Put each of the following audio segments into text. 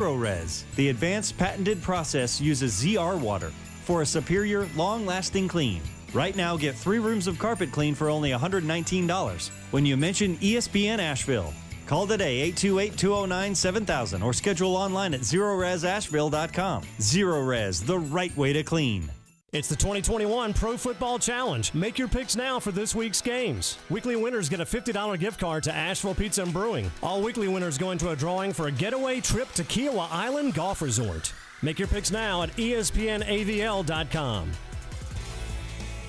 ZeroRez. The advanced patented process uses ZR water for a superior, long-lasting clean. Right now, get 3 rooms of carpet clean for only $119 when you mention ESPN Asheville. Call today, 828-209-7000, or schedule online at ZeroRezAsheville.com. ZeroRez, the right way to clean. It's the 2021 Pro Football Challenge. Make your picks now for this week's games. Weekly winners get a $50 gift card to Asheville Pizza and Brewing. All weekly winners go into a drawing for a getaway trip to Kiowa Island Golf Resort. Make your picks now at ESPNAVL.com.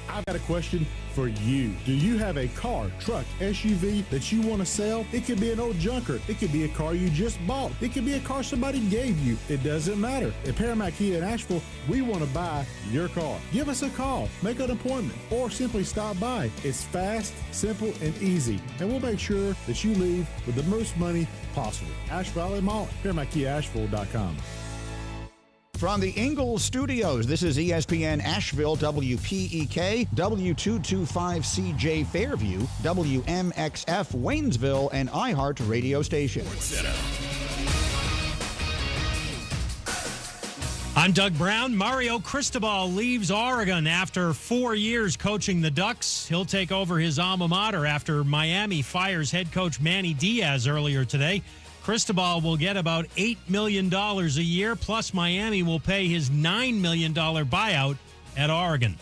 I've got a question for you. Do you have a car, truck, SUV that you want to sell? It could be an old junker. It could be a car you just bought. It could be a car somebody gave you. It doesn't matter. At Paramount Kia in Asheville, we want to buy your car. Give us a call, make an appointment, or simply stop by. It's fast, simple, and easy. And we'll make sure that you leave with the most money possible. Ash Valley Mall, ParamountKiaAsheville.com. From the Ingalls Studios, this is ESPN Asheville, WPEK, W225CJ Fairview, WMXF Waynesville, and iHeart radio station. I'm Doug Brown. Mario Cristobal leaves Oregon after 4 years coaching the Ducks. He'll take over his alma mater after Miami fires head coach Manny Diaz earlier today. Cristobal will get about $8 million a year, plus Miami will pay his $9 million buyout at Oregon.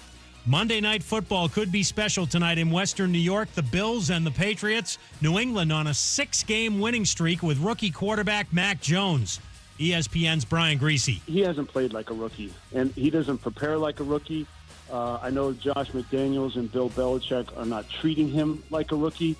Monday Night Football could be special tonight in Western New York. The Bills and the Patriots. New England on a 6-game winning streak with rookie quarterback Mac Jones. ESPN's Brian Greasy. He hasn't played like a rookie, and he doesn't prepare like a rookie. I know Josh McDaniels and Bill Belichick are not treating him like a rookie.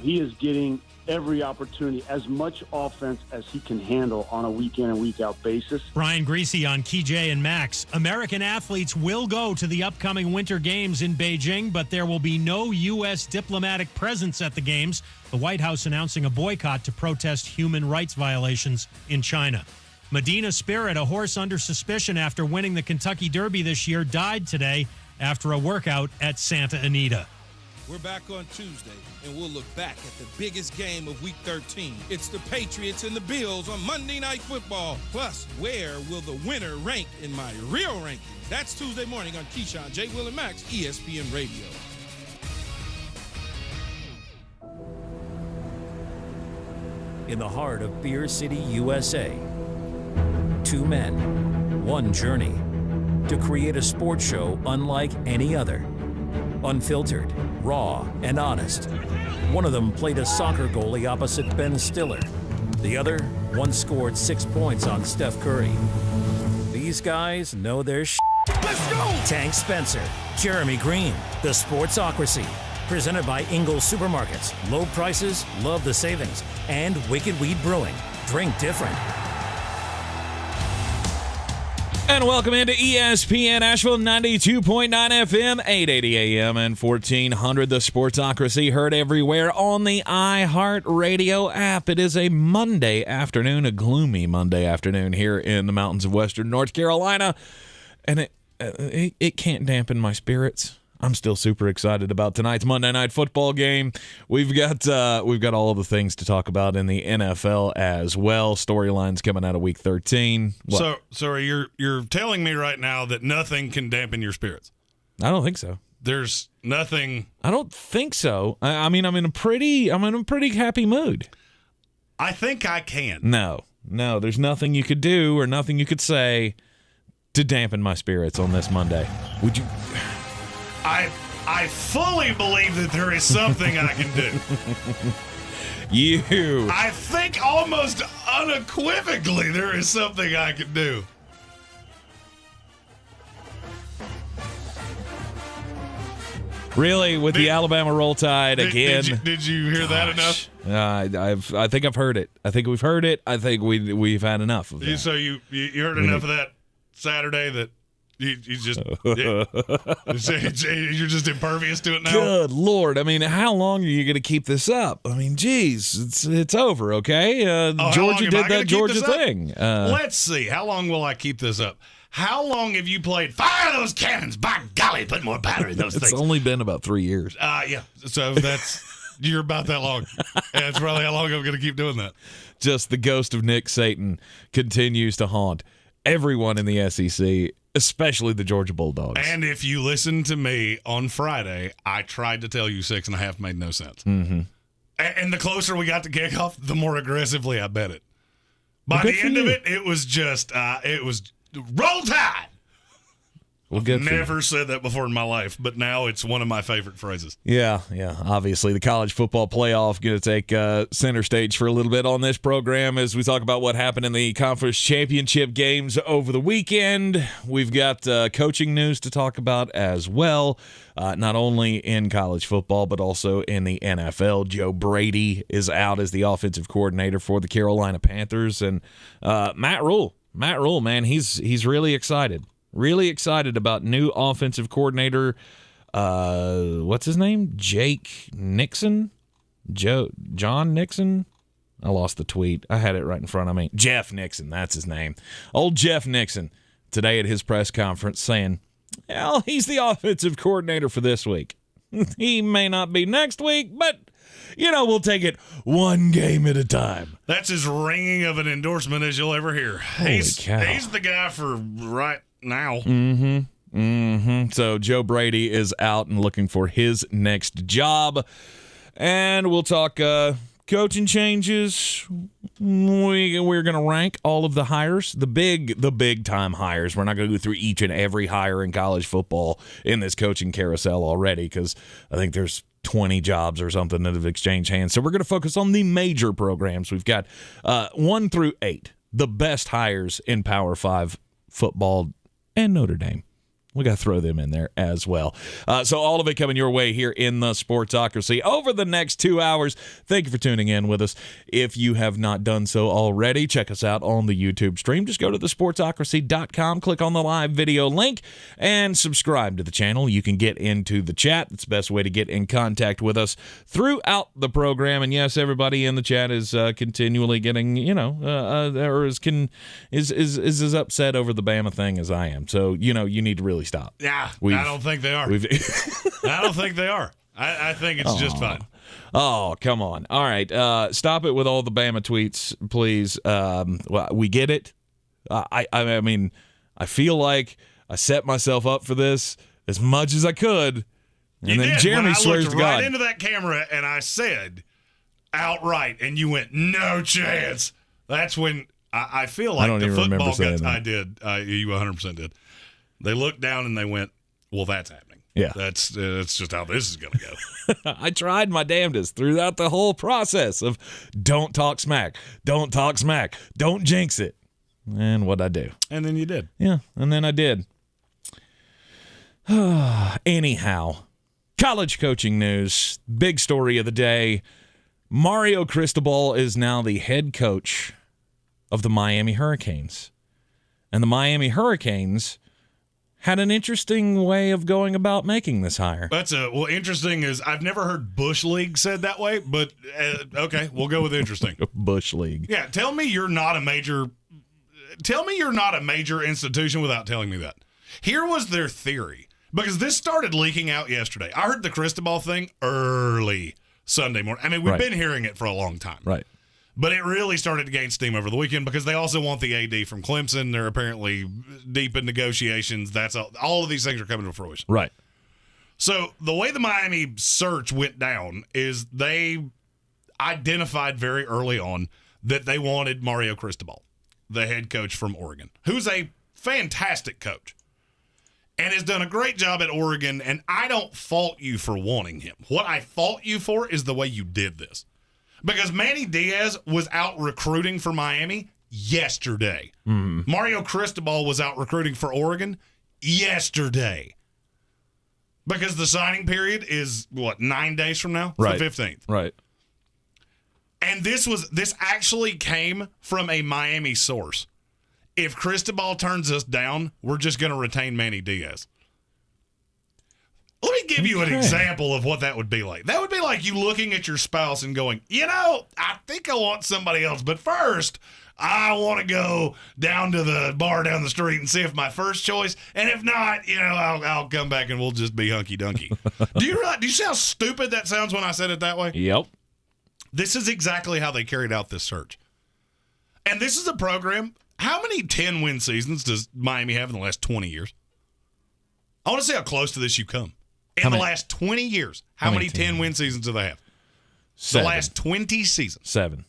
He is getting every opportunity, as much offense as he can handle on a week-in and week-out basis. Brian Greasy on KJ and Max. American athletes will go to the upcoming Winter Games in Beijing, but there will be no U.S. diplomatic presence at the Games. The White House announcing a boycott to protest human rights violations in China. Medina Spirit, a horse under suspicion after winning the Kentucky Derby this year, died today after a workout at Santa Anita. We're back on Tuesday, and we'll look back at the biggest game of Week 13. It's the Patriots and the Bills on Monday Night Football. Plus, where will the winner rank in my real ranking? That's Tuesday morning on Keyshawn, J. Will, and Max, ESPN Radio. In the heart of Beer City, USA, 2 men, 1 journey to create a sports show unlike any other. Unfiltered, raw, and honest. One of them played a soccer goalie opposite Ben Stiller. The other once scored 6 points on Steph Curry. These guys know their shit. Let's go! Tank Spencer, Jeremy Greene, The Sportsocracy. Presented by Ingalls Supermarkets. Low prices, love the savings. And Wicked Weed Brewing. Drink different. And welcome into ESPN Asheville, 92.9 FM, 880 AM, and 1400. The Sportsocracy, heard everywhere on the iHeart Radio app. It is a Monday afternoon, a gloomy Monday afternoon here in the mountains of western North Carolina, and it can't dampen my spirits. I'm still super excited about tonight's Monday Night Football game. We've got all of the things to talk about in the NFL as well. Storylines coming out of Week 13. What? So you're telling me right now that nothing can dampen your spirits? I don't think so. There's nothing. I don't think so. I mean, I'm in a pretty happy mood. I think I can. No, there's nothing you could do or nothing you could say to dampen my spirits on this Monday. Would you? I fully believe that there is something I can do. I think almost unequivocally there is something I can do. Really, with the Alabama Roll Tide again? Did you hear that enough? I think I've heard it. I think we've heard it. I think we've had enough of that. So you heard enough of that Saturday that you just you're just impervious to it now? Good Lord. I mean, how long are you going to keep this up? I mean, geez, it's over, okay? Georgia did that Georgia thing. Let's see. How long will I keep this up? How long have you played Fire Those Cannons? By golly, put more powder in those things. It's only been about 3 years. Yeah. So that's You're about that long. And that's probably how long I'm going to keep doing that. Just the ghost of Nick Saban continues to haunt everyone in the SEC, especially the Georgia Bulldogs. And if you listen to me on Friday, I tried to tell you 6.5 made no sense. Mm-hmm. And the closer we got to kickoff, the more aggressively I bet it. By the end of it, it was just, it was roll tide. Well, I've never said that before in my life, but now it's one of my favorite phrases. Yeah. Obviously, the college football playoff going to take center stage for a little bit on this program as we talk about what happened in the conference championship games over the weekend. We've got coaching news to talk about as well, not only in college football, but also in the NFL. Joe Brady is out as the offensive coordinator for the Carolina Panthers. And Matt Rule, man, he's really excited. Really excited about new offensive coordinator. What's his name? Jake Nixon? John Nixon? I lost the tweet. I had it right in front of me. Jeff Nixon, that's his name. Old Jeff Nixon today at his press conference saying, well, he's the offensive coordinator for this week. He may not be next week, but, we'll take it one game at a time. That's as ringing of an endorsement as you'll ever hear. He's the guy for right now. So Joe Brady is out and looking for his next job. And we'll talk coaching changes. We're going to rank all of the hires, the big time hires. We're not going to go through each and every hire in college football in this coaching carousel already, because I think there's 20 jobs or something that have exchanged hands. So we're going to focus on the major programs. We've got 1 through 8, the best hires in Power 5 football and Notre Dame. We got to throw them in there as well. So all of it coming your way here in the Sportsocracy over the next 2 hours. Thank you for tuning in with us. If you have not done so already, check us out on the YouTube stream. Just go to thesportsocracy.com, click on the live video link, and subscribe to the channel. You can get into the chat. That's the best way to get in contact with us throughout the program. And yes, everybody in the chat is continually getting, or is as upset over the Bama thing as I am. So, you need to really stop. Yeah, I don't think they are. I don't think they are. I think it's just fine. Oh, come on. All right. Stop it with all the Bama tweets, please. Well, we get it. I mean, I feel like I set myself up for this as much as I could. And then Jeremy swears to God. I looked right into that camera and I said outright, and you went, no chance. That's when I feel like the football guys, I did. You 100% did. They looked down and they went, well, that's happening. Yeah. That's just how this is going to go. I tried my damnedest throughout the whole process of don't talk smack, don't jinx it. And what'd I do? And then you did. Yeah, and then I did. Anyhow, college coaching news, big story of the day. Mario Cristobal is now the head coach of the Miami Hurricanes. And the Miami Hurricanes had an interesting way of going about making this hire. Interesting is I've never heard Bush League said that way, but okay, we'll go with interesting. Bush League. Yeah, tell me you're not a major institution without telling me that. Here was their theory, because this started leaking out yesterday. I heard the Cristobal thing early Sunday morning. I mean, we've been hearing it for a long time. Right. But it really started to gain steam over the weekend because they also want the AD from Clemson. They're apparently deep in negotiations. That's all of these things are coming to fruition. Right. So the way the Miami search went down is they identified very early on that they wanted Mario Cristobal, the head coach from Oregon, who's a fantastic coach and has done a great job at Oregon, and I don't fault you for wanting him. What I fault you for is the way you did this. Because Manny Diaz was out recruiting for Miami yesterday. Mm-hmm. Mario Cristobal was out recruiting for Oregon yesterday. Because the signing period is, 9 days from now? It's the 15th. Right. And this actually came from a Miami source. If Cristobal turns us down, we're just going to retain Manny Diaz. Let me give you an example of what that would be like. That would be like you looking at your spouse and going, I think I want somebody else, but first, I want to go down to the bar down the street and see if my first choice, and if not, I'll come back and we'll just be hunky-dunky. Do you see how stupid that sounds when I said it that way? Yep. This is exactly how they carried out this search. And this is a program. How many 10-win seasons does Miami have in the last 20 years? I want to see how close to this you come. In the last 20 years, how many 10-win seasons do they have? 7. The last 20 seasons. 7.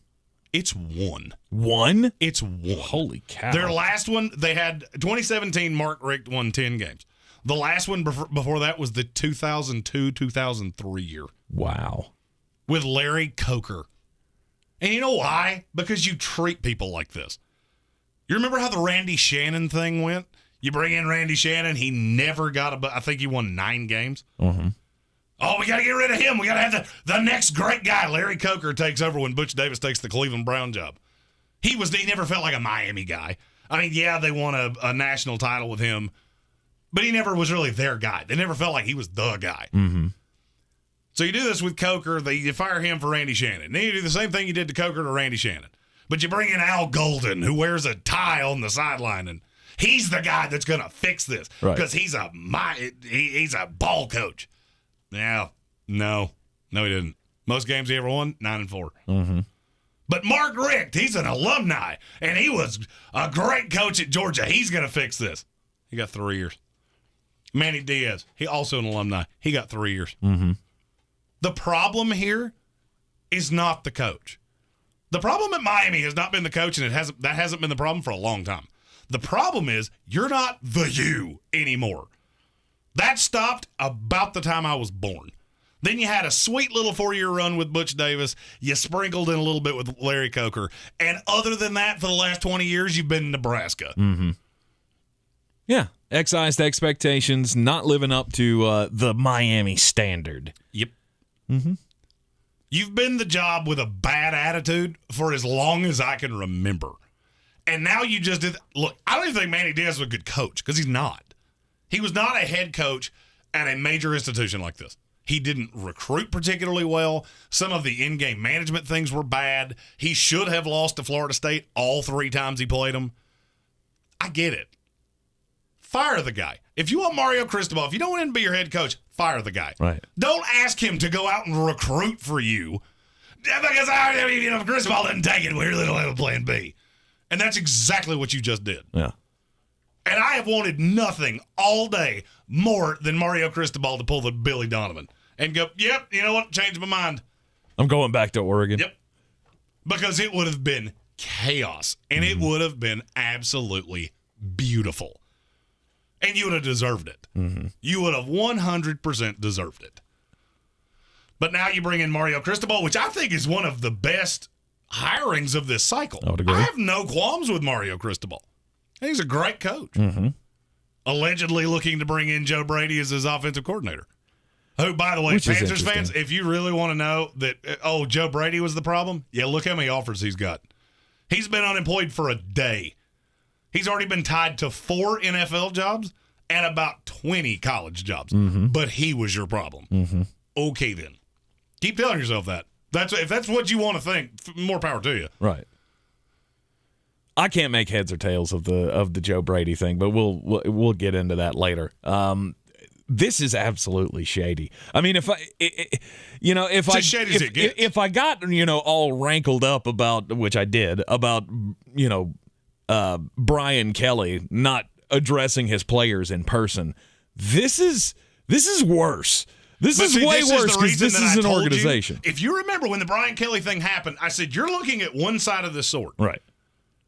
It's 1. 1? It's 1. Holy cow. Their last one, they had 2017, Mark Richt won 10 games. The last one before that was the 2002-2003 year. Wow. With Larry Coker. And you know why? Because you treat people like this. You remember how the Randy Shannon thing went? You bring in Randy Shannon, he never got I think he won 9 games. Mm-hmm. Oh, we got to get rid of him. We got to have the next great guy. Larry Coker takes over when Butch Davis takes the Cleveland Brown job. He never felt like a Miami guy. I mean, yeah, they won a national title with him, but he never was really their guy. They never felt like he was the guy. Mm-hmm. So you do this with Coker. You fire him for Randy Shannon. Then you do the same thing you did to Coker to Randy Shannon. But you bring in Al Golden, who wears a tie on the sideline, and he's the guy that's going to fix this because he's a ball coach. Yeah, no, he didn't. Most games he ever won, 9-4. Mm-hmm. But Mark Richt, he's an alumni, and he was a great coach at Georgia. He's going to fix this. He got 3 years. Manny Diaz, he also an alumni. He got 3 years. Mm-hmm. The problem here is not the coach. The problem at Miami has not been the coach, and that hasn't been the problem for a long time. The problem is you're not the you anymore. That stopped about the time I was born. Then you had a sweet little 4-year run with Butch Davis. You sprinkled in a little bit with Larry Coker. And other than that, for the last 20 years, you've been in Nebraska. Mm-hmm. Yeah. Excised expectations, not living up to the Miami standard. Yep. Mm-hmm. You've been the job with a bad attitude for as long as I can remember. And now you just did. Look, I don't even think Manny Diaz was a good coach because he's not. He was not a head coach at a major institution like this. He didn't recruit particularly well. Some of the in-game management things were bad. He should have lost to Florida State all 3 times he played them. I get it. Fire the guy. If you want Mario Cristobal, if you don't want him to be your head coach, fire the guy. Right. Don't ask him to go out and recruit for you. Because if Cristobal doesn't take it, we really don't have a plan B. And that's exactly what you just did. Yeah. And I have wanted nothing all day more than Mario Cristobal to pull the Billy Donovan and go, yep, you know what? Changed my mind. I'm going back to Oregon. Yep. Because it would have been chaos, and it would have been absolutely beautiful. And you would have deserved it. Mm-hmm. You would have 100% deserved it. But now you bring in Mario Cristobal, which I think is one of the best hirings of this cycle. I would agree. I have no qualms with Mario Cristobal. He's a great coach. Mm-hmm. Allegedly looking to bring in Joe Brady as his offensive coordinator. Who, by the way, Panthers fans, if you really want to know that, Joe Brady was the problem, yeah, look how many offers he's got. He's been unemployed for a day. He's already been tied to 4 NFL jobs and about 20 college jobs. Mm-hmm. But he was your problem. Mm-hmm. Okay, then. Keep telling yourself that. If that's what you want to think, more power to you. Right. I can't make heads or tails of the Joe Brady thing, but we'll get into that later. This is absolutely shady. I mean, if I got all rankled up about, which I did, about Brian Kelly not addressing his players in person, this is worse. This is way worse because this is an organization. If you remember when the Brian Kelly thing happened, I said you're looking at one side of the sword. Right.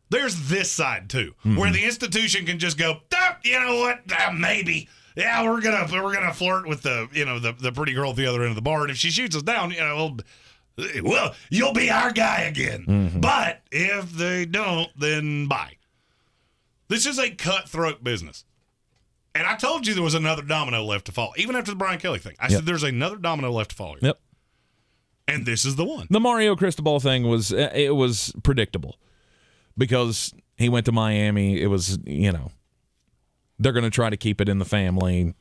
There's this side too, where the institution can just go, you know what? Maybe, yeah, we're gonna flirt with the pretty girl at the other end of the bar, and if she shoots us down, well, you'll be our guy again. Mm-hmm. But if they don't, then bye. This is a cutthroat business, and I told you there was another domino left to fall, even after the Brian Kelly thing. I said there's another domino left to fall here. Yep. And this is the one. The Mario Cristobal thing was predictable. Because he went to Miami, it was, they're going to try to keep it in the family,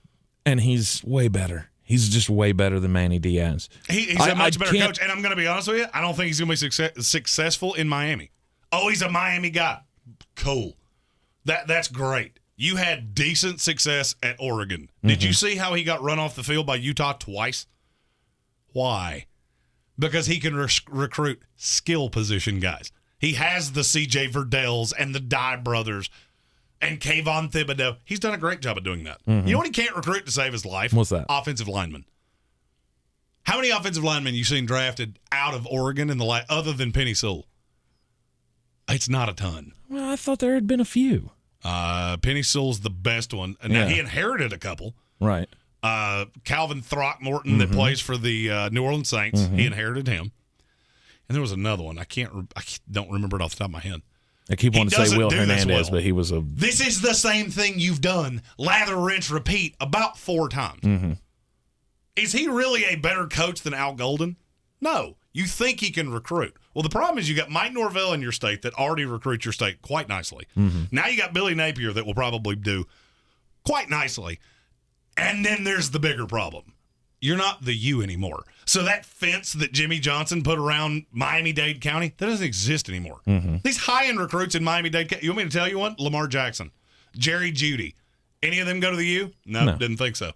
and he's way better. He's just way better than Manny Diaz. He's a much better coach, and I'm going to be honest with you, I don't think he's going to be successful in Miami. Oh, he's a Miami guy. Cool. That's great. You had decent success at Oregon. Did you see how he got run off the field by Utah twice? Why? Because he can recruit skill position guys. He has the C.J. Verdells and the Dye brothers and Kayvon Thibodeau. He's done a great job of doing that. You know what he can't recruit to save his life? What's that? Offensive linemen. How many offensive linemen you seen drafted out of Oregon in the other than Penny Sewell? It's not a ton. Well, I thought there had been a few. Penny Sewell's the best one. And now he inherited a couple. Right. Calvin Throckmorton that plays for the New Orleans Saints. He inherited him. And there was another one. I don't remember it off the top of my head. I keep wanting to say Will Hernandez, but he was a... This is the same thing you've done, lather, rinse, repeat, about 4 times. Is he really a better coach than Al Golden? No. You think he can recruit. Well, the problem is you got Mike Norvell in your state that already recruits your state quite nicely. Now you got Billy Napier that will probably do quite nicely. And then there's the bigger problem. You're not the U anymore. So that fence that Jimmy Johnson put around Miami-Dade County, that doesn't exist anymore. These high-end recruits in Miami-Dade County, you want me to tell you one? Lamar Jackson, Jerry Jeudy. Any of them go to the U? No. Didn't think so.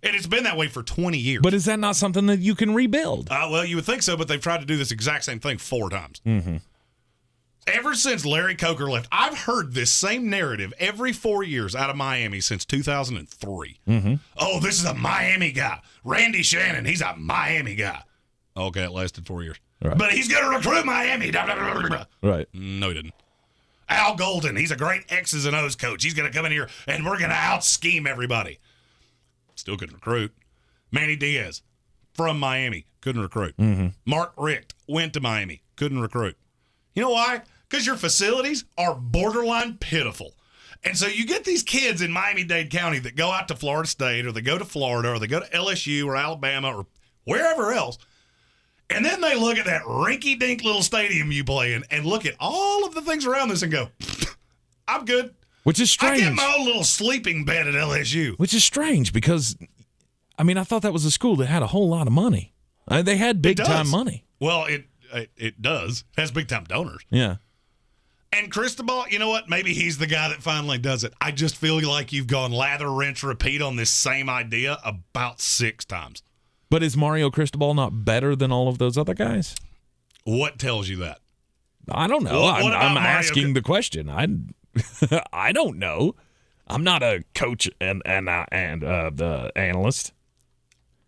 And it's been that way for 20 years. But is that not something that you can rebuild? Well, you would think so, but they've tried to do this exact same thing 4 times. Ever since Larry Coker left, I've heard this same narrative every 4 years out of Miami since 2003. Oh, this is a Miami guy. Randy Shannon, he's a Miami guy. Okay, it lasted 4 years. Right. But he's going to recruit Miami. Right. No, he didn't. Al Golden, he's a great X's and O's coach. He's going to come in here, and we're going to out-scheme everybody. Still couldn't recruit. Manny Diaz from Miami, couldn't recruit. Mark Richt went to Miami, couldn't recruit. You know why? Because your facilities are borderline pitiful. And so you get these kids in Miami-Dade County that go out to Florida State or they go to Florida or they go to LSU or Alabama or wherever else, and then they look at that rinky-dink little stadium you play in and look at all of the things around this and go, I'm good. Which is strange. I get my own little sleeping bed at LSU. Which is strange because, I mean, I thought that was a school that had a whole lot of money. They had big-time money. Well, it does. It has big-time donors. Yeah. And Cristobal, you know what? Maybe he's the guy that finally does it. I just feel like you've gone lather, rinse, repeat on this same idea about 6 times. But is Mario Cristobal not better than all of those other guys? What tells you that? I don't know. I'm asking the question. I don't know. I'm not a coach and the analyst.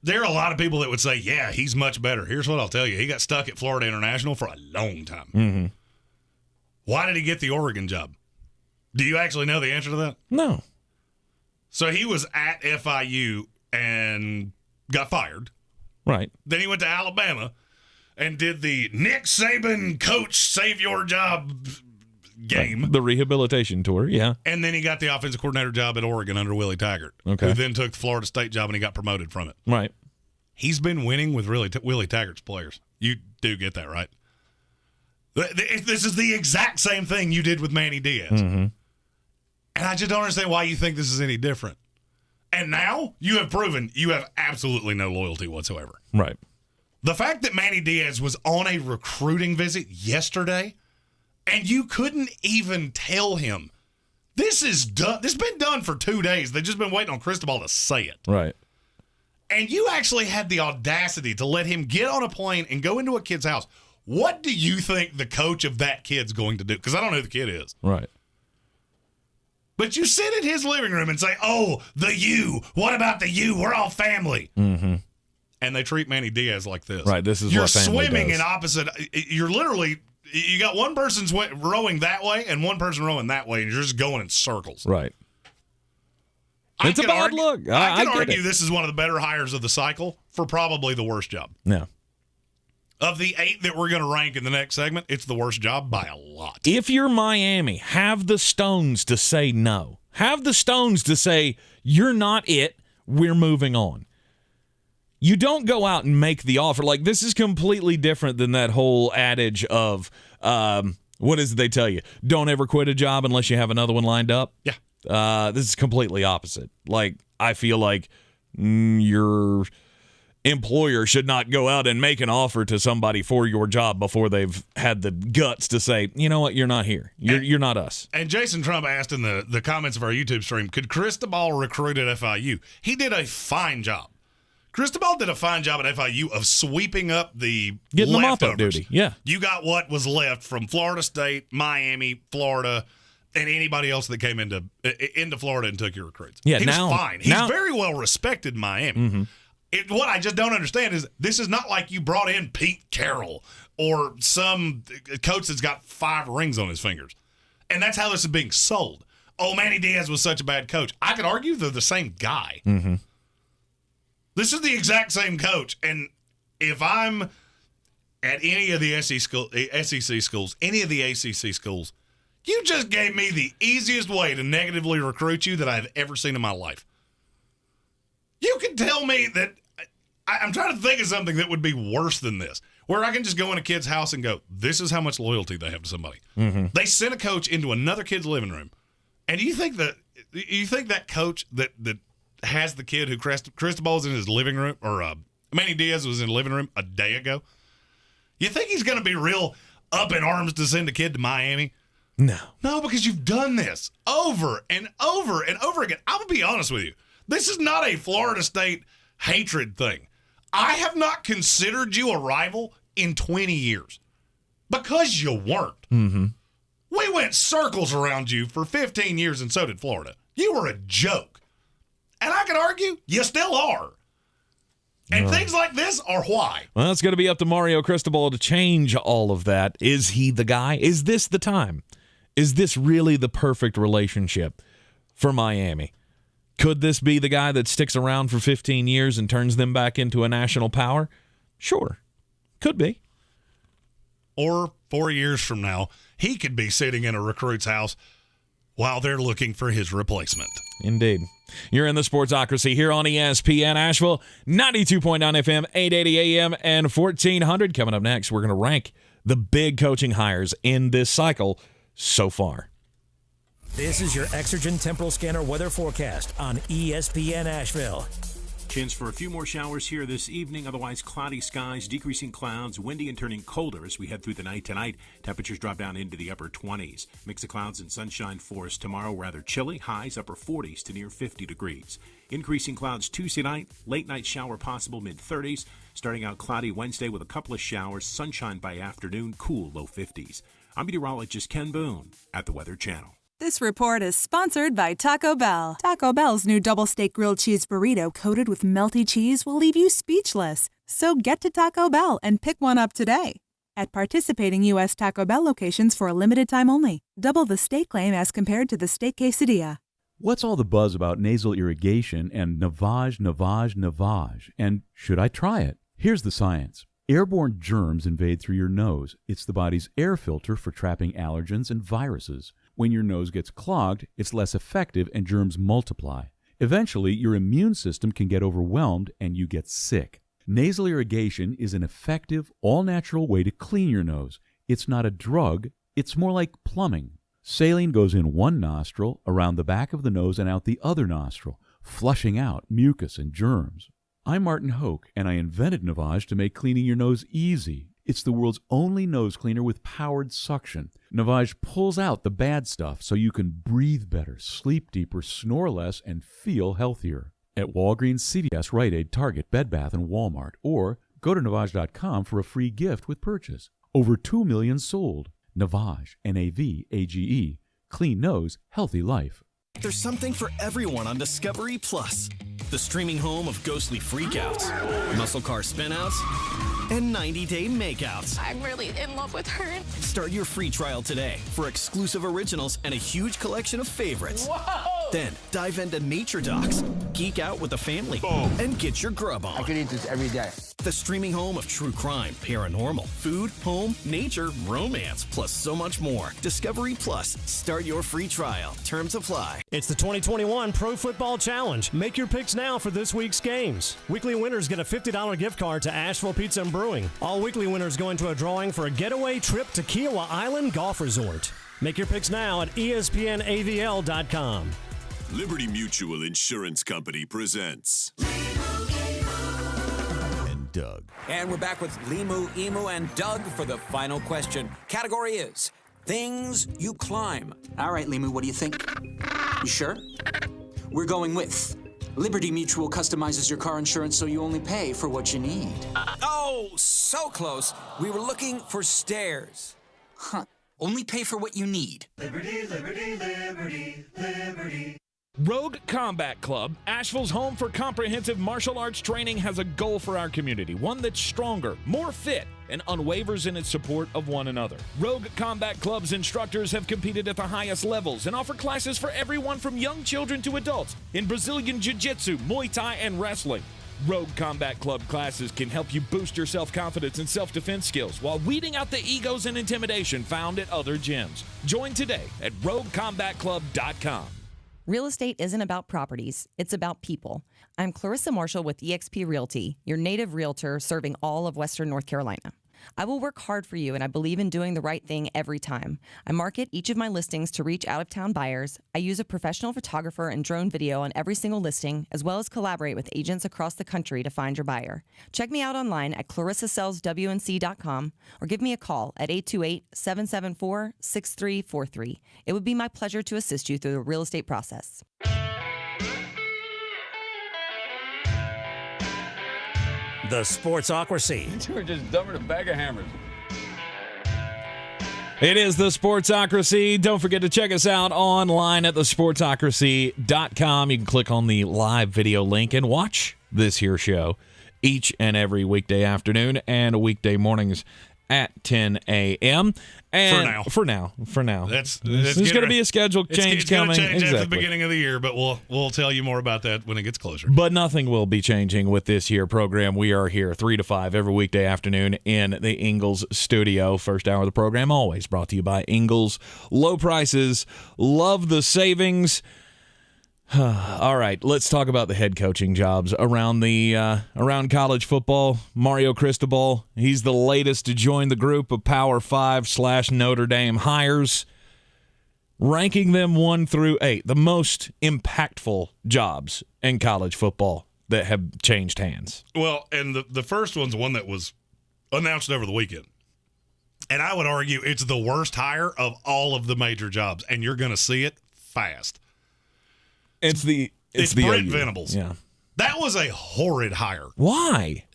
There are a lot of people that would say, yeah, he's much better. Here's what I'll tell you. He got stuck at Florida International for a long time. Why did he get the Oregon job? Do you actually know the answer to that? No. So he was at FIU and got fired. Right. Then he went to Alabama and did the Nick Saban coach save your job game. The rehabilitation tour, yeah. And then he got the offensive coordinator job at Oregon under Willie Taggart. Okay. Who then took the Florida State job and he got promoted from it. Right. He's been winning with Willie Taggart's players. You do get that, right? This is the exact same thing you did with Manny Diaz. And I just don't understand why you think this is any different. And now you have proven you have absolutely no loyalty whatsoever. Right. The fact that Manny Diaz was on a recruiting visit yesterday and you couldn't even tell him, this is done. This has been done for 2 days. They've just been waiting on Cristobal to say it. Right. And you actually had the audacity to let him get on a plane and go into a kid's house. What do you think the coach of that kid's going to do? Because I don't know who the kid is. Right. But you sit in his living room and say, oh, the U. What about the U? We're all family. And they treat Manny Diaz like this. Right, this is You're what family swimming does. in opposite. You're literally, you got one person rowing that way and one person rowing that way, and you're just going in circles. Right. It's a bad look. I can get argue it. this is one of the better hires of the cycle for probably the worst job. Yeah. Of the 8 that we're going to rank in the next segment, it's the worst job by a lot. If you're Miami, have the stones to say no. Have the stones to say, you're not it, we're moving on. You don't go out and make the offer. Like, this is completely different than that whole adage of, what is it they tell you? Don't ever quit a job unless you have another one lined up. Yeah. This is completely opposite. Like, I feel like you're employer should not go out and make an offer to somebody for your job before they've had the guts to say, you know what, you're not here. You're not us. And Jason Trump asked in the comments of our YouTube stream, could Cristobal recruit at FIU? He did a fine job. Cristobal did a fine job at FIU of sweeping up the getting the mop-up leftovers. duty. Yeah. You got what was left from Florida State, Miami, Florida, and anybody else that came into Florida and took your recruits. Yeah, he was fine. He's very well respected in Miami. Mm-hmm. What I just don't understand is this is not like you brought in Pete Carroll or some coach that's got 5 rings on his fingers. And that's how this is being sold. Oh, Manny Diaz was such a bad coach. I could argue they're the same guy. Mm-hmm. This is the exact same coach. And if I'm at any of the SEC schools, any of the ACC schools, you just gave me the easiest way to negatively recruit you that I've ever seen in my life. You can tell me that I'm trying to think of something that would be worse than this, where I can just go in a kid's house and go, this is how much loyalty they have to somebody. Mm-hmm. They sent a coach into another kid's living room. And you think that coach that has the kid who Cristobal's in his living room, or Manny Diaz was in the living room a day ago, you think he's going to be real up in arms to send a kid to Miami? No, because you've done this over and over and over again. I'm going to be honest with you. This is not a Florida State hatred thing. I have not considered you a rival in 20 years because you weren't. Mm-hmm. We went circles around you for 15 years, and so did Florida. You were a joke. And I could argue you still are. And things like this are why. Well, it's going to be up to Mario Cristobal to change all of that. Is he the guy? Is this the time? Is this really the perfect relationship for Miami? Could this be the guy that sticks around for 15 years and turns them back into a national power? Sure. Could be. Or 4 years from now, he could be sitting in a recruit's house while they're looking for his replacement. Indeed. You're in the Sportsocracy here on ESPN Asheville, 92.9 FM, 880 AM, and 1400. Coming up next, we're going to rank the big coaching hires in this cycle so far. This is your Exergen Temporal Scanner weather forecast on ESPN Asheville. Chance for a few more showers here this evening, otherwise cloudy skies, decreasing clouds, windy and turning colder as we head through the night tonight. Temperatures drop down into the upper 20s. Mix of clouds and sunshine for us tomorrow, rather chilly, highs upper 40s to near 50 degrees. Increasing clouds Tuesday night, late night shower possible mid-30s. Starting out cloudy Wednesday with a couple of showers, sunshine by afternoon, cool low 50s. I'm meteorologist Ken Boone at the Weather Channel. This report is sponsored by Taco Bell. Taco Bell's new double steak grilled cheese burrito coated with melty cheese will leave you speechless. So get to Taco Bell and pick one up today. At participating U.S. Taco Bell locations for a limited time only. Double the steak claim as compared to the steak quesadilla. What's all the buzz about nasal irrigation and Navage? And should I try it? Here's the science. Airborne germs invade through your nose. It's the body's air filter for trapping allergens and viruses. When your nose gets clogged, it's less effective and germs multiply. Eventually, your immune system can get overwhelmed and you get sick. Nasal irrigation is an effective, all-natural way to clean your nose. It's not a drug, it's more like plumbing. Saline goes in one nostril, around the back of the nose and out the other nostril, flushing out mucus and germs. I'm Martin Hoke, and I invented Navage to make cleaning your nose easy. It's the world's only nose cleaner with powered suction. Navage pulls out the bad stuff so you can breathe better, sleep deeper, snore less, and feel healthier. At Walgreens, CVS, Rite Aid, Target, Bed Bath, and Walmart. Or go to Navage.com for a free gift with purchase. Over 2 million sold. Navage, Navage. Clean nose, healthy life. There's something for everyone on Discovery Plus. The streaming home of ghostly freakouts, muscle car spinouts, and 90-day makeouts. I'm really in love with her. Start your free trial today for exclusive originals and a huge collection of favorites. Whoa! Then dive into nature docs, geek out with the family, and get your grub on. I could eat this every day. The streaming home of true crime, paranormal, food, home, nature, romance, plus so much more. Discovery Plus. Start your free trial. Terms apply. It's the 2021 Pro Football Challenge. Make your picks now for this week's games. Weekly winners get a $50 gift card to Asheville Pizza and Brewing. All weekly winners go into a drawing for a getaway trip to Kiowa Island Golf Resort. Make your picks now at ESPNAVL.com. Liberty Mutual Insurance Company presents Doug. And we're back with Limu, Emu, and Doug for the final question. Category is things you climb. All right, Limu, what do you think? You sure? We're going with Liberty Mutual customizes your car insurance so you only pay for what you need. Oh, so close. We were looking for stairs. Huh. Only pay for what you need. Liberty, liberty, liberty, liberty. Rogue Combat Club, Asheville's home for comprehensive martial arts training, has a goal for our community, one that's stronger, more fit, and unwavers in its support of one another. Rogue Combat Club's instructors have competed at the highest levels and offer classes for everyone from young children to adults in Brazilian Jiu-Jitsu, Muay Thai, and wrestling. Rogue Combat Club classes can help you boost your self-confidence and self-defense skills while weeding out the egos and intimidation found at other gyms. Join today at roguecombatclub.com. Real estate isn't about properties, it's about people. I'm Clarissa Marshall with eXp Realty, your native realtor serving all of Western North Carolina. I will work hard for you, and I believe in doing the right thing every time. I market each of my listings to reach out-of-town buyers. I use a professional photographer and drone video on every single listing, as well as collaborate with agents across the country to find your buyer. Check me out online at clarissasellswnc.com or give me a call at 828-774-6343. It would be my pleasure to assist you through the real estate process. The Sportsocracy. You were just dumber than a bag of hammers. It is the Sportsocracy. Don't forget to check us out online at thesportsocracy.com. You can click on the live video link and watch this here show each and every weekday afternoon and weekday mornings at 10 a.m. And for now. There's going to be a schedule change coming. It's going to change at the beginning of the year, but we'll tell you more about that when it gets closer. But nothing will be changing with this year program. We are here 3 to 5 every weekday afternoon in the Ingles studio. First hour of the program always brought to you by Ingles. Low prices, love the savings. All right, let's talk about the head coaching jobs around college football. Mario Cristobal, he's the latest to join the group of Power 5 / Notre Dame hires, ranking them 1 through 8, the most impactful jobs in college football that have changed hands. Well, and the first one's one that was announced over the weekend. And I would argue it's the worst hire of all of the major jobs, and you're going to see it fast. It's Brent Venables. Yeah. That was a horrid hire. Why?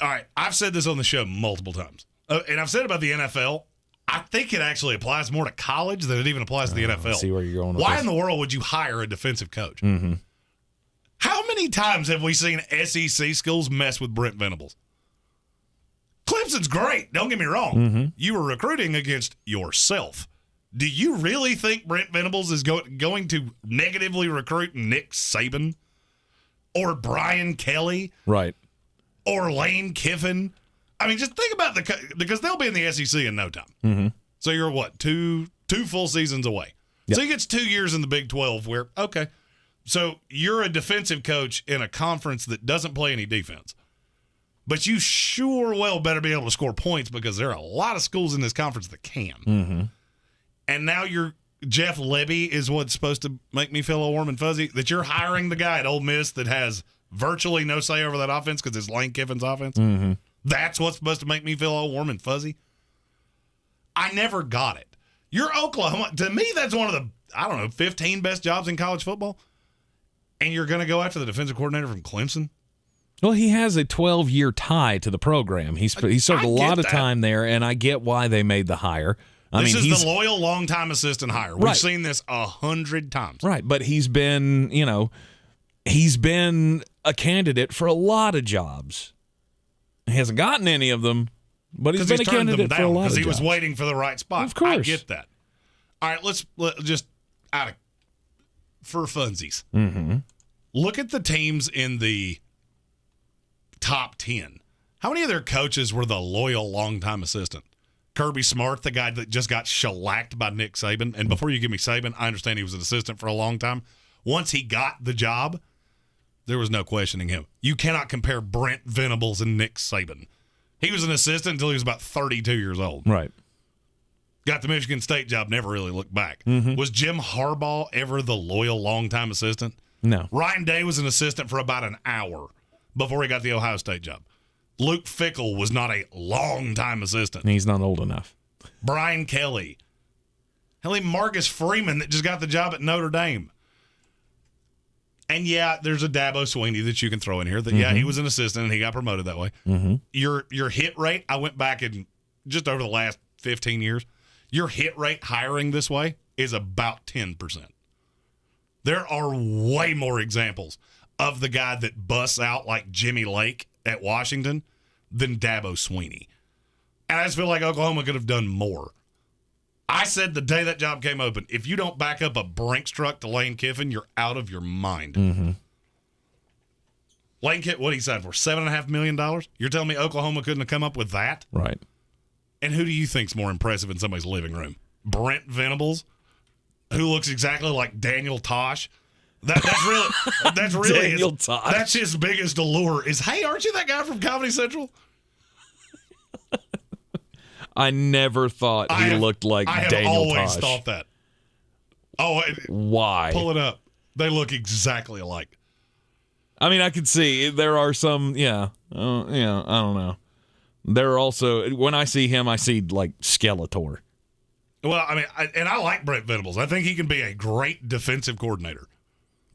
All right, I've said this on the show multiple times. And I've said about the NFL, I think it actually applies more to college than it even applies to the NFL. I see where you're going with Why this. in the world would you hire a defensive coach? Mm-hmm. How many times have we seen SEC schools mess with Brent Venables? Clemson's great, don't get me wrong. Mm-hmm. You were recruiting against yourself. Do you really think Brent Venables is going to negatively recruit Nick Saban or Brian Kelly? Right. Or Lane Kiffin? I mean, just think about because they'll be in the SEC in no time. Mm-hmm. So you're what, two full seasons away. Yep. So he gets 2 years in the Big 12 where, okay. So you're a defensive coach in a conference that doesn't play any defense. But you sure well better be able to score points because there are a lot of schools in this conference that can. Mm-hmm. And now Jeff Lebby is what's supposed to make me feel all warm and fuzzy, that you're hiring the guy at Ole Miss that has virtually no say over that offense because it's Lane Kiffin's offense. Mm-hmm. That's what's supposed to make me feel all warm and fuzzy. I never got it. You're Oklahoma. To me, that's one of the, 15 best jobs in college football. And you're going to go after the defensive coordinator from Clemson? Well, he has a 12-year tie to the program. He served a lot of time there, and I get why they made the hire. This is the loyal, long-time assistant hire. We've seen this 100 times. Right, but he's been a candidate for a lot of jobs. He hasn't gotten any of them, but he's been a candidate for a lot of jobs. Because he was waiting for the right spot. Of course. I get that. All right, let's just for funsies. Mm-hmm. Look at the teams in the top 10. How many of their coaches were the loyal, long-time assistant? Kirby Smart, the guy that just got shellacked by Nick Saban. And before you give me Saban, I understand he was an assistant for a long time. Once he got the job, there was no questioning him. You cannot compare Brent Venables and Nick Saban. He was an assistant until he was about 32 years old. Right. Got the Michigan State job, never really looked back. Mm-hmm. Was Jim Harbaugh ever the loyal, long-time assistant? No. Ryan Day was an assistant for about an hour before he got the Ohio State job. Luke Fickell was not a long-time assistant. He's not old enough. Brian Kelly. Hell, even Marcus Freeman that just got the job at Notre Dame. And, yeah, there's a Dabo Swinney that you can throw in here. That Yeah, he was an assistant, and he got promoted that way. Mm-hmm. Your hit rate, I went back and just over the last 15 years, your hit rate hiring this way is about 10%. There are way more examples of the guy that busts out like Jimmy Lake at Washington than Dabo Swinney. And I just feel like Oklahoma could have done more. I said the day that job came open, if you don't back up a Brinks truck to Lane Kiffin, you're out of your mind. Mm-hmm. Lane Kiffin, what did he sign for? $7.5 million? You're telling me Oklahoma couldn't have come up with that? Right. And who do you think's more impressive in somebody's living room? Brent Venables, who looks exactly like Daniel Tosh. That's really Daniel Tosh. That's his biggest allure is, hey, aren't you that guy from Comedy Central? I never thought he looked like Daniel Tosh. I have always thought that. Oh, why? Pull it up. They look exactly alike. I mean, I could see there are some, I don't know. There are also, when I see him, I see like Skeletor. Well, I mean, I like Brent Venables. I think he can be a great defensive coordinator.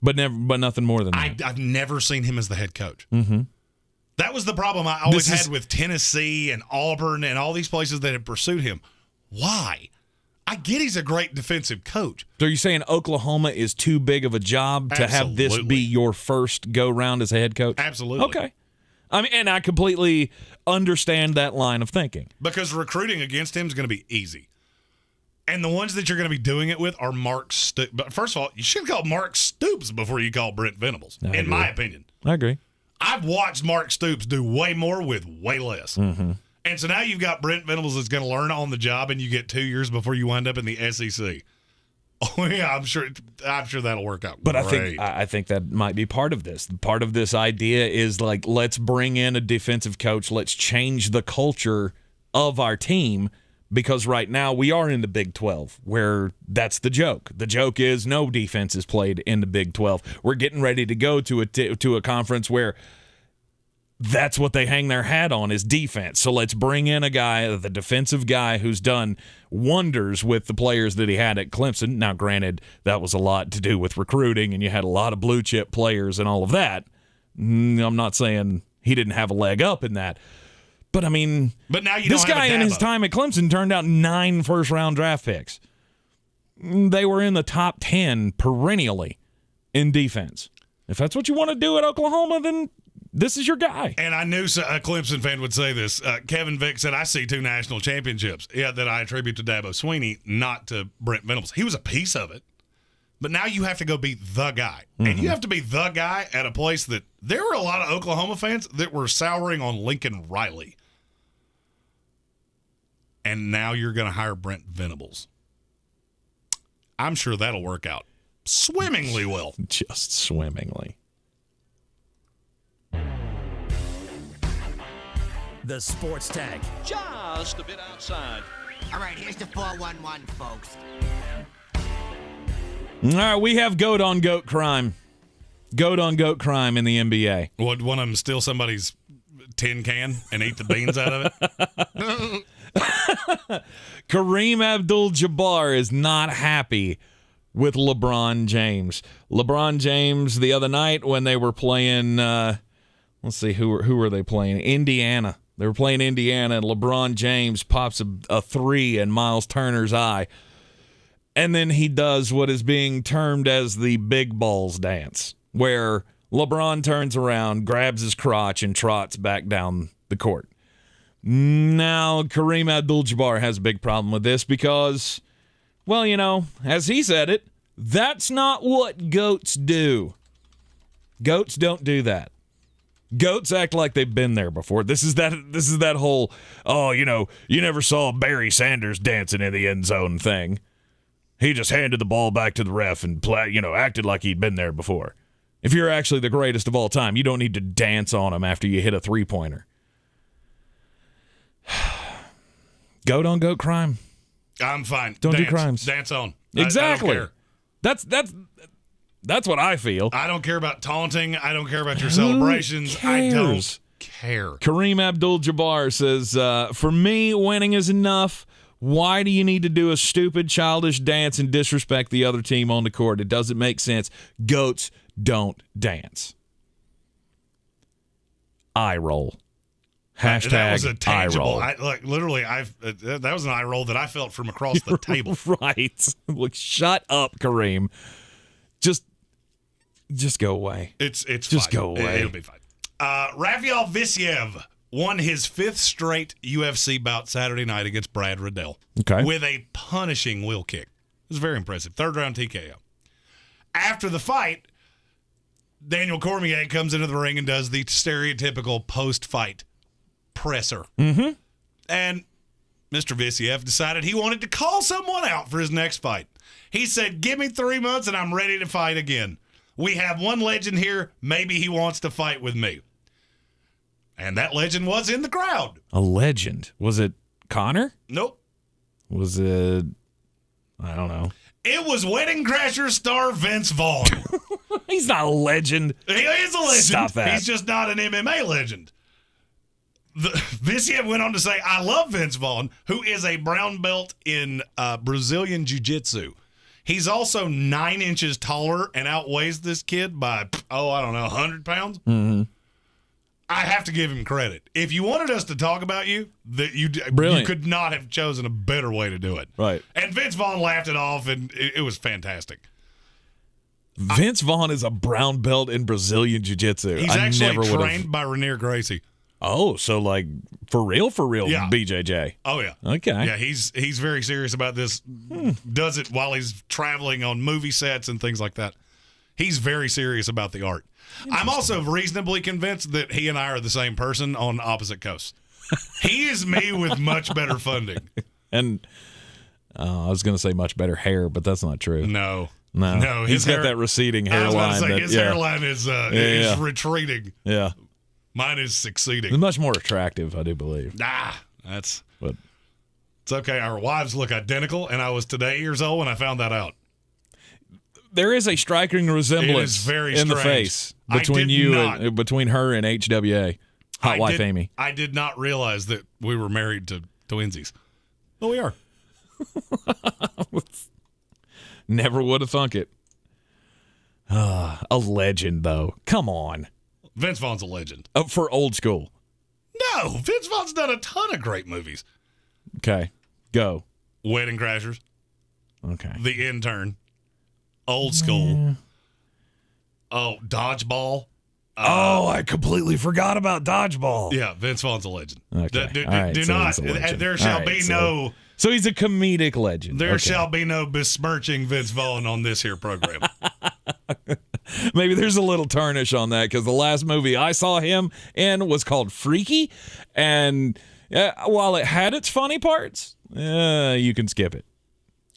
But nothing more than that. I've never seen him as the head coach. Mm-hmm. That was the problem I always had with Tennessee and Auburn and all these places that had pursued him. Why? I get he's a great defensive coach. So you're saying Oklahoma is too big of a job to have this be your first go-round as a head coach? Absolutely. Okay. I mean, and I completely understand that line of thinking. Because recruiting against him is going to be easy. And the ones that you're going to be doing it with are Mark Stoops. But first of all, you should call Mark Stoops before you call Brent Venables, in my opinion. I agree. I've watched Mark Stoops do way more with way less. Mm-hmm. And so now you've got Brent Venables that's going to learn on the job, and you get 2 years before you wind up in the SEC. Oh, yeah, I'm sure that'll work out But great. I think that might be part of this. Part of this idea is like, let's bring in a defensive coach. Let's change the culture of our team. Because right now we are in the Big 12, where that's the joke. The joke is no defense is played in the Big 12. We're getting ready to go to a conference where that's what they hang their hat on is defense. So let's bring in a guy, the defensive guy, who's done wonders with the players that he had at Clemson. Now, granted, that was a lot to do with recruiting, and you had a lot of blue-chip players and all of that. I'm not saying he didn't have a leg up in that. But, I mean, this guy in his time at Clemson turned out 9 first-round draft picks. They were in the top 10 perennially in defense. If that's what you want to do at Oklahoma, then this is your guy. And I knew a Clemson fan would say this. Kevin Vick said, I see 2 national championships. Yeah, that I attribute to Dabo Swinney, not to Brent Venables. He was a piece of it. But now you have to go be the guy. Mm-hmm. And you have to be the guy at a place that there were a lot of Oklahoma fans that were souring on Lincoln Riley. And now you're going to hire Brent Venables. I'm sure that'll work out swimmingly well. Just swimmingly. The Sports Tag. Just a bit outside. All right, here's the 411, folks. All right, we have goat on goat crime. Goat on goat crime in the NBA. Would one of them steal somebody's tin can and eat the beans out of it? Kareem Abdul-Jabbar is not happy with LeBron James. LeBron James the other night when they were playing, let's see, who were they playing? Indiana. They were playing Indiana, and LeBron James pops a 3 in Miles Turner's eye. And then he does what is being termed as the big balls dance, where LeBron turns around, grabs his crotch, and trots back down the court. Now, Kareem Abdul-Jabbar has a big problem with this because, well, you know, as he said it, that's not what goats do. Goats don't do that. Goats act like they've been there before. This is that whole, oh, you know, you never saw Barry Sanders dancing in the end zone thing. He just handed the ball back to the ref and acted like he'd been there before. If you're actually the greatest of all time, you don't need to dance on him after you hit a three-pointer. Goat on goat crime. I'm fine. Don't do crimes. Dance on. Exactly. I don't care. That's what I feel. I don't care about taunting. I don't care about your celebrations. Who cares? care. Kareem Abdul-Jabbar says, for me, winning is enough. Why do you need to do a stupid, childish dance and disrespect the other team on the court? It doesn't make sense. Goats don't dance. Eye roll. Hashtag that was a tangible. eye roll. Literally, that was an eye roll that I felt from across the table. Right. Look, shut up, Kareem. Just go away. It's just fine. go away. It'll be fine. Rafael Visiev won his 5th straight UFC bout Saturday night against Brad Riddell with a punishing wheel kick. It was very impressive. 3rd round TKO. After the fight, Daniel Cormier comes into the ring and does the stereotypical post-fight presser. Mm-hmm. And Mr. Visiev decided he wanted to call someone out for his next fight. He said, give me 3 months and I'm ready to fight again. We have one legend here. Maybe he wants to fight with me. And that legend was in the crowd. A legend. Was it Connor? Nope. Was it, I don't know. It was Wedding Crashers star Vince Vaughn. He's not a legend. He is a legend. Stop that. He's just not an MMA legend. Visiev went on to say, I love Vince Vaughn, who is a brown belt in Brazilian Jiu-Jitsu. He's also 9 inches taller and outweighs this kid by, 100 pounds. Mm-hmm. I have to give him credit. If you wanted us to talk about you, you could not have chosen a better way to do it. Right. And Vince Vaughn laughed it off, and it was fantastic. Vince Vaughn is a brown belt in Brazilian Jiu-Jitsu. He's actually trained by Rainier Gracie. Oh, so like for real, yeah. BJJ. Oh, yeah. Okay. Yeah, he's very serious about this. Does it while he's traveling on movie sets and things like that. He's very serious about the art. I'm also reasonably convinced that he and I are the same person on opposite coasts. He is me with much better funding. And I was going to say much better hair, but that's not true. No. He's got that receding hairline. I was about to say, his hairline is retreating. Yeah. Mine is succeeding. It's much more attractive, I do believe. It's okay. Our wives look identical, and I was today years old when I found that out. There is a striking resemblance in the face between between her and HWA, Hot Wife Amy. I did not realize that we were married to twinsies. Well, we are. Never would have thunk it. A legend, though. Come on. Vince Vaughn's a legend. For old school. No, Vince Vaughn's done a ton of great movies. Okay, go. Wedding Crashers. Okay. The Intern. Old School. Yeah. Oh, Dodgeball. I completely forgot about Dodgeball. Yeah, Vince Vaughn's a legend. Okay. There shall be no... So he's a comedic legend. There shall be no besmirching Vince Vaughn on this here program. Maybe there's a little tarnish on that because the last movie I saw him in was called Freaky. And while it had its funny parts, you can skip it.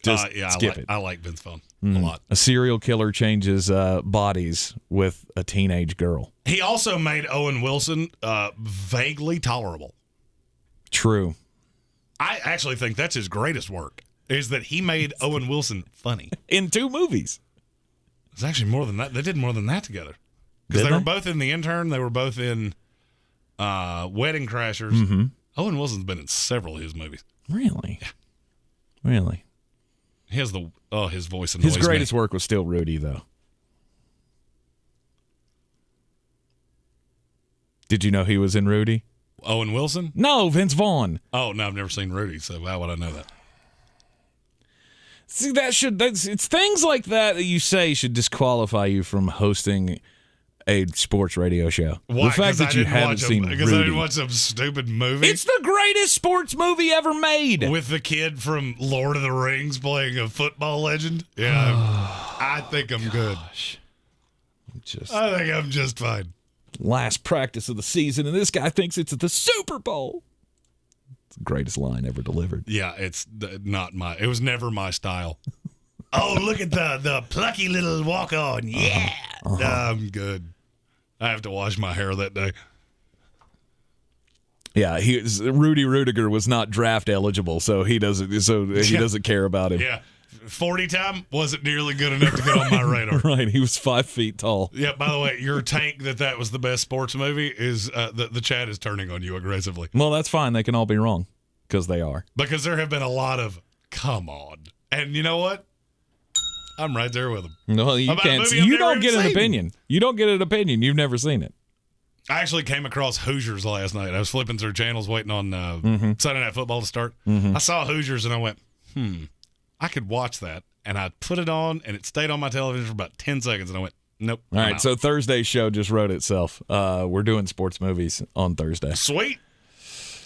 Just skip it. I like Vince Vaughn a lot. A serial killer changes bodies with a teenage girl. He also made Owen Wilson vaguely tolerable. True. I actually think that's his greatest work, is that he made Owen Wilson funny. In 2 movies. It's actually more than that. They did more than that together. Because they were both in The Intern. They were both in Wedding Crashers. Mm-hmm. Owen Wilson's been in several of his movies. Really? Yeah. Really? He has his voice annoys me. His greatest work was still Rudy, though. Did you know he was in Rudy? Owen Wilson? No, Vince Vaughn. Oh, no, I've never seen Rudy, so how would I know that? See, it's things like that you say should disqualify you from hosting a sports radio show. Why? The fact that you haven't seen Rudy. Because I didn't watch some stupid movie? It's the greatest sports movie ever made. With the kid from Lord of the Rings playing a football legend? Yeah, I think I'm good. I think I'm just fine. Last practice of the season, and this guy thinks it's the Super Bowl. It's the greatest line ever delivered. Yeah, it was never my style. Oh, look at the plucky little walk-on. Yeah. I'm good. I have to wash my hair that day. Yeah, Rudy Rudiger was not draft eligible, so he doesn't care about him. Yeah. 40 time wasn't nearly good enough to get on my radar. Right, he was 5 feet tall. Yeah, by the way, your take that was the best sports movie is the chat is turning on you aggressively. Well, that's fine. They can all be wrong because they are. Because there have been a lot of, come on. And you know what? I'm right there with them. No, you can't. You don't get an opinion. You don't get an opinion. You've never seen it. I actually came across Hoosiers last night. I was flipping through channels waiting on Sunday Night Football to start. I saw Hoosiers and I went, I could watch that. And I put it on and it stayed on my television for about 10 seconds and I went, nope. All right, so Thursday's show just wrote itself. We're doing sports movies on Thursday. Sweet.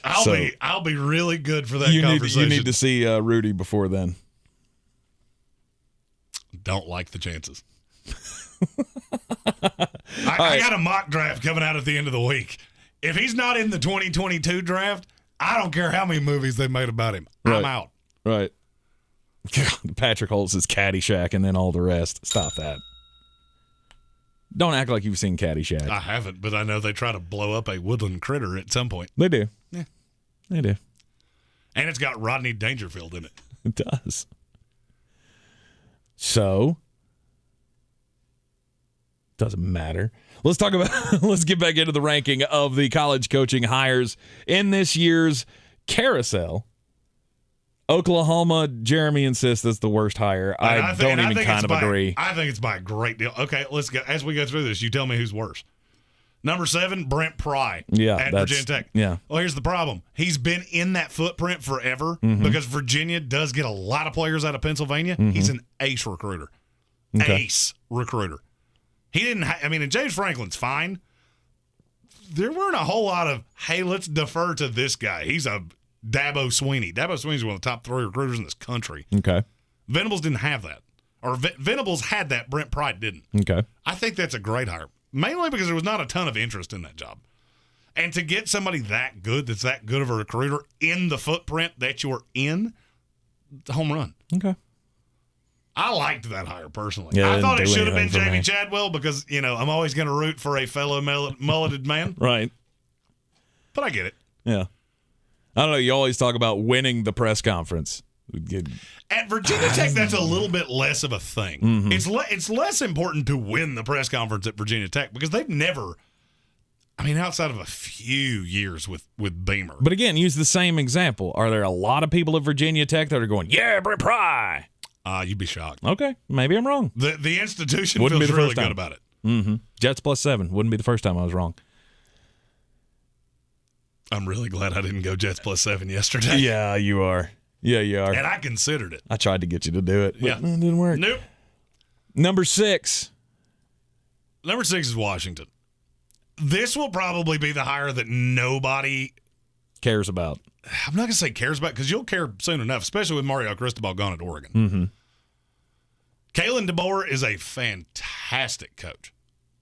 I'll be really good for that conversation. You need to see Rudy before then. Don't like the chances. I got a mock draft coming out at the end of the week. If he's not in the 2022 draft, I don't care how many movies they made about him. Right. I'm out. Right. Patrick Holtz is Caddyshack and then all the rest. Stop that. Don't act like you've seen Caddyshack. I haven't, but I know they try to blow up a woodland critter at some point. They do. Yeah. They do. And it's got Rodney Dangerfield in it. It does. So, doesn't matter. Let's talk about, let's get back into the ranking of the college coaching hires in this year's carousel. Oklahoma, Jeremy insists that's the worst hire. I don't even kind of agree. I think it's by a great deal. Okay, let's go. As we go through this, you tell me who's worse. Number 7, Brent Pry at Virginia Tech. Yeah. Well, here's the problem. He's been in that footprint forever because Virginia does get a lot of players out of Pennsylvania. He's an ace recruiter. Okay. Ace recruiter. He didn't and James Franklin's fine. There weren't a whole lot of, hey, let's defer to this guy. He's a Dabo Swinney. Dabo Swinney's one of the top 3 recruiters in this country. Okay. Venables didn't have that. Or Venables had that. Brent Pry didn't. Okay. I think that's a great hire. Mainly because there was not a ton of interest in that job. And to get somebody that good, that's that good of a recruiter in the footprint that you're in, home run. Okay. I liked that hire personally. Yeah, I thought it should have been for Jamie me. Chadwell because, I'm always going to root for a fellow mulleted man. Right. But I get it. Yeah. I don't know. You always talk about winning the press conference. At Virginia Tech, that's a little bit less of a thing. It's less important to win the press conference at Virginia Tech because they've never, outside of a few years with Beamer. But again, use the same example. Are there a lot of people at Virginia Tech that are going, yeah, Brent Pry? You'd be shocked. Okay, maybe I'm wrong. The institution Wouldn't feels be the really first time. good about it. Mm-hmm. Jets +7. Wouldn't be the first time I was wrong. I'm really glad I didn't go Jets +7 yesterday. Yeah, you are. Yeah, you are. And I considered it. I tried to get you to do it, but Yeah. it didn't work. Nope. Number 6. Number 6 is Washington. This will probably be the hire that nobody cares about. I'm not going to say cares about because you'll care soon enough, especially with Mario Cristobal gone at Oregon. Mm-hmm. Kalen DeBoer is a fantastic coach.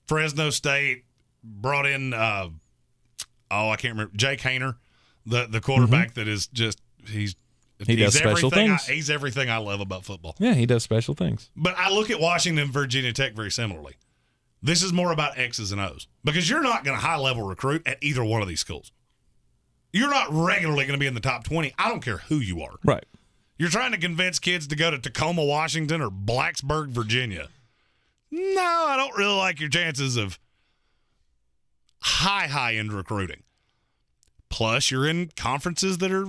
Fresno State brought in, I can't remember, Jake Haener, the quarterback that is just, he does special things. He's everything I love about football. Yeah, he does special things. But I look at Washington and Virginia Tech very similarly. This is more about X's and O's because you're not going to high-level recruit at either one of these schools. You're not regularly going to be in the top 20. I don't care who you are. Right. You're trying to convince kids to go to Tacoma, Washington or Blacksburg, Virginia. No, I don't really like your chances of high-end recruiting. Plus, you're in conferences that are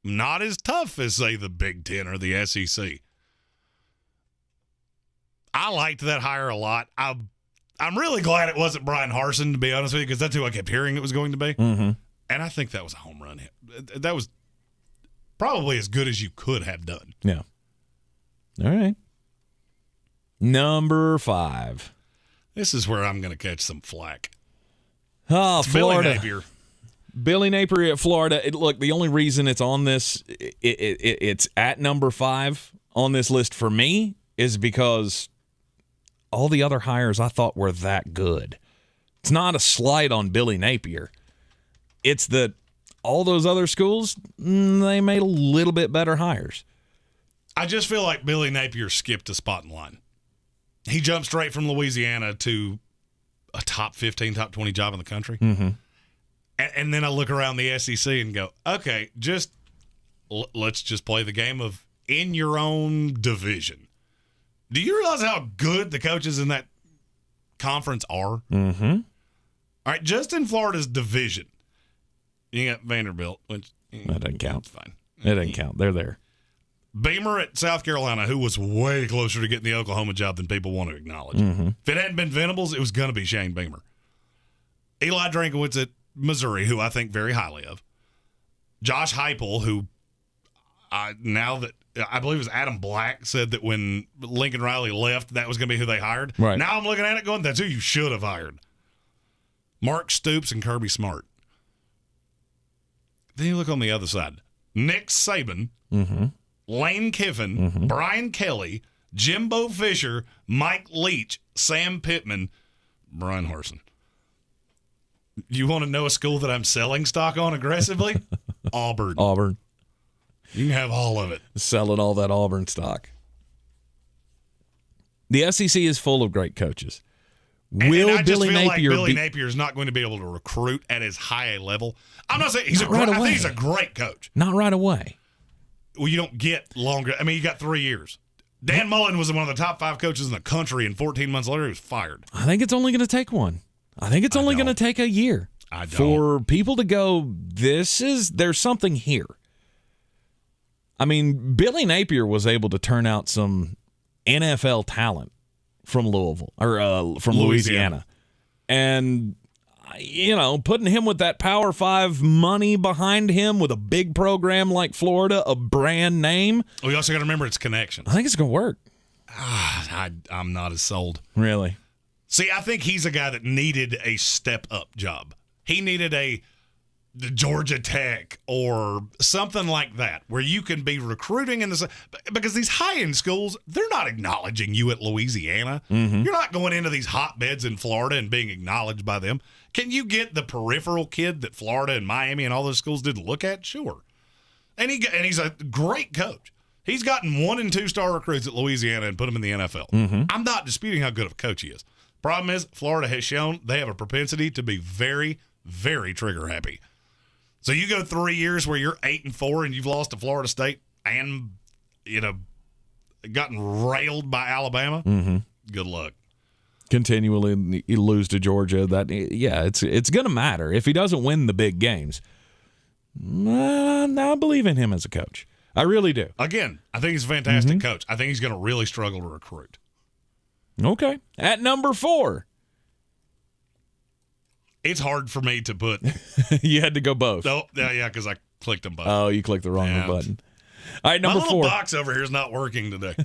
not as tough as, say, the Big Ten or the SEC. I liked that hire a lot. I'm really glad it wasn't Brian Harsin, to be honest with you, because that's who I kept hearing it was going to be. Mm-hmm. And I think that was a home run hit. That was probably as good as you could have done. Yeah. All right. Number 5. This is where I'm going to catch some flack. Oh, it's Florida. Billy Napier. Billy Napier at Florida. Look, the only reason it's on this, it's at number 5 on this list for me is because all the other hires I thought were that good. It's not a slight on Billy Napier. It's that all those other schools, they made a little bit better hires. I just feel like Billy Napier skipped a spot in line. He jumped straight from Louisiana to a top 15, top 20 job in the country. Mm-hmm. And then I look around the SEC and go, okay, let's just play the game of in your own division. Do you realize how good the coaches in that conference are? Mm-hmm. All right, just in Florida's division, you got Vanderbilt, which that doesn't count. It's fine. It doesn't count. They're there. Beamer at South Carolina, who was way closer to getting the Oklahoma job than people want to acknowledge. Mm-hmm. If it hadn't been Venables, it was going to be Shane Beamer. Eli Drinkwitz at Missouri, who I think very highly of. Josh Heupel, who now that I believe it was Adam Black said that when Lincoln Riley left, that was going to be who they hired. Right. Now I'm looking at it going, that's who you should have hired. Mark Stoops and Kirby Smart. Then you look on the other side. Nick Saban, Mm-hmm. Lane Kiffin, Brian Kelly, Jimbo Fisher, Mike Leach, Sam Pittman, Brian Harsin. You want to know a school that I'm selling stock on aggressively? Auburn. You can have all of it. Selling all that Auburn stock. The SEC is full of great coaches. Will I Billy Napier like Billy Napier is not going to be able to recruit at as high a level? I'm not saying I think he's a great coach. Not right away. Well, you don't get longer. I mean, you got 3 years. Dan Mullen was one of the top 5 coaches in the country, and 14 months later, he was fired. I think it's only going to take one. I think it's only going to take a year for people to go, there's something here. I mean, Billy Napier was able to turn out some NFL talent from Louisville or from Louisiana. And, putting him with that Power 5 money behind him with a big program like Florida, a brand name. Well, you also got to remember its connections. I think it's going to work. I'm not as sold. Really? See, I think he's a guy that needed a step-up job. He needed the Georgia Tech or something like that, where you can be recruiting because these high-end schools, they're not acknowledging you at Louisiana. Mm-hmm. You're not going into these hotbeds in Florida and being acknowledged by them. Can you get the peripheral kid that Florida and Miami and all those schools didn't look at? Sure. And he's a great coach. He's gotten 1 and 2 star recruits at Louisiana and put them in the NFL. Mm-hmm. I'm not disputing how good of a coach he is. Problem is, Florida has shown they have a propensity to be very, very trigger happy. So you go 3 years where you're 8-4 and you've lost to Florida State and, gotten railed by Alabama. Mm-hmm. Good luck. Continually you lose to Georgia. It's going to matter if he doesn't win the big games. I believe in him as a coach. I really do. Again, I think he's a fantastic coach. I think he's going to really struggle to recruit. Okay. At number 4. It's hard for me to put. You had to go both. No, yeah, because I clicked them both. Oh, you clicked the wrong button. All right, number 4. My little box over here is not working today.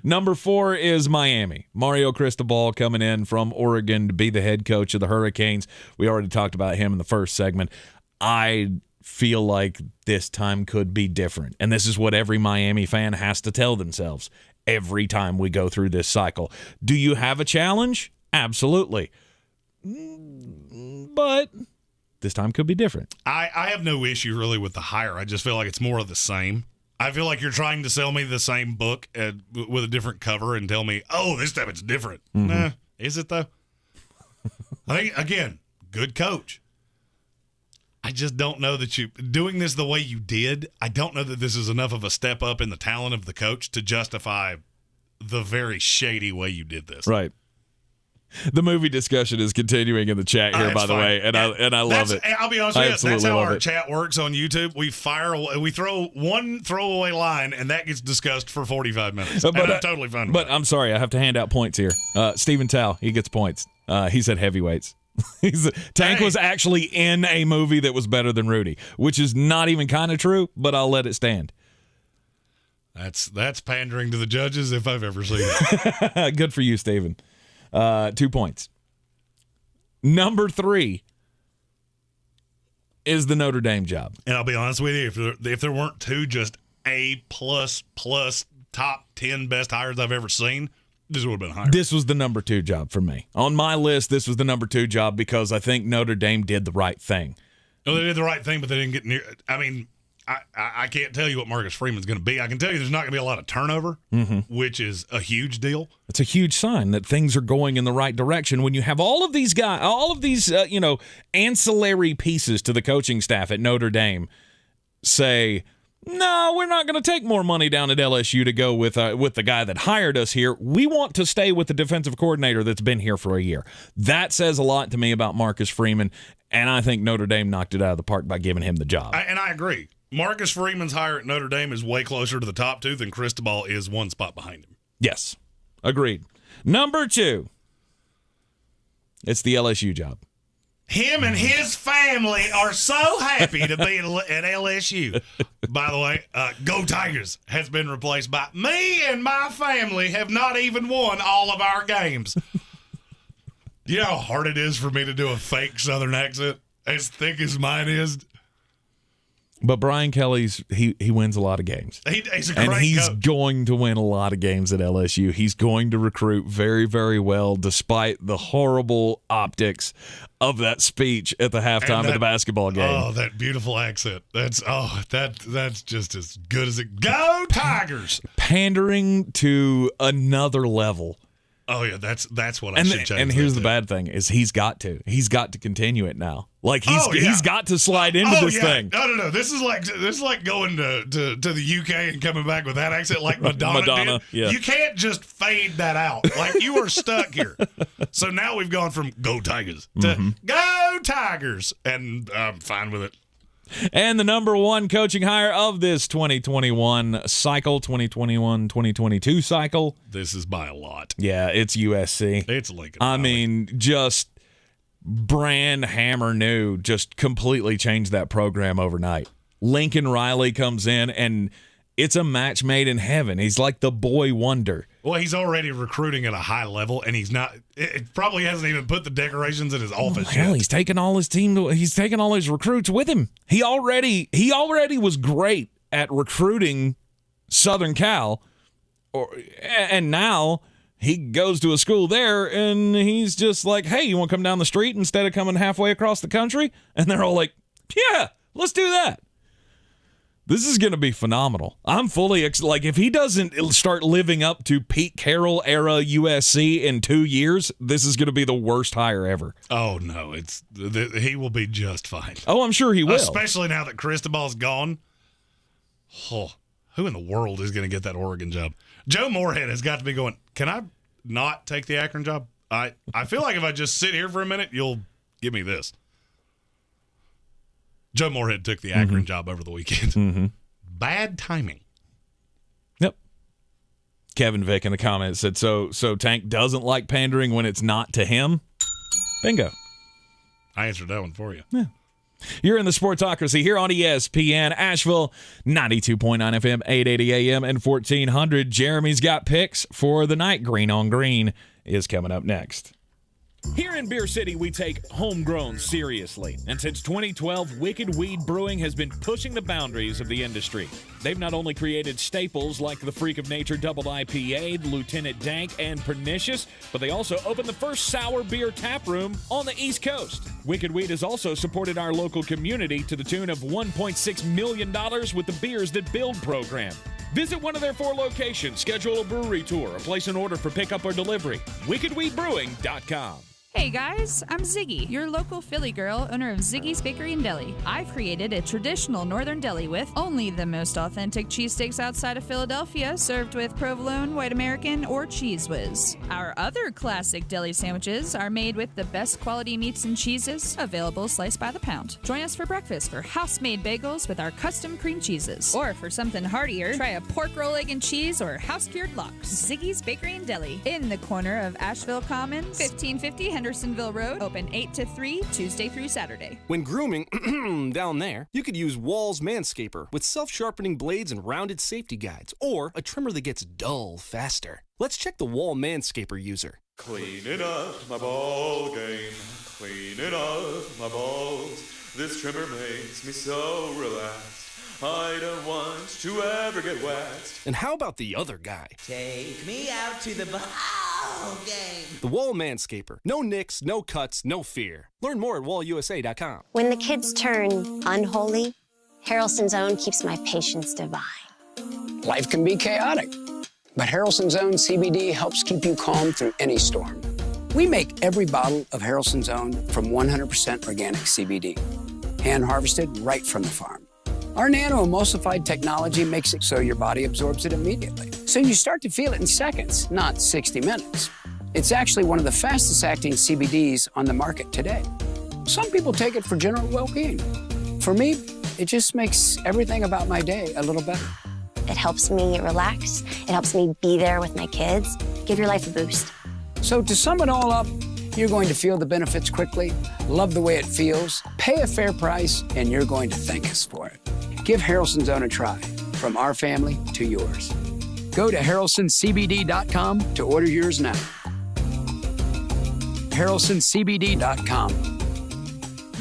Number 4 is Miami. Mario Cristobal coming in from Oregon to be the head coach of the Hurricanes. We already talked about him in the first segment. I feel like this time could be different, and this is what every Miami fan has to tell themselves every time we go through this cycle. Do you have a challenge? Absolutely. But this time could be different. I have no issue really with the hire. I just feel like it's more of the same. I feel like you're trying to sell me the same book with a different cover and tell me, oh, this time it's different. Mm-hmm. Nah, is it though? I think, again, good coach. I just don't know that you doing this the way you did. I don't know that this is enough of a step up in the talent of the coach to justify the very shady way you did this. Right. The movie discussion is continuing in the chat here, by the way, and I love it. I'll be honest with you, that's how our chat works on YouTube. We throw one throwaway line, and that gets discussed for 45 minutes. And I'm totally fine with But I'm sorry, I have to hand out points here. Stephen Tao, he gets points. He said heavyweights. Tank was actually in a movie that was better than Rudy, which is not even kind of true, but I'll let it stand. That's pandering to the judges if I've ever seen it. Good for you, Stephen. 2 points. Number 3 is the Notre Dame job. And I'll be honest with you, if there weren't 2 just A++ top 10 best hires I've ever seen, this would have been higher. This was the number 2 job for me. On my list, this was the number 2 job because I think Notre Dame did the right thing. No, they did the right thing, but they didn't get near. I mean, I can't tell you what Marcus Freeman's going to be. I can tell you there's not going to be a lot of turnover, which is a huge deal. It's a huge sign that things are going in the right direction when you have all of these guys, all of these, ancillary pieces to the coaching staff at Notre Dame say, No, we're not going to take more money down at LSU to go with the guy that hired us here. We want to stay with the defensive coordinator that's been here for a year. That says a lot to me about Marcus Freeman, and I think Notre Dame knocked it out of the park by giving him the job. And I agree. Marcus Freeman's hire at Notre Dame is way closer to the top two than Cristobal is one spot behind him. Yes, agreed. Number 2, it's the LSU job. Him and his family are so happy to be at LSU. By the way, Go Tigers has been replaced by me, and my family have not even won all of our games. You know how hard it is for me to do a fake Southern accent? As thick as mine is. But Brian Kelly's he wins a lot of games. He's a great and he's coach. going to win a lot of games at LSU. He's going to recruit very, very well, despite the horrible optics of that speech at the halftime of the basketball game. Oh, that beautiful accent. That's just as good as it. Go Tigers! Pandering to another level. Oh yeah, that's what I should change. And here's the bad thing: is he's got to continue it now. Like he's got to slide into this thing. No. This is like going to the UK and coming back with that accent like Madonna did. Yeah. You can't just fade that out. Like you are stuck here. So now we've gone from Go Tigers to Go Tigers, and I'm fine with it. And the number 1 coaching hire of this 2021 cycle, 2021-2022 cycle. This is by a lot. Yeah, it's USC. It's Lincoln I Valley. mean, just brand hammer new, just completely changed that program overnight. Lincoln Riley comes in, and it's a match made in heaven. He's like the boy wonder. Well, he's already recruiting at a high level, and he's not. It probably hasn't even put the decorations in his office yet. Hell, he's taking all his team. He's taking all his recruits with him. He already was great at recruiting Southern Cal, and now he goes to a school there, and he's just like, "Hey, you want to come down the street instead of coming halfway across the country?" And they're all like, "Yeah, let's do that." This is going to be phenomenal. I'm fully like, if he doesn't start living up to Pete Carroll era USC in 2 years, this is going to be the worst hire ever. Oh no, he will be just fine. Oh, I'm sure he will. Especially now that Cristobal's gone. Oh, who in the world is going to get that Oregon job? Joe Moorhead has got to be going, can I not take the Akron job? I feel like if I just sit here for a minute, you'll give me this. Joe Moorhead took the Akron job over the weekend. Bad timing. Yep. Kevin Vick in the comments said, so Tank doesn't like pandering when it's not to him? Bingo. I answered that one for you. Yeah. You're in the Sportsocracy here on ESPN Asheville, 92.9 FM, 880 AM, and 1400. Jeremy's got picks for the night. Green on Green is coming up next. Here in Beer City, we take homegrown seriously. And since 2012, Wicked Weed Brewing has been pushing the boundaries of the industry. They've not only created staples like the Freak of Nature Double IPA, the Lieutenant Dank, and Pernicious, but they also opened the first sour beer tap room on the East Coast. Wicked Weed has also supported our local community to the tune of $1.6 million with the Beers That Build program. Visit one of their 4 locations, schedule a brewery tour, or place an order for pickup or delivery. WickedWeedBrewing.com. Hey guys, I'm Ziggy, your local Philly girl, owner of Ziggy's Bakery and Deli. I've created a traditional northern deli with only the most authentic cheesesteaks outside of Philadelphia, served with provolone, white American, or Cheese Whiz. Our other classic deli sandwiches are made with the best quality meats and cheeses, available sliced by the pound. Join us for breakfast for house-made bagels with our custom cream cheeses. Or for something heartier, try a pork roll, egg, and cheese or house-cured lox. Ziggy's Bakery and Deli, in the corner of Asheville Commons, 1550 Hendersonville Road, open 8 to 3, Tuesday through Saturday. When grooming down there, you could use Wall's Manscaper with self-sharpening blades and rounded safety guides, or a trimmer that gets dull faster. Let's check the Wall Manscaper user. Cleaning up my ball game, cleaning up my balls. This trimmer makes me so relaxed. I don't want to ever get waxed. And how about the other guy? Take me out to the ball game. The Wall Manscaper. No nicks, no cuts, no fear. Learn more at wallusa.com. When the kids turn unholy, Harrelson's Own keeps my patience divine. Life can be chaotic, but Harrelson's Own CBD helps keep you calm through any storm. We make every bottle of Harrelson's Own from 100% organic CBD, hand-harvested right from the farm. Our nano-emulsified technology makes it so your body absorbs it immediately. So you start to feel it in seconds, not 60 minutes. It's actually one of the fastest-acting CBDs on the market today. Some people take it for general well-being. For me, it just makes everything about my day a little better. It helps me relax. It helps me be there with my kids. Give your life a boost. So to sum it all up, you're going to feel the benefits quickly, love the way it feels, pay a fair price, and you're going to thank us for it. Give Harrelson's Own a try, from our family to yours. Go to harrelsonCBD.com to order yours now. harrelsoncbd.com.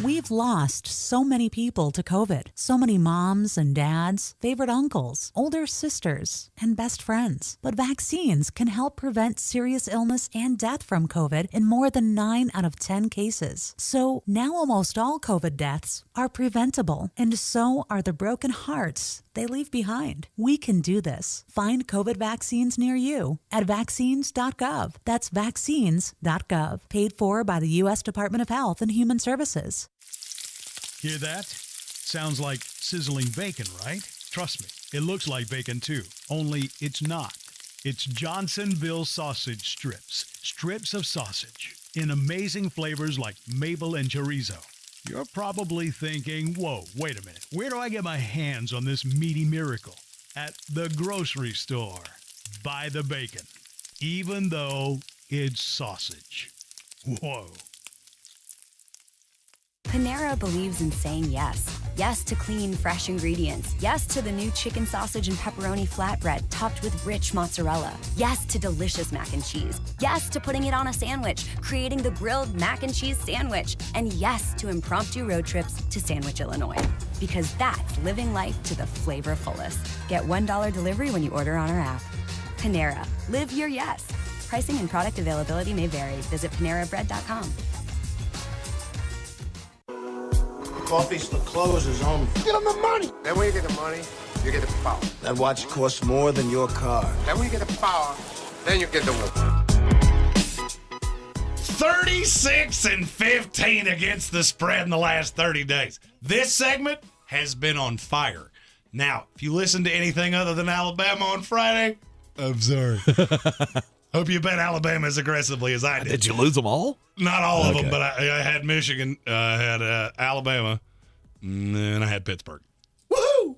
We've lost so many people to COVID. So many moms and dads, favorite uncles, older sisters, and best friends. But vaccines can help prevent serious illness and death from COVID in more than 9 out of 10 cases. So now almost all COVID deaths are preventable, and so are the broken hearts they leave behind. We can do this. Find COVID vaccines near you at vaccines.gov. That's vaccines.gov. Paid for by the U.S. Department of Health and Human Services. Hear that? Sounds like sizzling bacon, right? Trust me, it looks like bacon too, only it's not. It's Johnsonville sausage strips. Strips of sausage in amazing flavors like maple and chorizo. You're probably thinking, whoa, wait a minute. Where do I get my hands on this meaty miracle? At the grocery store. Buy the bacon, even though it's sausage. Whoa. Panera believes in saying yes. Yes to clean, fresh ingredients. Yes to the new chicken sausage and pepperoni flatbread topped with rich mozzarella. Yes to delicious mac and cheese. Yes to putting it on a sandwich, creating the grilled mac and cheese sandwich. And yes to impromptu road trips to Sandwich, Illinois. Because that's living life to the flavor fullest. Get $1 delivery when you order on our app. Panera. Live your yes. Pricing and product availability may vary. Visit PaneraBread.com. Coffee store closes on. Get them the money. Then when you get the money, you get the power. That watch costs more than your car. Then when you get the power, then you get the woman. 36-15 against the spread in the last 30 days. This segment has been on fire. Now, if you listen to anything other than Alabama on Friday, I'm sorry. Hope you bet Alabama as aggressively as I did. Did you lose them all? Not all of them, but I had Michigan, I had Alabama, and I had Pittsburgh. Woohoo!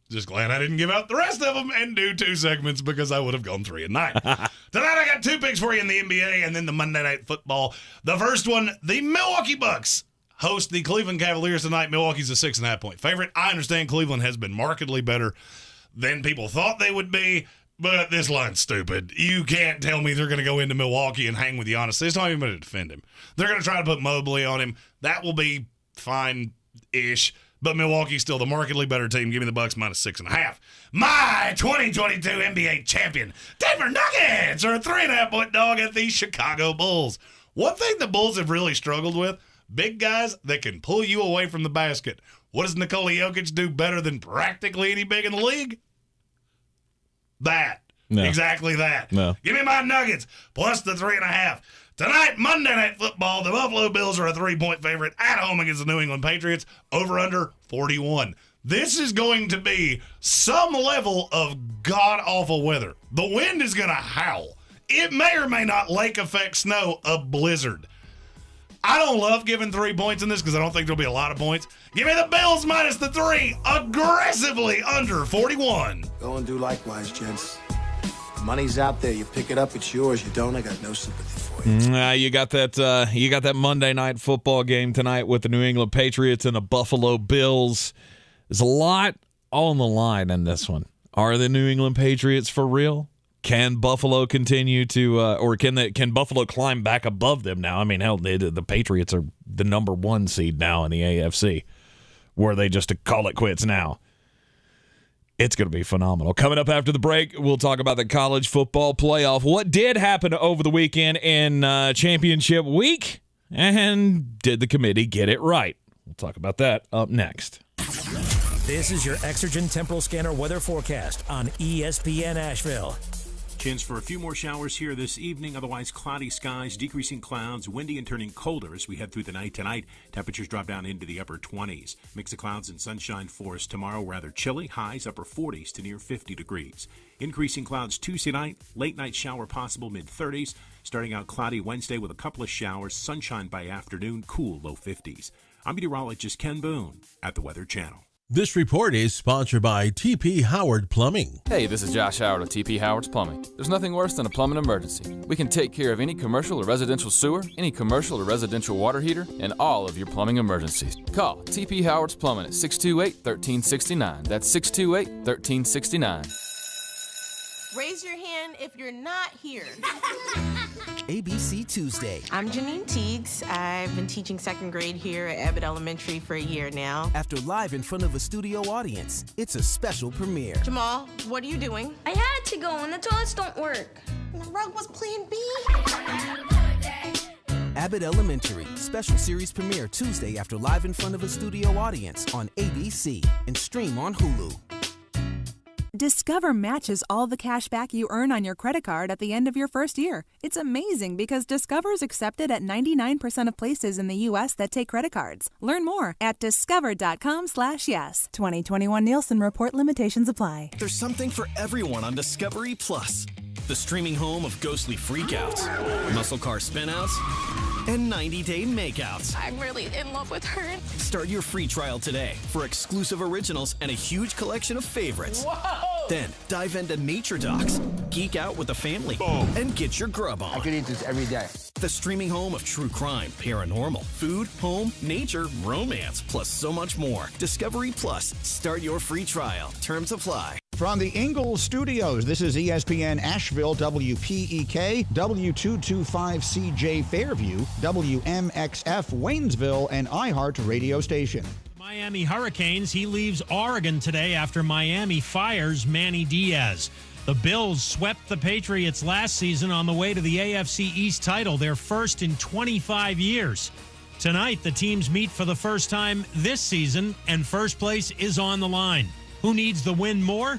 Just glad I didn't give out the rest of them and do 2 segments because I would have gone 3-9. Tonight I got 2 picks for you in the NBA and then the Monday Night Football. The first one, the Milwaukee Bucks host the Cleveland Cavaliers tonight. Milwaukee's a 6.5-point favorite. I understand Cleveland has been markedly better than people thought they would be. But this line's stupid. You can't tell me they're going to go into Milwaukee and hang with Giannis. It's not even going to defend him. They're going to try to put Mobley on him. That will be fine-ish. But Milwaukee's still the markedly better team. Give me the Bucks minus 6.5. My 2022 NBA champion, Denver Nuggets, are a 3.5-point dog at the Chicago Bulls. One thing the Bulls have really struggled with, big guys that can pull you away from the basket. What does Nikola Jokic do better than practically any big in the league? That. No. Exactly that. No. Give me my Nuggets plus the 3.5. Tonight, Monday Night Football, the Buffalo Bills are a 3-point favorite at home against the New England Patriots, over under 41. This is going to be some level of god-awful weather. The wind is going to howl. It may or may not lake effect snow a blizzard. I don't love giving 3 points in this because I don't think there'll be a lot of points. Give me the Bills minus the 3, aggressively under 41. Go and do likewise, gents. The money's out there. You pick it up, it's yours. You don't, I got no sympathy for you. You got that Monday Night Football game tonight with the New England Patriots and the Buffalo Bills. There's a lot on the line in this one. Are the New England Patriots for real? Can Buffalo continue to, or can Buffalo climb back above them now? I mean, hell, the Patriots are the number 1 seed now in the AFC. Were they just to call it quits now? It's going to be phenomenal. Coming up after the break, we'll talk about the college football playoff. What did happen over the weekend in championship week? And did the committee get it right? We'll talk about that up next. This is your Exergen Temporal Scanner weather forecast on ESPN Asheville. Chance for a few more showers here this evening. Otherwise, cloudy skies, decreasing clouds, windy and turning colder as we head through the night tonight. Temperatures drop down into the upper 20s. Mix of clouds and sunshine for us tomorrow. Rather chilly. Highs upper 40s to near 50 degrees. Increasing clouds Tuesday night. Late night shower possible mid-30s. Starting out cloudy Wednesday with a couple of showers. Sunshine by afternoon. Cool low 50s. I'm meteorologist Ken Boone at the Weather Channel. This report is sponsored by TP Howard Plumbing. Hey, this is Josh Howard of TP Howard's Plumbing. There's nothing worse than a plumbing emergency. We can take care of any commercial or residential sewer, any commercial or residential water heater, and all of your plumbing emergencies. Call TP Howard's Plumbing at 628-1369. That's 628-1369. Raise your hand if you're not here. ABC Tuesday. I'm Janine Teagues. I've been teaching second grade here at Abbott Elementary for a year now. After live in front of a studio audience, it's a special premiere. Jamal, what are you doing? I had to go and the toilets don't work. The rug was plan B. Abbott Elementary, special series premiere Tuesday after live in front of a studio audience on ABC and stream on Hulu. Discover matches all the cash back you earn on your credit card at the end of your first year. It's amazing because Discover is accepted at 99% of places in the U.S. that take credit cards. Learn more at discover.com/yes. 2021 Nielsen Report limitations apply. There's something for everyone on Discovery Plus. The streaming home of ghostly freakouts, muscle car spinouts, and 90-day makeouts. I'm really in love with her. Start your free trial today for exclusive originals and a huge collection of favorites. Whoa! Then dive into nature docs, geek out with the family, and get your grub on. I could eat this every day. The streaming home of true crime, paranormal, food, home, nature, romance, plus so much more. Discovery Plus. Start your free trial. Terms apply. From the Ingalls Studios, this is ESPN Asheville, WPEK, W225CJ Fairview, WMXF Waynesville, and iHeart radio station. Miami Hurricanes, he leaves Oregon today after Miami fires Manny Diaz. The Bills swept the Patriots last season on the way to the AFC East title, their first in 25 years. Tonight, the teams meet for the first time this season, and first place is on the line. Who needs the win more?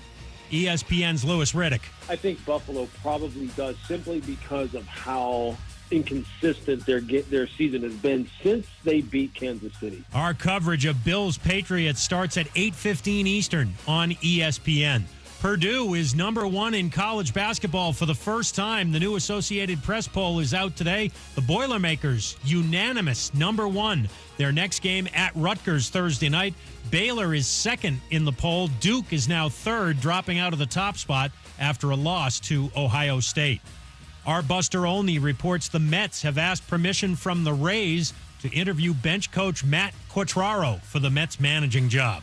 ESPN's Louis Riddick. I think Buffalo probably does, simply because of how inconsistent their season has been since they beat Kansas City. Our coverage of Bills-Patriots starts at 8:15 Eastern on ESPN. Purdue is number one in college basketball for the first time. The new Associated Press poll is out today. The Boilermakers, unanimous number one. Their next game at Rutgers Thursday night. Baylor is second in the poll. Duke is now third, dropping out of the top spot after a loss to Ohio State. Our Buster Olney reports the Mets have asked permission from the Rays to interview bench coach Matt Quatraro for the Mets managing job.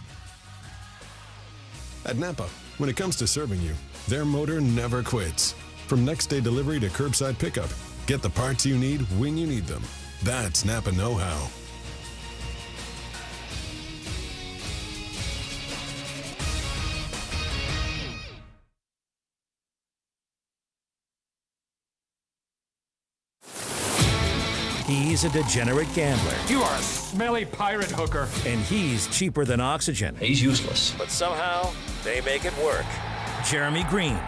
At Napa, when it comes to serving you, their motor never quits. From next day delivery to curbside pickup, get the parts you need when you need them. That's Napa know-how. He's a degenerate gambler. You are a smelly pirate hooker. And he's cheaper than oxygen. He's useless. But somehow, they make it work. Jeremy Greene,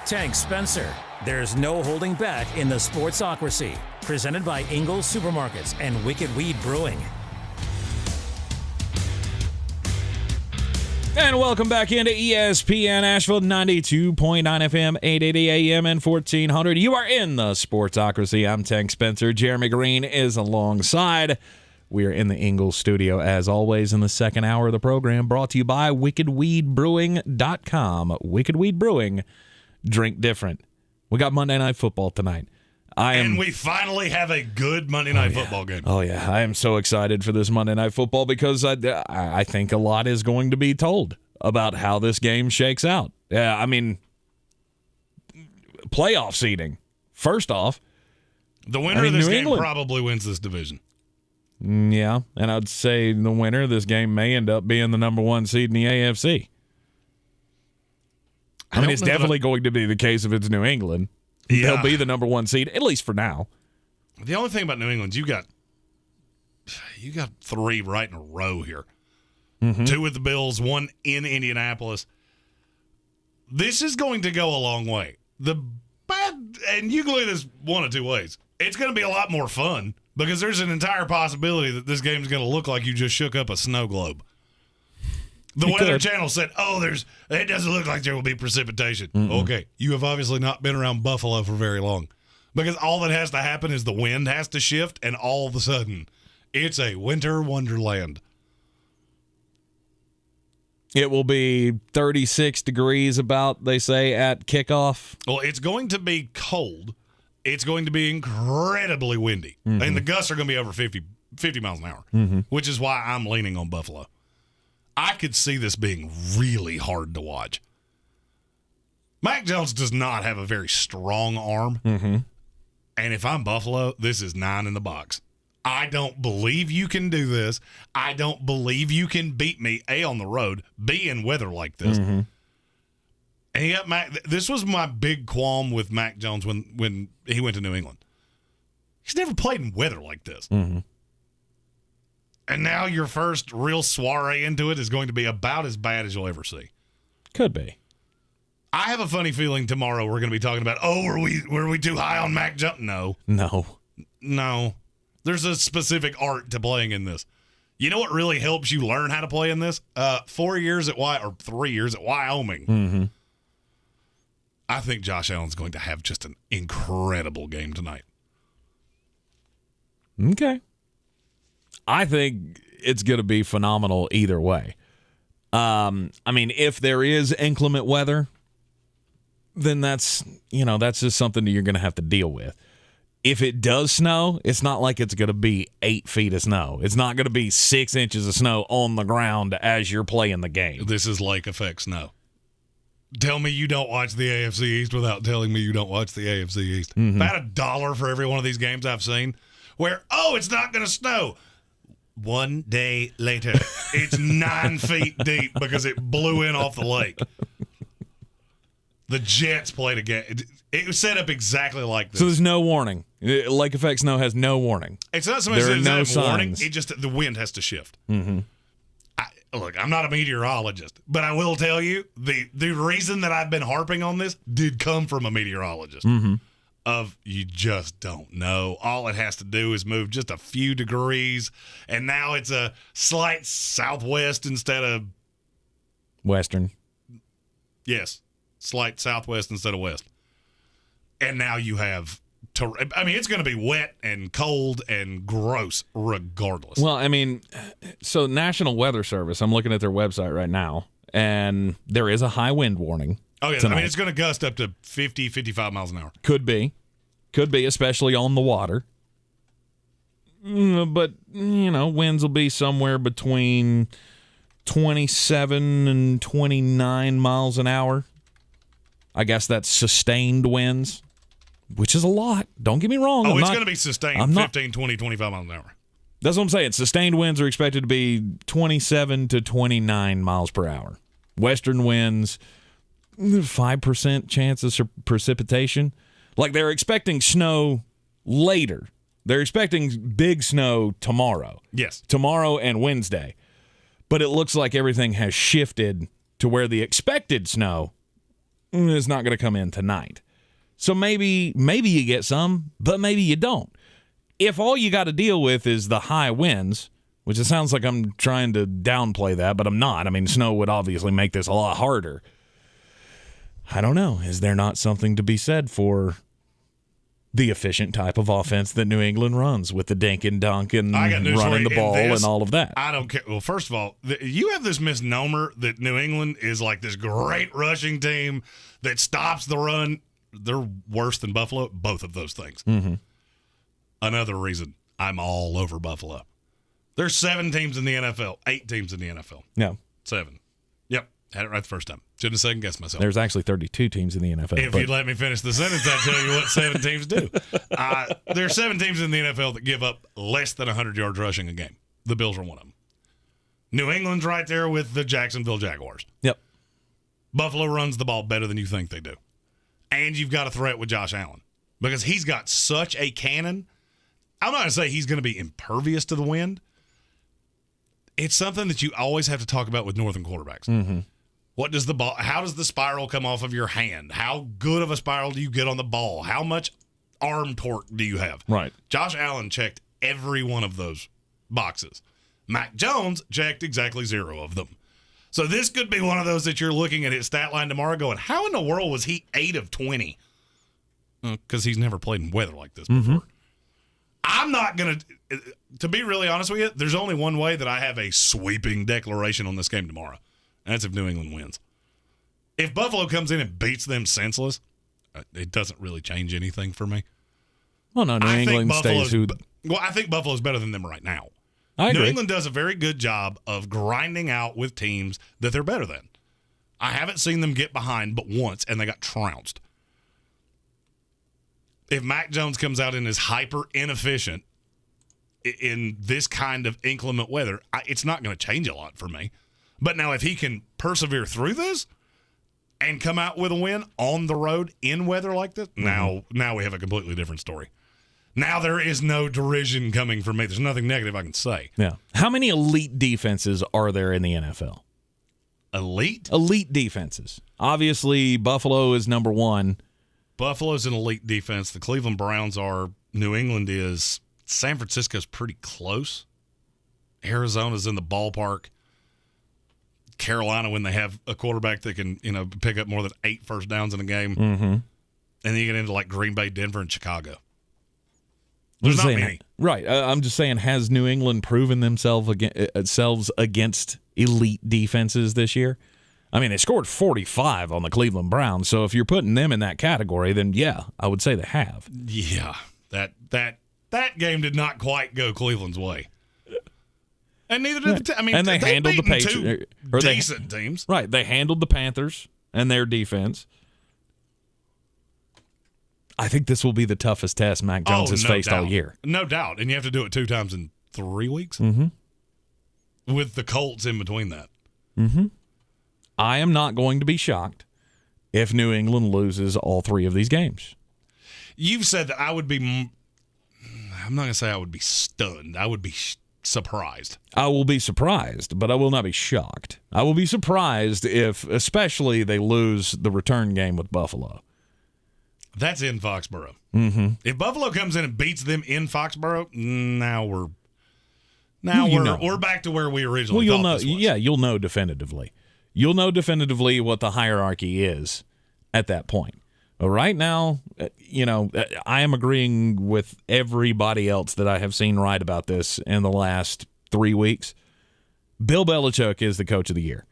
Tank Spencer. There's no holding back in the Sportsocracy. Presented by Ingalls Supermarkets and Wicked Weed Brewing. And welcome back into ESPN Asheville, 92.9 FM, 880 AM, and 1400. You are in the Sportsocracy. I'm Tank Spencer. Jeremy Greene is alongside. We are in the Ingalls studio, as always, in the second hour of the program, brought to you by wickedweedbrewing.com. Wicked Weed Brewing, drink different. We got Monday Night Football tonight. And we finally have a good Monday Night Football game. Oh, yeah. I am so excited for this Monday Night Football because I think a lot is going to be told about how this game shakes out. Yeah, I mean, playoff seeding. First off, the winner of this game probably wins this division. Yeah, and I'd say the winner of this game may end up being the number one seed in the AFC. I mean, it's definitely going to be the case if it's New England. Yeah. They'll be the number one seed, at least for now. The only thing about New England is you got three right in a row here. Mm-hmm. Two with the Bills, one in Indianapolis. This is going to go a long way. The and you can look at this one of two ways. It's going to be a lot more fun because there's an entire possibility that this game's going to look like you just shook up a snow globe. The Weather Channel said, it doesn't look like there will be precipitation. Mm-mm. Okay, you have obviously not been around Buffalo for very long because all that has to happen is the wind has to shift, and all of a sudden, it's a winter wonderland. It will be 36 degrees about, they say, at kickoff. Well, it's going to be cold. It's going to be incredibly windy. Mm-hmm. And the gusts are going to be over 50 miles an hour, mm-hmm. which is why I'm leaning on Buffalo. I could see this being really hard to watch. Mac Jones does not have a very strong arm. Mm-hmm. And if I'm Buffalo, this is 9 in the box. I don't believe you can do this. I don't believe you can beat me, A, on the road, B, in weather like this. Mm-hmm. And yet, this was my big qualm with Mac Jones when he went to New England. He's never played in weather like this. Mm-hmm. And now your first real soiree into it is going to be about as bad as you'll ever see. Could be. I have a funny feeling tomorrow we're going to be talking about, were we too high on Mac Jones? No. There's a specific art to playing in this. You know what really helps you learn how to play in this? 3 years at Wyoming. Mm-hmm. I think Josh Allen's going to have just an incredible game tonight. Okay. I think it's going to be phenomenal either way. If there is inclement weather, then that's just something that you're going to have to deal with. If it does snow, it's not like it's going to be 8 feet of snow. It's not going to be 6 inches of snow on the ground as you're playing the game. This is lake effect snow. Tell me you don't watch the AFC East without telling me you don't watch the AFC East. Mm-hmm. About $1 for every one of these games I've seen where, it's not going to snow. 1 day later, it's 9 feet deep because it blew in off the lake. The Jets played a game. It was set up exactly like this. So there's no warning. Lake effect snow has no warning. It's not so much there that are no there's warning. signs. It just the wind has to shift. Mm-hmm. Look, I'm not a meteorologist, but I will tell you the reason that I've been harping on this did come from a meteorologist. Mm-hmm. You just don't know. All it has to do is move just a few degrees, and now it's a slight southwest instead of western. Yes, slight southwest instead of west. And now you have it's going to be wet and cold and gross regardless. Well, so National Weather Service, I'm looking at their website right now, and there is a high wind warning. Oh, yeah. Tonight. It's going to gust up to 50, 55 miles an hour. Could be, especially on the water. But, winds will be somewhere between 27 and 29 miles an hour. I guess that's sustained winds, which is a lot. Don't get me wrong. It's going to be sustained 15, 20, 25 miles an hour. That's what I'm saying. Sustained winds are expected to be 27 to 29 miles per hour. Western winds, 5% chance of precipitation. Like they're expecting snow later. They're expecting big snow tomorrow. Yes. Tomorrow and Wednesday. But it looks like everything has shifted to where the expected snow is not going to come in tonight. So maybe you get some, but maybe you don't. If all you got to deal with is the high winds, which it sounds like I'm trying to downplay that, but I'm not. Snow would obviously make this a lot harder. I don't know. Is there not something to be said for the efficient type of offense that New England runs with the dink and dunk and running the ball and all of that? I don't care. Well, first of all, you have this misnomer that New England is like this great rushing team that stops the run. They're worse than Buffalo. Both of those things. Mm-hmm. Another reason I'm all over Buffalo. There's 7 teams in the NFL. 8 teams in the NFL. No. 7. Yep. Had it right the first time. Shouldn't have second-guessed myself. There's actually 32 teams in the NFL. If you'd let me finish the sentence, I'd tell you what 7 teams do. There are 7 teams in the NFL that give up less than 100 yards rushing a game. The Bills are one of them. New England's right there with the Jacksonville Jaguars. Yep. Buffalo runs the ball better than you think they do. And you've got a threat with Josh Allen because he's got such a cannon. I'm not going to say he's going to be impervious to the wind. It's something that you always have to talk about with Northern quarterbacks. Mm-hmm. How does the spiral come off of your hand? How good of a spiral do you get on the ball? How much arm torque do you have? Right. Josh Allen checked every one of those boxes. Mac Jones checked exactly 0 of them. So this could be one of those that you're looking at his stat line tomorrow going, how in the world was he 8 of 20? Because he's never played in weather like this before. I'm not going to be really honest with you, there's only one way that I have a sweeping declaration on this game tomorrow. And that's if New England wins. If Buffalo comes in and beats them senseless, it doesn't really change anything for me. Well, no, New England stays who... Well, I think Buffalo's better than them right now. I agree. New England does a very good job of grinding out with teams that they're better than. I haven't seen them get behind but once, and they got trounced. If Mac Jones comes out and is hyper inefficient in this kind of inclement weather, it's not going to change a lot for me. But now if he can persevere through this and come out with a win on the road in weather like this, now we have a completely different story. Now there is no derision coming from me. There's nothing negative I can say. Yeah. How many elite defenses are there in the NFL? Elite? Elite defenses. Obviously, Buffalo is number 1. Buffalo's an elite defense. The Cleveland Browns are. New England is. San Francisco's pretty close. Arizona's in the ballpark. Carolina, when they have a quarterback that can, pick up more than 8 first downs in a game. And then you get into like Green Bay, Denver, and Chicago. There's not many. Right. I'm just saying, has New England proven themselves against elite defenses this year? I mean, they scored 45 on the Cleveland Browns, so if you're putting them in that category, then yeah, I would say they have. Yeah, that game did not quite go Cleveland's way. And neither did the and they handled the Patriots. Decent teams. Right. They handled the Panthers and their defense. I think this will be the toughest test Mac Jones has faced all year. No doubt. And you have to do it 2 times in 3 weeks? With the Colts in between that. I am not going to be shocked if New England loses all 3 of these games. You've said that I would be I'm not going to say I would be stunned. I would be surprised. I will be surprised, but I will not be shocked. I will be surprised if, especially, they lose the return game with Buffalo. That's in Foxborough. If Buffalo comes in and beats them in Foxborough, we're back to where we originally thought this was. Yeah, you'll know definitively. You'll know definitively what the hierarchy is at that point. But right now, I am agreeing with everybody else that I have seen write about this in the last 3 weeks. Bill Belichick is the coach of the year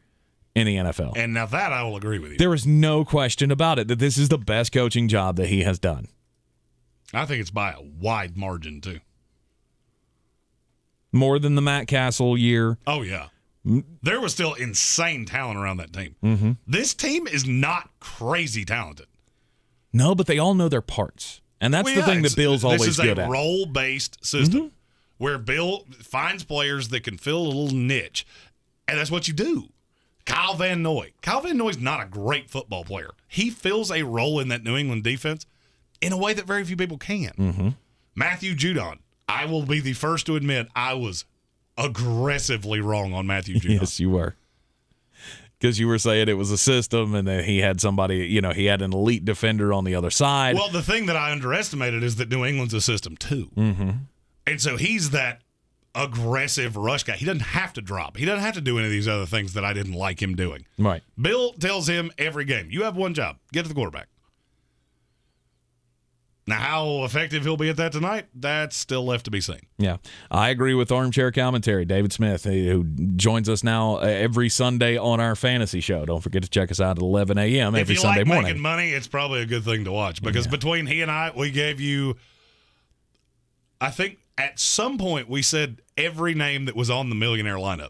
in the NFL. And now that I will agree with you. There is no question about it that this is the best coaching job that he has done. I think it's by a wide margin, too. More than the Matt Castle year. Oh, yeah. There was still insane talent around that team. This team is not crazy talented. No, but they all know their parts. And that's the thing that Bill's always good at. This is a role-based system where Bill finds players that can fill a little niche. And that's what you do. Kyle Van Noy. Kyle Van Noy's not a great football player. He fills a role in that New England defense in a way that very few people can. Matthew Judon. I will be the first to admit I was aggressively wrong on Matthew Judon. Yes, you were. Because you were saying it was a system and that he had somebody, he had an elite defender on the other side. Well, the thing that I underestimated is that New England's a system too. And so he's that aggressive rush guy. He doesn't have to drop. He doesn't have to do any of these other things that I didn't like him doing. Right. Bill tells him every game, you have one job, get to the quarterback. Now, how effective he'll be at that tonight, that's still left to be seen. Yeah, I agree with Armchair Commentary, David Smith, who joins us now every Sunday on our fantasy show. Don't forget to check us out at 11 a.m. every Sunday morning. If you like making money, it's probably a good thing to watch because between he and I, we gave you, I think at some point we said every name that was on the millionaire lineup.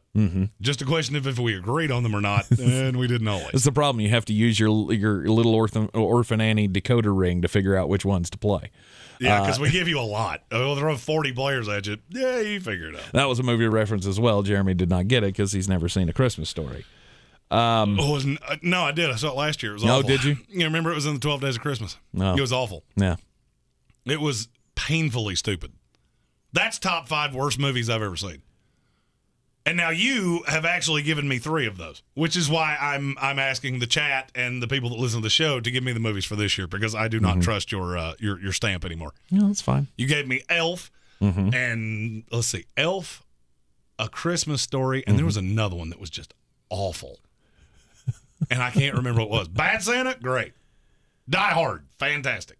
Just a question of if we agreed on them or not, and we didn't always. That's the problem. You have to use your little Orphan Annie decoder ring to figure out which ones to play. Yeah, because we give you a lot. We'll throw 40 players at you. Yeah, you figure it out. That was a movie reference as well. Jeremy did not get it because he's never seen A Christmas Story. No, I did. I saw it last year. It was awful. Oh, did you? You remember it was in the 12 Days of Christmas. No. It was awful. Yeah. It was painfully stupid. That's top 5 worst movies I've ever seen. And now you have actually given me 3 of those, which is why I'm asking the chat and the people that listen to the show to give me the movies for this year, because I do not trust your stamp anymore. No, that's fine. You gave me Elf, and let's see, Elf, A Christmas Story, and there was another one that was just awful. And I can't remember what it was. Bad Santa? Great. Die Hard? Fantastic.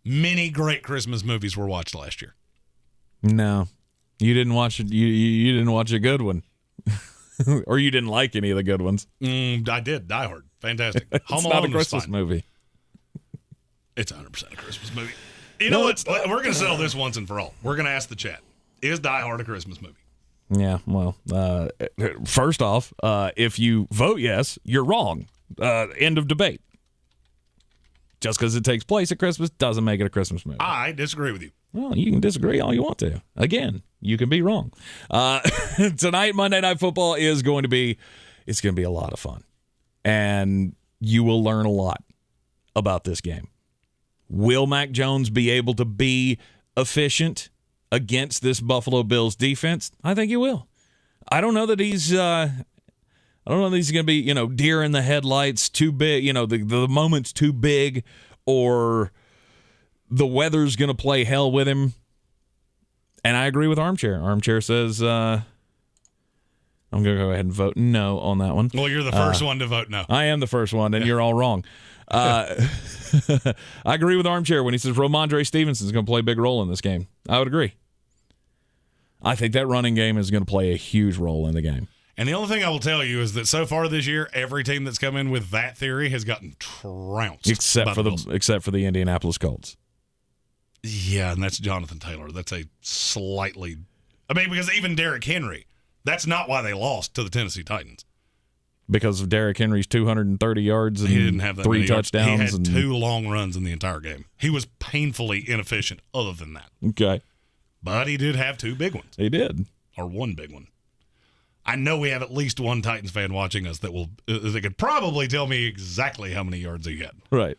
Many great Christmas movies were watched last year. No. You didn't watch it. You didn't watch a good one. Or you didn't like any of the good ones. I did. Die Hard. Fantastic. Home It's Alone not a Christmas movie. It's 100% a Christmas movie. You know what? We're going to settle this once and for all. We're going to ask the chat. Is Die Hard a Christmas movie? Yeah, well, first off, if you vote yes, you're wrong. End of debate. Just because it takes place at Christmas doesn't make it a Christmas movie. I disagree with you. Well, you can disagree all you want to. Again, you can be wrong. Tonight, Monday Night Football is going to be a lot of fun. And you will learn a lot about this game. Will Mac Jones be able to be efficient against this Buffalo Bills defense? I think he will. I don't know that he's going to be, deer in the headlights, too big, the moment's too big, or the weather's going to play hell with him. And I agree with Armchair. Armchair says I'm going to go ahead and vote no on that one. Well, you're the first one to vote no. I am the first one, and you're all wrong. I agree with Armchair when he says Ramondre Stevenson's going to play a big role in this game. I would agree. I think that running game is going to play a huge role in the game. And the only thing I will tell you is that so far this year, every team that's come in with that theory has gotten trounced. Except for the Indianapolis Colts. Yeah, and that's Jonathan Taylor. That's a slightly... because even Derrick Henry, that's not why they lost to the Tennessee Titans. Because of Derrick Henry's 230 yards and he didn't have that 3 many touchdowns. He had 2 long runs in the entire game. He was painfully inefficient other than that. Okay. But he did have 2 big ones. He did. Or 1 big one. I know we have at least one Titans fan watching us that could probably tell me exactly how many yards he had. Right.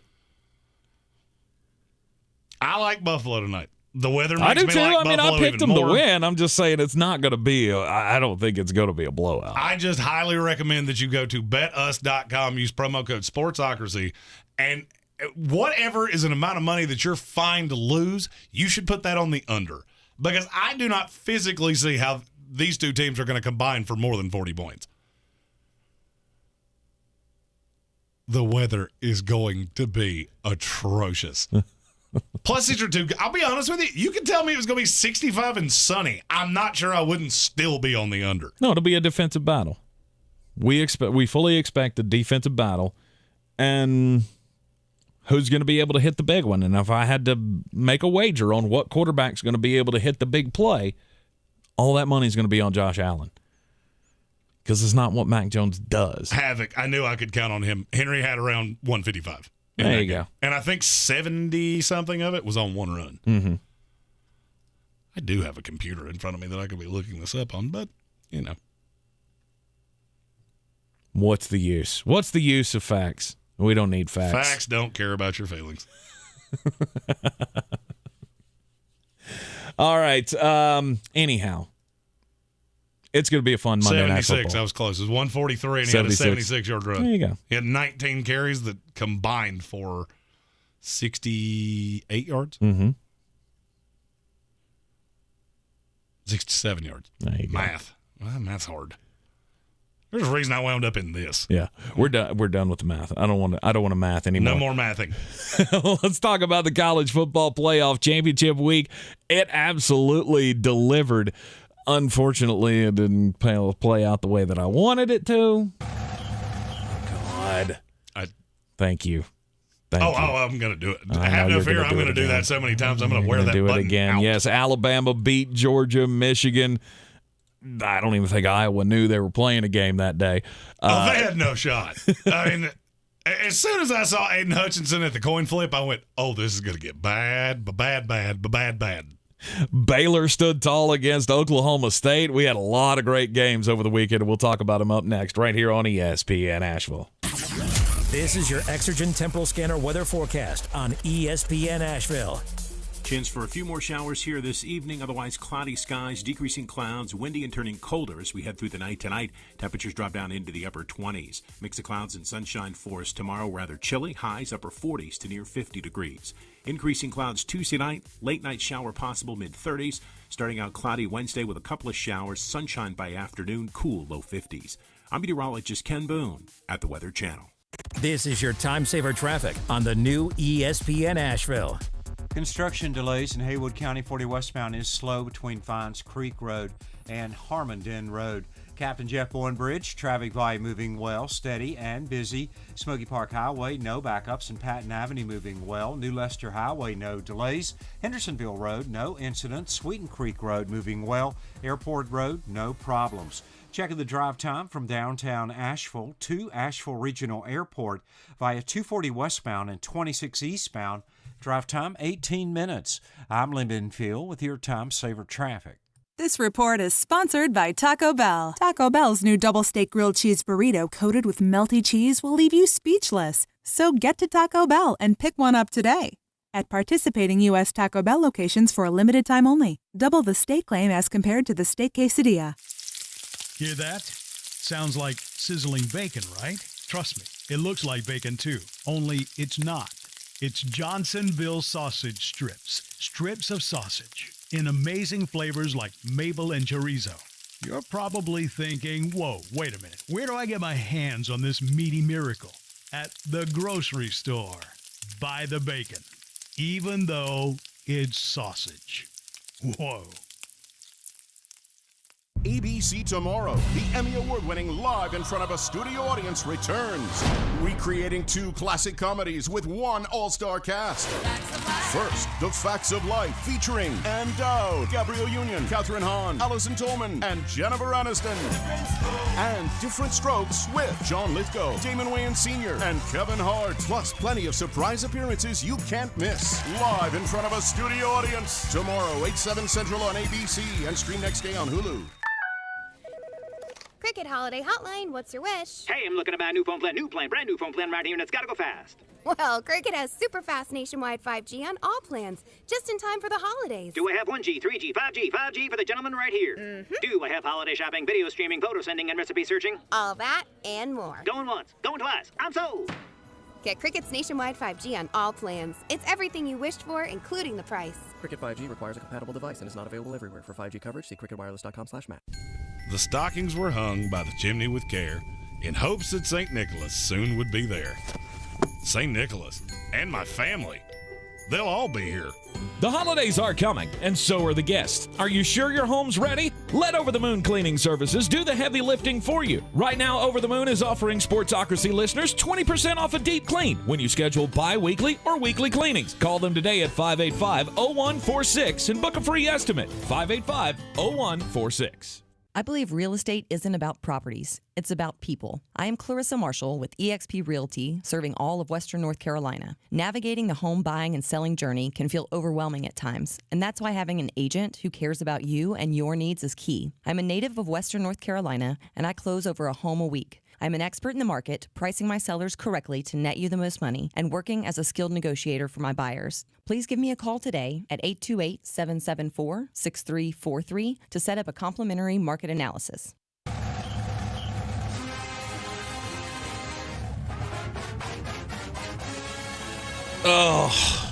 I like Buffalo tonight. The weather makes I do me too. like Buffalo I picked them more. to win. I'm just saying it's not going to be. I don't think it's going to be a blowout. I just highly recommend that you go to betus.com, use promo code Sportsocracy, and whatever is an amount of money that you're fine to lose, you should put that on the under. Because I do not physically see how these two teams are going to combine for more than 40 points. The weather is going to be atrocious. Plus, these are two. I'll be honest with you. You can tell me it was going to be 65 and sunny. I'm not sure I wouldn't still be on the under. No, it'll be a defensive battle. We fully expect a defensive battle, and who's going to be able to hit the big one? And if I had to make a wager on what quarterback's going to be able to hit the big play, all that money is going to be on Josh Allen. Because it's not what Mac Jones does. Havoc. I knew I could count on him. Henry had around 155. There you go. And I think 70-something of it was on 1 run. Mm-hmm. I do have a computer in front of me that I could be looking this up on, but, What's the use? What's the use of facts? We don't need facts. Facts don't care about your feelings. All right. Anyhow, it's going to be a fun Monday Night Football. 76, I was close. It was 143, and he had a 76-yard run. There you go. He had 19 carries that combined for 68 yards. Mm-hmm. 67 yards. There you go. Math. Well, math's hard. There's a reason I wound up in this. Yeah, we're done. We're done with the math. I don't want to math anymore. No more mathing. Let's talk about the college football playoff championship week. It absolutely delivered. Unfortunately, it didn't play out the way that I wanted it to. God. Thank you. Thank you. I'm going to do it. Have no fear. I'm going to do that so many times. I'm going to wear that do button it again. out. Yes, Alabama beat Georgia, Michigan. I don't even think Iowa knew they were playing a game that day. They had no shot. I mean, as soon as I saw Aiden Hutchinson at the coin flip, I went, oh, this is going to get bad. Baylor stood tall against Oklahoma State. We had a lot of great games over the weekend, and we'll talk about them up next right here on ESPN Asheville. This is your Exergen Temporal Scanner weather forecast on ESPN Asheville. Chance for a few more showers here this evening. Otherwise, cloudy skies, decreasing clouds, windy and turning colder as we head through the night tonight. Temperatures drop down into the upper 20s. Mix of clouds and sunshine for us tomorrow. Rather chilly. Highs upper 40s to near 50 degrees. Increasing clouds Tuesday night. Late night shower possible mid-30s. Starting out cloudy Wednesday with a couple of showers. Sunshine by afternoon. Cool low 50s. I'm meteorologist Ken Boone at the Weather Channel. This is your time saver traffic on the new ESPN Asheville. Construction delays in Haywood County 40 westbound is slow between Fines Creek Road and Harmondin Road. Captain Jeff Bowen Bridge, traffic volume moving well, steady and busy. Smoky Park Highway, no backups, and Patton Avenue moving well. New Leicester Highway, no delays. Hendersonville Road, no incidents. Sweeten Creek Road moving well. Airport Road, no problems. Checking the drive time from downtown Asheville to Asheville Regional Airport via 240 westbound and 26 eastbound. Drive time 18 minutes. I'm Lyndon Field with your time saver traffic. This report is sponsored by Taco Bell. Taco Bell's new double steak grilled cheese burrito coated with melty cheese will leave you speechless. So get to Taco Bell and pick one up today. At participating U.S. Taco Bell locations for a limited time only. Double the steak claim as compared to the steak quesadilla. Hear that? Sounds like sizzling bacon, right? Trust me, it looks like bacon too, only it's not. It's Johnsonville sausage strips. Strips of sausage in amazing flavors like maple and chorizo. You're probably thinking, whoa, wait a minute. Where do I get my hands on this meaty miracle? At the grocery store. Buy the bacon, even though it's sausage. Whoa. ABC Tomorrow, the Emmy Award-winning Live in Front of a Studio Audience returns, recreating 2 classic comedies with 1 all-star cast. First, The Facts of Life, featuring Ann Dowd, Gabrielle Union, Catherine Hahn, Alison Tolman, and Jennifer Aniston. And Different Strokes with John Lithgow, Damon Wayans Sr., and Kevin Hart. Plus, plenty of surprise appearances you can't miss. Live in front of a studio audience. Tomorrow, 8/7 Central on ABC, and stream next day on Hulu. Cricket Holiday Hotline, what's your wish? Hey, I'm looking to buy a new phone plan, brand new phone plan right here, and it's gotta go fast. Well, Cricket has super fast nationwide 5G on all plans, just in time for the holidays. Do I have 1G, 3G, 5G for the gentleman right here? Mm-hmm. Do I have holiday shopping, video streaming, photo sending, and recipe searching? All that and more. Going once, going twice, I'm sold. Get Cricket's nationwide 5G on all plans. It's everything you wished for, including the price. Cricket 5G requires a compatible device and is not available everywhere. For 5G coverage, see cricketwireless.com/map. The stockings were hung by the chimney with care in hopes that St. Nicholas soon would be there. St. Nicholas and my family, they'll all be here. The holidays are coming, and so are the guests. Are you sure your home's ready? Let Over the Moon Cleaning Services do the heavy lifting for you. Right now, Over the Moon is offering Sportsocracy listeners 20% off a deep clean when you schedule bi-weekly or weekly cleanings. Call them today at 585-0146 and book a free estimate. 585-0146. I believe real estate isn't about properties. It's about people. I am Clarissa Marshall with eXp Realty, serving all of Western North Carolina. Navigating the home buying and selling journey can feel overwhelming at times, and that's why having an agent who cares about you and your needs is key. I'm a native of Western North Carolina, and I close over a home a week. I'm an expert in the market, pricing my sellers correctly to net you the most money, and working as a skilled negotiator for my buyers. Please give me a call today at 828-774-6343 to set up a complimentary market analysis. Oh.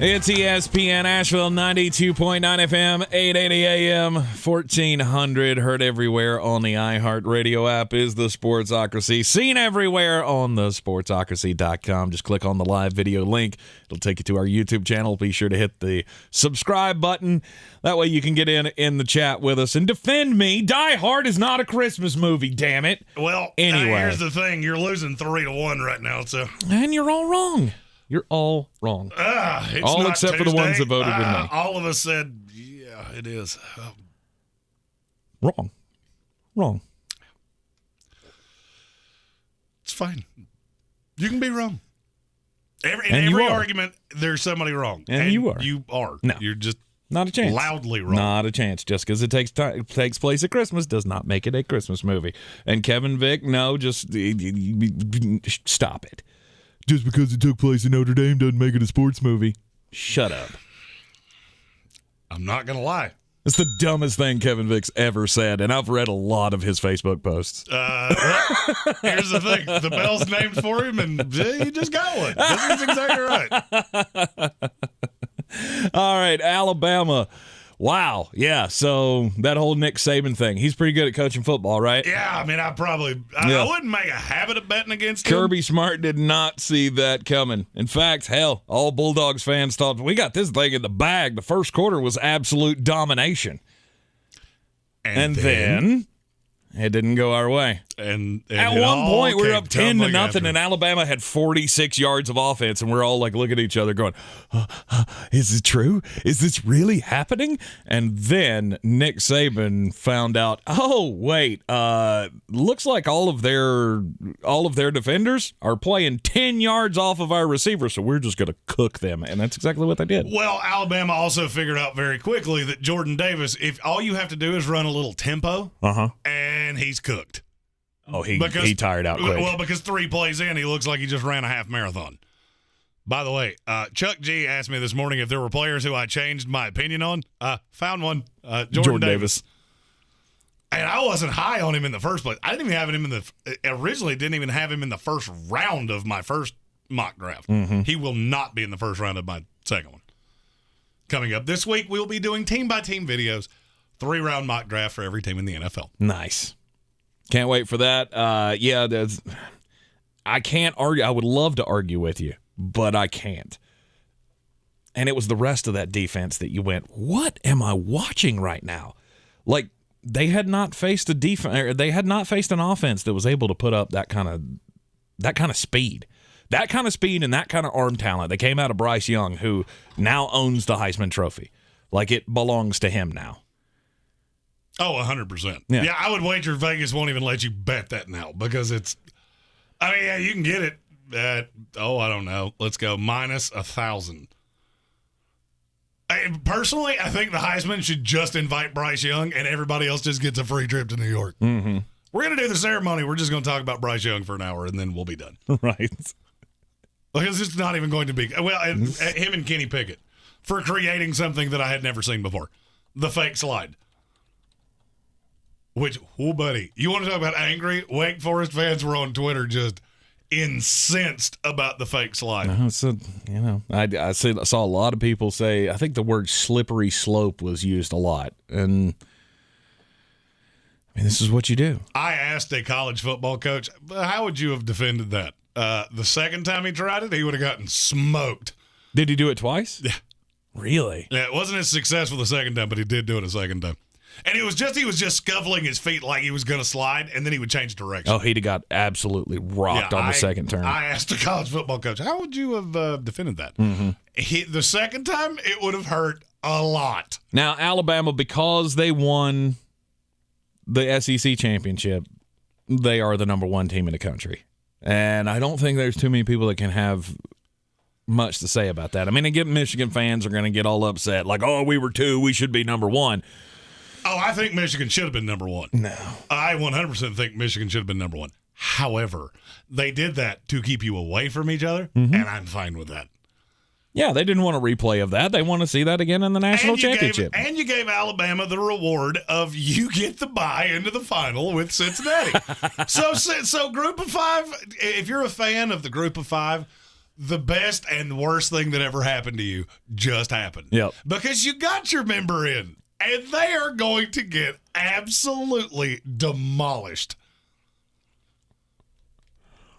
It's ESPN Asheville, 92.9 FM, 880 AM, 1400. Heard everywhere on the iHeart Radio app is the Sportsocracy. Seen everywhere on the sportsocracy.com. Just click on the live video link. It'll take you to our YouTube channel. Be sure to hit the subscribe button. That way you can get in the chat with us and defend me. Die Hard is not a Christmas movie, damn it. Well, anyway, here's the thing. You're losing 3-1 right now, so. And you're all wrong. You're all wrong. It's all not except Tuesday. for the ones that voted with me. All of us said, yeah, it is. Wrong. It's fine. You can be wrong. In every argument, there's somebody wrong. And you are. You are. No. You're just Not a chance. Loudly wrong. Not a chance. Just because it takes place at Christmas does not make it a Christmas movie. And Kevin Vick, no, just stop it. Just because it took place in Notre Dame doesn't make it a sports movie. Shut up. I'm not going to lie. It's the dumbest thing Kevin Vick's ever said, and I've read a lot of his Facebook posts. Here's the thing. The bell's named for him, and he just got one. This is exactly right. All right, Alabama. Wow. Yeah, so that whole Nick Saban thing. He's pretty good at coaching football, right? Yeah, I mean, I wouldn't make a habit of betting against him. Kirby Smart did not see that coming. In fact, hell, all Bulldogs fans thought, we got this thing in the bag. The first quarter was absolute domination. And then it didn't go our way. And at one point, we were up 10-0, and Alabama had 46 yards of offense, and we're all like looking at each other going, is it true? Is this really happening? And then Nick Saban found out, oh, wait, looks like all of their defenders are playing 10 yards off of our receivers, so we're just going to cook them. And that's exactly what they did. Well, Alabama also figured out very quickly that Jordan Davis, if all you have to do is run a little tempo, and he's cooked. Oh, he tired out quick. Well, because 3 plays in, he looks like he just ran a half marathon. By the way, Chuck G asked me this morning if there were players who I changed my opinion on. Found one. Jordan Davis. And I wasn't high on him in the first place. I didn't even have him originally didn't even have him in the first round of my first mock draft. Mm-hmm. He will not be in the first round of my second one. Coming up this week, we'll be doing team-by-team videos, 3-round mock draft for every team in the NFL. Nice. Can't wait for that. I can't argue. I would love to argue with you, but I can't. And it was the rest of that defense that you went, what am I watching right now? Like, they had not faced a defense, or they had not faced an offense that was able to put up that kind of speed. That kind of speed and that kind of arm talent. They came out of Bryce Young, who now owns the Heisman Trophy. Like, it belongs to him now. Oh, 100%. Yeah, I would wager Vegas won't even let you bet that now because it's – I mean, yeah, you can get it at, I don't know. Let's go minus 1,000. Personally, I think the Heisman should just invite Bryce Young and everybody else just gets a free trip to New York. Mm-hmm. We're going to do the ceremony. We're just going to talk about Bryce Young for an hour and then we'll be done. Right. Because it's not even going to be – well, him and Kenny Pickett for creating something that I had never seen before, the fake slide. Which, buddy, you want to talk about angry? Wake Forest fans were on Twitter just incensed about the fake slide. I saw a lot of people say, I think the word slippery slope was used a lot. And, I mean, this is what you do. I asked a college football coach, how would you have defended that? The second time he tried it, he would have gotten smoked. Did he do it twice? Yeah. Really? Yeah, it wasn't as successful the second time, but he did do it a second time. And he was just scuffling his feet like he was going to slide, and then he would change direction. Oh, he'd have got absolutely rocked on the second turn. I asked a college football coach, how would you have defended that? Mm-hmm. The second time, it would have hurt a lot. Now, Alabama, because they won the SEC championship, they are the number 1 team in the country. And I don't think there's too many people that can have much to say about that. I mean, again, Michigan fans are going to get all upset, like, oh, we were 2, we should be number 1. Oh, I think Michigan should have been number 1. No. I 100% think Michigan should have been number 1. However, they did that to keep you away from each other, and I'm fine with that. Yeah, they didn't want a replay of that. They want to see that again in the national championship. And you gave Alabama the reward of you get the bye into the final with Cincinnati. so Group of 5, if you're a fan of the Group of 5, the best and worst thing that ever happened to you just happened. Yep. Because you got your member in. And they are going to get absolutely demolished.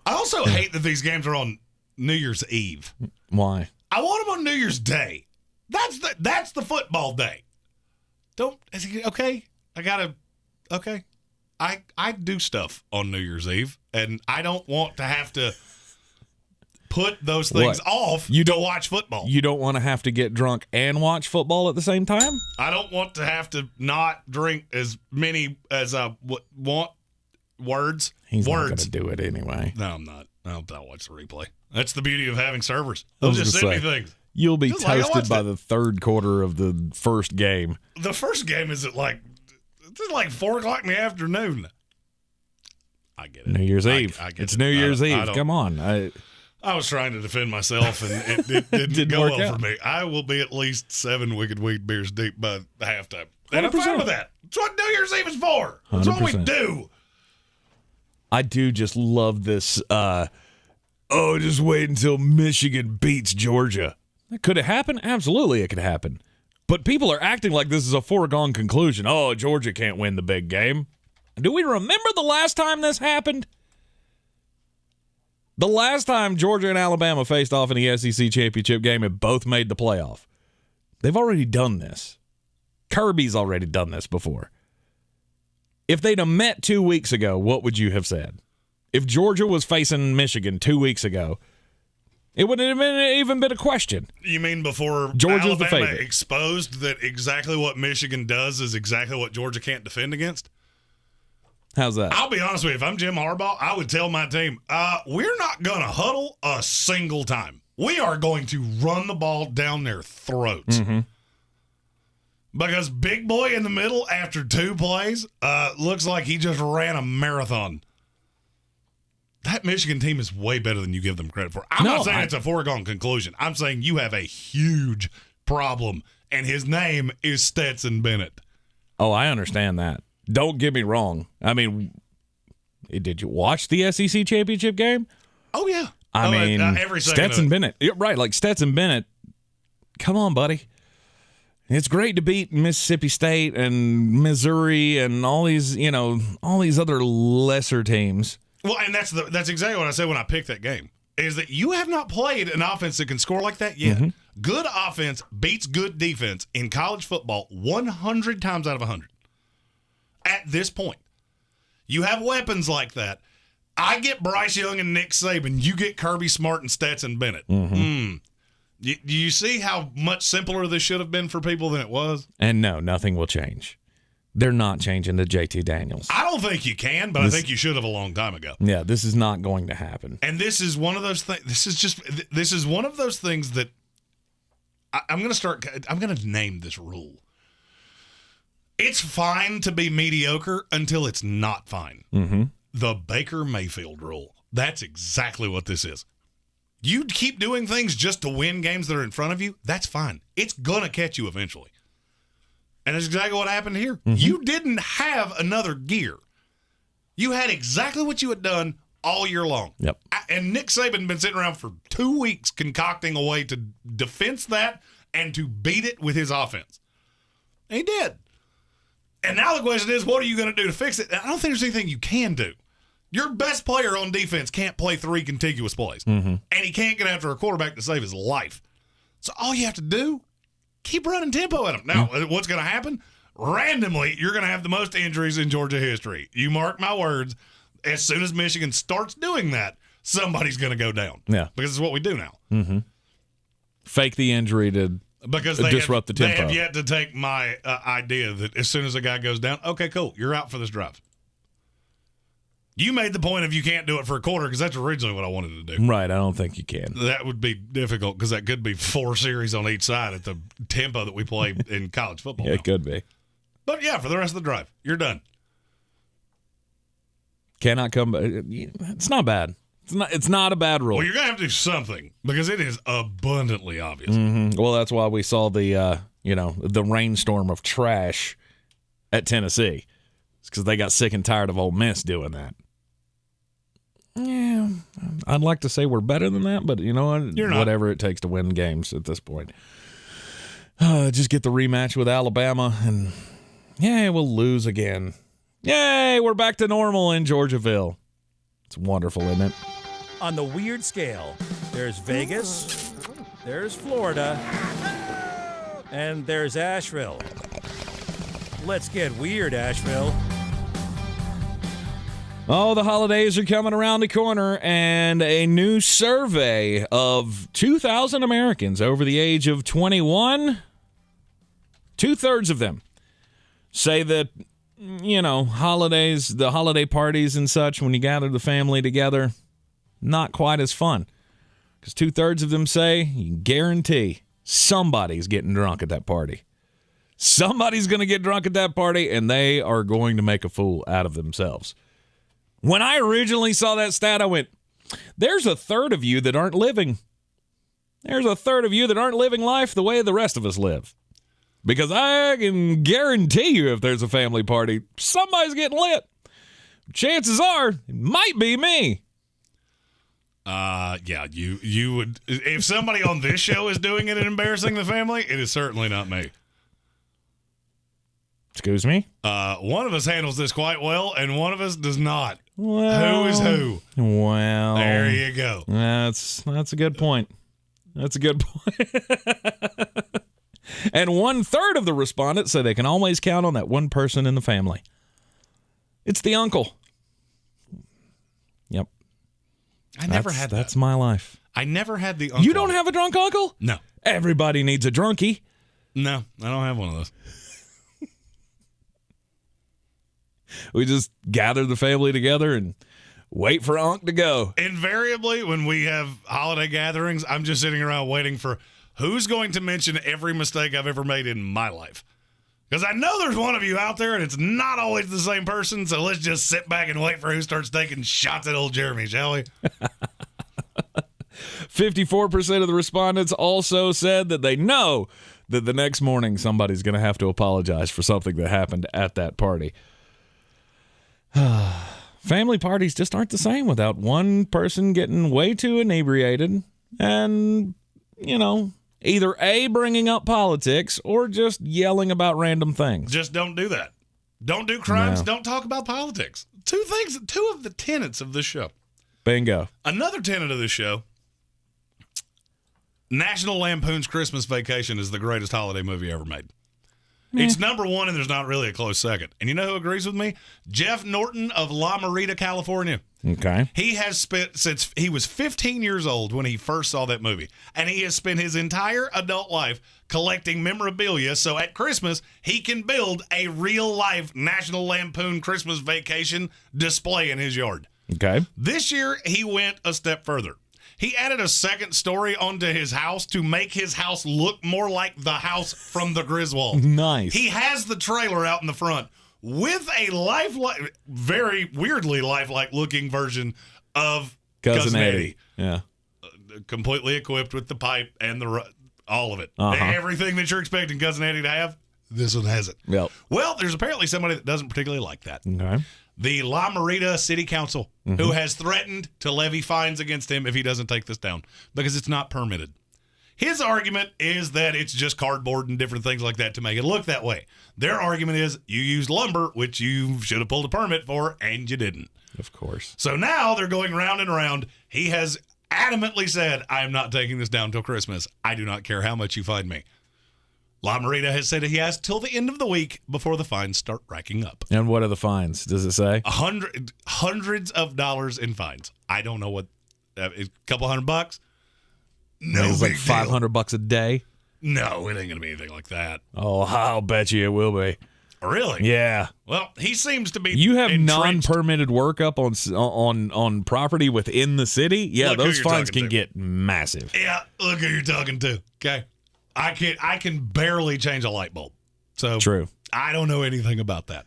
I also hate that these games are on New Year's Eve. Why? I want them on New Year's Day. That's the football day. Okay? I do stuff on New Year's Eve, and I don't want to have to put those things off to watch football. You don't want to have to get drunk and watch football at the same time? I don't want to have to not drink as many as I want words. He's not going to do it anyway. No, I'm not. I'll watch the replay. That's the beauty of having servers. They'll just send me things. You'll be Just like I toasted watched by it. the third quarter of the first game. The first game is at like 4 o'clock in the afternoon. I get it. New Year's Eve. I get It's it. New Year's I Eve. don't- Come on. I was trying to defend myself, and it didn't go work well out. for me. I will be at least 7 Wicked Weed beers deep by halftime. And I'm fine with that. That's what New Year's Eve is for. That's what we 100%. do. I do just love this. Just wait until Michigan beats Georgia. Could it happen? Absolutely, it could happen. But people are acting like this is a foregone conclusion. Oh, Georgia can't win the big game. Do we remember the last time this happened? The last time Georgia and Alabama faced off in the SEC championship game and both made the playoff. They've already done this. Kirby's already done this before. If they'd have met 2 weeks ago, what would you have said? If Georgia was facing Michigan 2 weeks ago, it wouldn't have even been a question. You mean before Georgia's the Alabama favorite. exposed that exactly what Michigan does is exactly what Georgia can't defend against? How's that? I'll be honest with you. If I'm Jim Harbaugh, I would tell my team, we're not going to huddle a single time. We are going to run the ball down their throats. Mm-hmm. Because Big Boy in the middle after 2 plays looks like he just ran a marathon. That Michigan team is way better than you give them credit for. I'm not saying it's a foregone conclusion. I'm saying you have a huge problem, and his name is Stetson Bennett. Oh, I understand that. Don't get me wrong. I mean, did you watch the SEC championship game? Oh, yeah. I mean, every second Stetson of it. Bennett. You're right, like Stetson Bennett. Come on, buddy. It's great to beat Mississippi State and Missouri and all these, all these other lesser teams. Well, and that's exactly what I said when I picked that game, is that you have not played an offense that can score like that yet. Mm-hmm. Good offense beats good defense in college football 100 times out of 100. At this point, you have weapons like that. I get Bryce Young and Nick Saban. You get Kirby Smart and Stetson Bennett. Mm-hmm. Do you see how much simpler this should have been for people than it was? And no, nothing will change. They're not changing to JT Daniels. I don't think you can, but I think you should have a long time ago. Yeah, this is not going to happen. And this is one of those things. This is one of those things that I'm going to name this rule. It's fine to be mediocre until it's not fine. Mm-hmm. The Baker Mayfield rule. That's exactly what this is. You keep doing things just to win games that are in front of you, that's fine. It's going to catch you eventually. And that's exactly what happened here. Mm-hmm. You didn't have another gear. You had exactly what you had done all year long. Yep. And Nick Saban had been sitting around for 2 weeks concocting a way to defense that and to beat it with his offense. And he did. And now the question is, what are you going to do to fix it? I don't think there's anything you can do. Your best player on defense can't play 3 contiguous plays. Mm-hmm. And he can't get after a quarterback to save his life. So all you have to do, keep running tempo at him. Now, what's going to happen? Randomly, you're going to have the most injuries in Georgia history. You mark my words. As soon as Michigan starts doing that, somebody's going to go down. Yeah. Because it's what we do now. Mm-hmm. Fake the injury to disrupt the tempo. They have yet to take my idea that as soon as a guy goes down, okay, cool, you're out for this drive. You made the point of you can't do it for a quarter because that's originally what I wanted to do. Right, I don't think you can. That would be difficult because that could be 4 series on each side at the tempo that we play in college football. Yeah, it could be. But yeah, for the rest of the drive, you're done. Cannot come back. It's not bad. It's not a bad rule. Well, you're going to have to do something because it is abundantly obvious. Mm-hmm. Well, that's why we saw the the rainstorm of trash at Tennessee. It's because they got sick and tired of Ole Miss doing that. Yeah, I'd like to say we're better than that, but you know what? You're not. Whatever it takes to win games at this point. Just get the rematch with Alabama, and we'll lose again. Yay, we're back to normal in Georgiaville. It's wonderful, isn't it? On the weird scale, there's Vegas, there's Florida, and there's Asheville. Let's get weird, Asheville. Oh, the holidays are coming around the corner, and a new survey of 2,000 Americans over the age of 21, 2/3 of them say that, holidays, the holiday parties and such, when you gather the family together, not quite as fun. Because 2/3 of them say you can guarantee somebody's getting drunk at that party. Somebody's going to get drunk at that party, and they are going to make a fool out of themselves. When I originally saw that stat, I went, there's 1/3 of you that aren't living. There's 1/3 of you that aren't living life the way the rest of us live. Because I can guarantee you if there's a family party, somebody's getting lit. Chances are, it might be me. Yeah, you would. If somebody on this show is doing it and embarrassing the family, it is certainly not me. Excuse me? One of us handles this quite well, and one of us does not. Well, who is who? Well, there you go. That's a good point. That's a good point. And 1/3 of the respondents say they can always count on that one person in the family. It's the uncle. Yep. I never had that. That's my life. I never had the uncle. You don't have a drunk uncle? No. Everybody needs a drunkie. No, I don't have one of those. We just gather the family together and wait for Unc to go. Invariably, when we have holiday gatherings, I'm just sitting around waiting for who's going to mention every mistake I've ever made in my life. Because I know there's one of you out there, and it's not always the same person, so let's just sit back and wait for who starts taking shots at old Jeremy, shall we? 54% of the respondents also said that they know that the next morning somebody's going to have to apologize for something that happened at that party. Family parties just aren't the same without one person getting way too inebriated and, either A, bringing up politics or just yelling about random things. Just don't do that. Don't do crimes. No. Don't talk about politics. Two of the tenets of this show. Bingo. Another tenet of this show, National Lampoon's Christmas Vacation is the greatest holiday movie ever made. It's number one, and there's not really a close second. And you know who agrees with me? Jeff Norton of La Mirada, California. Okay. He has spent, since he was 15 years old when he first saw that movie, and he has spent his entire adult life collecting memorabilia, so at Christmas, he can build a real-life National Lampoon Christmas Vacation display in his yard. Okay. This year, he went a step further. He added a second story onto his house to make his house look more like the house from the Griswold. Nice. He has the trailer out in the front with a lifelike, very weirdly lifelike looking version of Cousin Eddie. Yeah. Completely equipped with the pipe and all of it. Uh-huh. Everything that you're expecting Cousin Eddie to have, this one has it. Yep. Well, there's apparently somebody that doesn't particularly like that. Okay. The La Mirada City Council, who has threatened to levy fines against him if he doesn't take this down because it's not permitted. His argument is that it's just cardboard and different things like that to make it look that way. Their argument is you used lumber, which you should have pulled a permit for, and you didn't. Of course. So now they're going round and round. He has adamantly said, I am not taking this down till Christmas. I do not care how much you fine me. La Mirada has said he has till the end of the week before the fines start racking up. And what are the fines? Does it say? Hundreds of dollars in fines. I don't know what, a couple $100? No, it's like $500 a day. No, it ain't gonna be anything like that. Oh, I'll bet you it will be. Really? Yeah. Well, he seems to be. You have entrenched. non-permitted work up on property within the city. Yeah, Look those fines can get massive. Yeah, look who you're talking to. Okay. I can barely change a light bulb. So true. I don't know anything about that.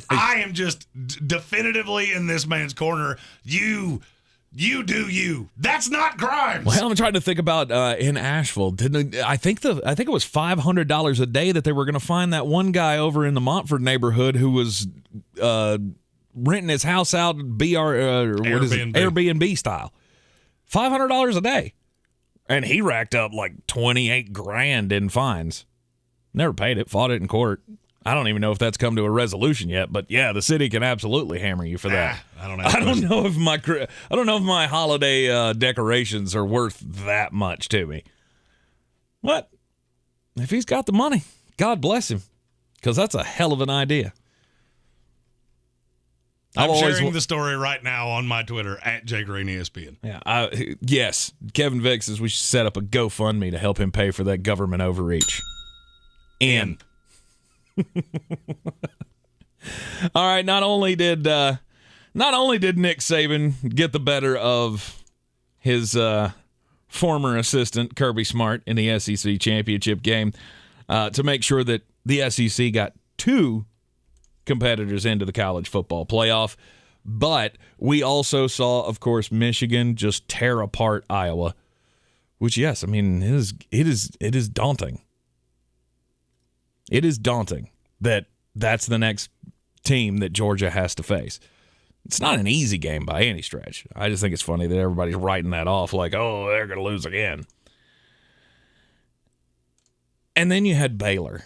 I am just definitively in this man's corner. You do you. That's not crimes. Well, I'm trying to think about in Asheville. I think it was $500 a day that they were going to find that one guy over in the Montford neighborhood who was renting his house out Airbnb style. $500 a day. And he racked up like $28,000 in fines. Never paid it, fought it in court. I don't even know if that's come to a resolution yet, but yeah, the city can absolutely hammer you for that. I don't know. I don't know if my holiday decorations are worth that much to me. But if he's got the money, God bless him, because that's a hell of an idea. I'm sharing the story right now on my Twitter at Greene ESPN. Yeah, yes. Kevin Vick says we should set up a GoFundMe to help him pay for that government overreach. All right. Not only did Nick Saban get the better of his former assistant Kirby Smart in the SEC championship game to make sure that the SEC got 2 competitors into the college football playoff. But we also saw, of course, Michigan just tear apart Iowa, which, yes, I mean, it is daunting. It is daunting that that's the next team that Georgia has to face. It's not an easy game by any stretch. I just think it's funny that everybody's writing that off like, oh, they're going to lose again. And then you had Baylor.